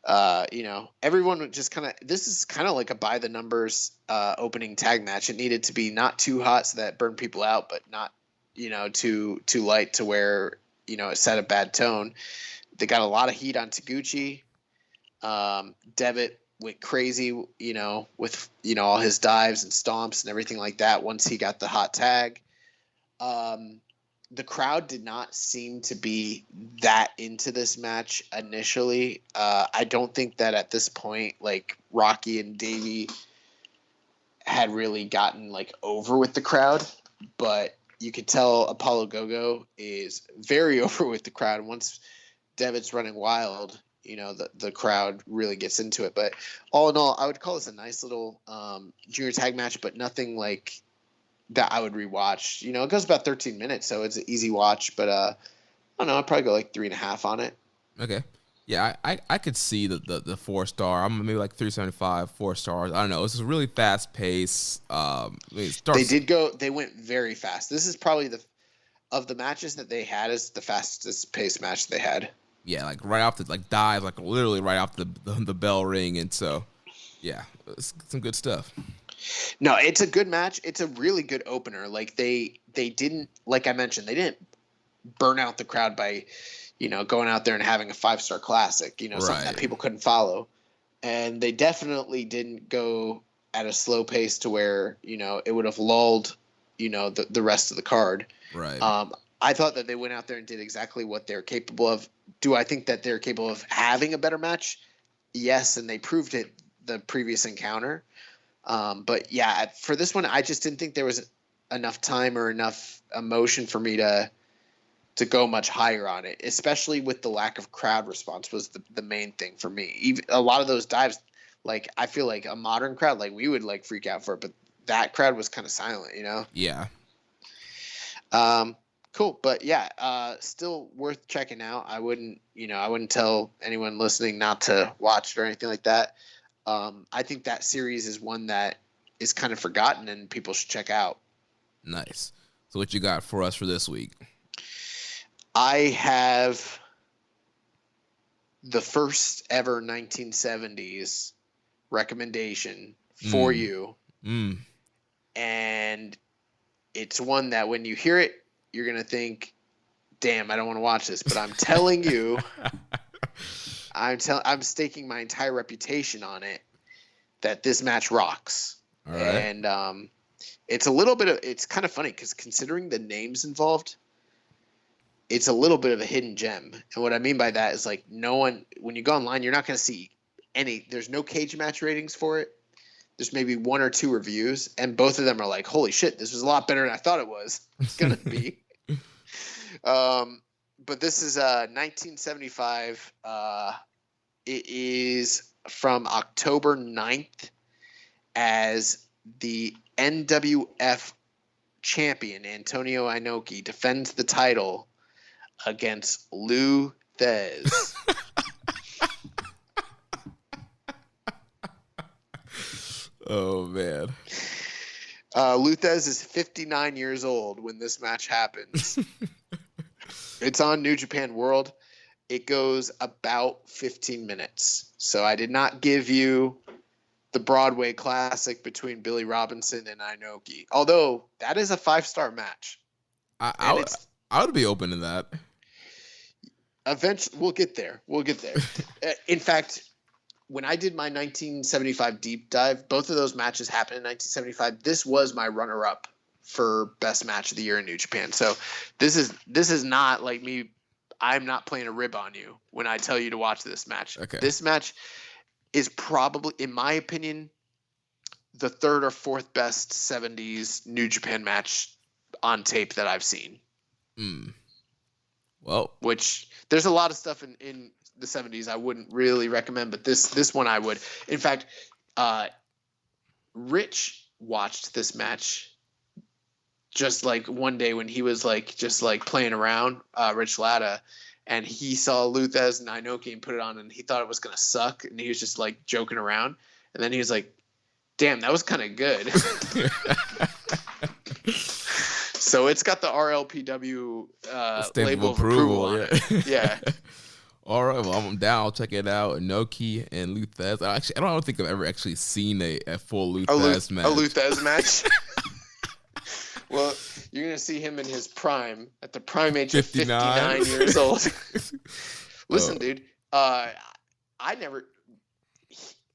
everyone would just this is kind of like a by the numbers opening tag match. It needed to be not too hot so that it burned people out, but not, too light to where, it set a bad tone. They got a lot of heat on Taguchi. Devitt went crazy, with, all his dives and stomps and everything like that once he got the hot tag. The crowd did not seem to be that into this match initially. I don't think that at this point, like, Rocky and Davey had really gotten, like, over with the crowd, but you could tell Apollo Gogo is very over with the crowd. Once Devitt's running wild, the crowd really gets into it. But all in all, I would call this a nice little junior tag match, but nothing like that I would rewatch. It goes about 13 minutes, so it's an easy watch. But I don't know, I'd probably go like 3.5 on it. Okay. Yeah, I could see the 4-star. I'm maybe like 3.75, 4 stars. I don't know. It's a really fast pace. They went very fast. This is probably of the matches that they had is the fastest pace match they had. Yeah, like right off the dive, like literally right off the bell ring, and so yeah, it's some good stuff. No, it's a good match. It's a really good opener. Like they didn't, like I mentioned, they didn't burn out the crowd by, going out there and having a 5-star classic, something that people couldn't follow. And they definitely didn't go at a slow pace to where, it would have lulled, the rest of the card. Right. I thought that they went out there and did exactly what they're capable of. Do I think that they're capable of having a better match? Yes, and they proved it the previous encounter. But yeah, for this one, I just didn't think there was enough time or enough emotion for me to go much higher on it, especially with the lack of crowd response was the main thing for me. Even a lot of those dives, like I feel like a modern crowd, like we would like freak out for it, but that crowd was kind of silent, Yeah. Cool. But yeah, still worth checking out. I wouldn't tell anyone listening not to watch it or anything like that. I think that series is one that is kind of forgotten and people should check out. Nice. So what you got for us for this week? I have the first ever 1970s recommendation for you. And it's one that when you hear it, you're going to think, damn, I don't want to watch this. But I'm telling you, I'm staking my entire reputation on it that this match rocks. All right. And it's kind of funny because considering the names involved, it's a little bit of a hidden gem. And what I mean by that is like when you go online, you're not going to see there's no cage match ratings for it. there's maybe 1 or 2 reviews, and both of them are like, holy shit, this was a lot better than I thought it was going to be. But this is 1975. It is from October 9th as the NWF champion, Antonio Inoki, defends the title against Lou Thez. Oh, man. Lou Thez is 59 years old when this match happens. It's on New Japan World. It goes about 15 minutes. So I did not give you the Broadway classic between Billy Robinson and Inoki. Although that is a 5-star match. I would be open to that. Eventually, we'll get there. In fact, when I did my 1975 deep dive, both of those matches happened in 1975. This was my runner-up for best match of the year in New Japan. So this is not like me. I'm not playing a rib on you when I tell you to watch this match. Okay. This match is probably, in my opinion, the 3rd or 4th best 70s New Japan match on tape that I've seen. Well, which there's a lot of stuff in the 70s I wouldn't really recommend, but this one I would. In fact, Rich watched this match just like one day when he was like just like playing around, Rich Latta, and he saw Lou Thez and Inoki and put it on, and he thought it was gonna suck, and he was just like joking around, and then he was like, "Damn, that was kind of good." So it's got the RLPW label of approval on it. Yeah. All right, well, I'm down. I'll check it out. Inoki and Lou Thez. I don't think I've ever actually seen a full Lou Thez match. A Lou Thez match? Well, you're going to see him in his prime, at the prime age of 59 years old. Listen, dude,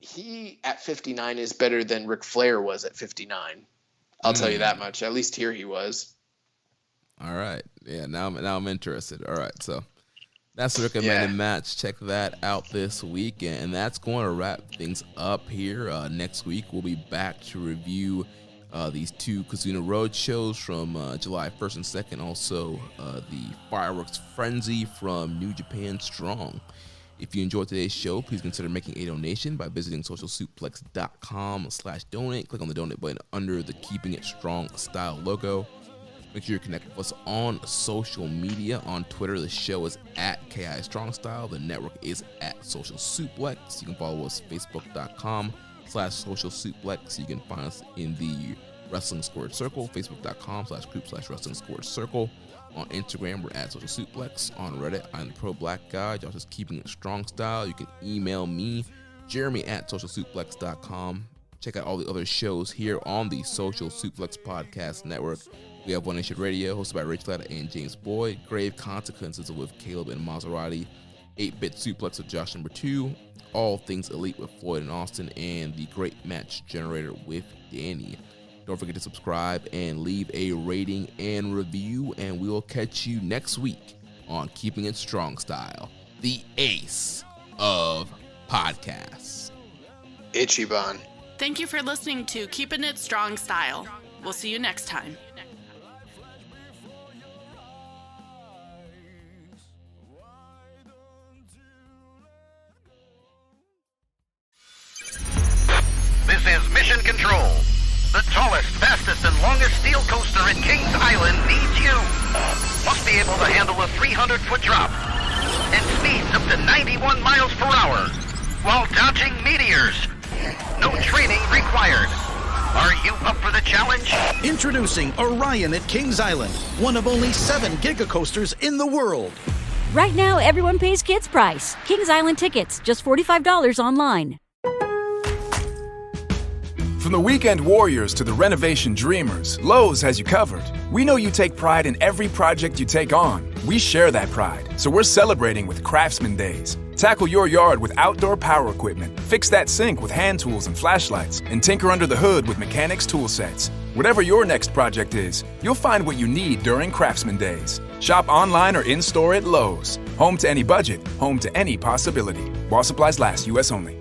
he at 59 is better than Ric Flair was at 59. I'll tell you that much. At least here he was. All right. Yeah, now I'm interested. All right, so that's the recommended match. Check that out this week, and that's going to wrap things up here. Next week, we'll be back to review these 2 Kizuna Road shows from July 1st and 2nd. Also, the Fireworks Frenzy from New Japan Strong. If you enjoyed today's show, please consider making a donation by visiting socialsuplex.com/donate. Click on the donate button under the Keeping It Strong Style logo. Make sure you connect with us on social media. On Twitter, the show is at KI Strong Style. The network is at Social Suplex. You can follow us facebook.com/Social Suplex. You can find us in the Wrestling Squared Circle, facebook.com/group/Wrestling Squared Circle. On Instagram, we're at Social Suplex. On Reddit, I'm the Pro Black Guy. Josh is Keeping It Strong Style. You can email me, Jeremy@socialsuplex.com. Check out all the other shows here on the Social Suplex Podcast Network. We have One Nation Radio, hosted by Rich Latta and James Boyd. Grave Consequences with Caleb and Maserati. 8-Bit Suplex with Josh number 2. All Things Elite with Floyd and Austin. And the Great Match Generator with Danny. Don't forget to subscribe and leave a rating and review. And we will catch you next week on Keeping It Strong Style, the ace of podcasts. Ichiban. Thank you for listening to Keepin' It Strong Style. We'll see you next time. This is Mission Control. The tallest, fastest, and longest steel coaster in Kings Island needs you. Must be able to handle a 300-foot drop and speeds up to 91 miles per hour while dodging meteors. No training required. Are you up for the challenge? Introducing Orion at Kings Island, one of only 7 giga-coasters in the world. Right now, everyone pays kids' price. Kings Island tickets, just $45 online. From the weekend warriors to the renovation dreamers, Lowe's has you covered. We know you take pride in every project you take on. We share that pride, so we're celebrating with Craftsman Days. Tackle your yard with outdoor power equipment, fix that sink with hand tools and flashlights, and tinker under the hood with mechanics tool sets. Whatever your next project is, you'll find what you need during Craftsman Days. Shop online or in-store at Lowe's. Home to any budget, home to any possibility. While supplies last, U.S. only.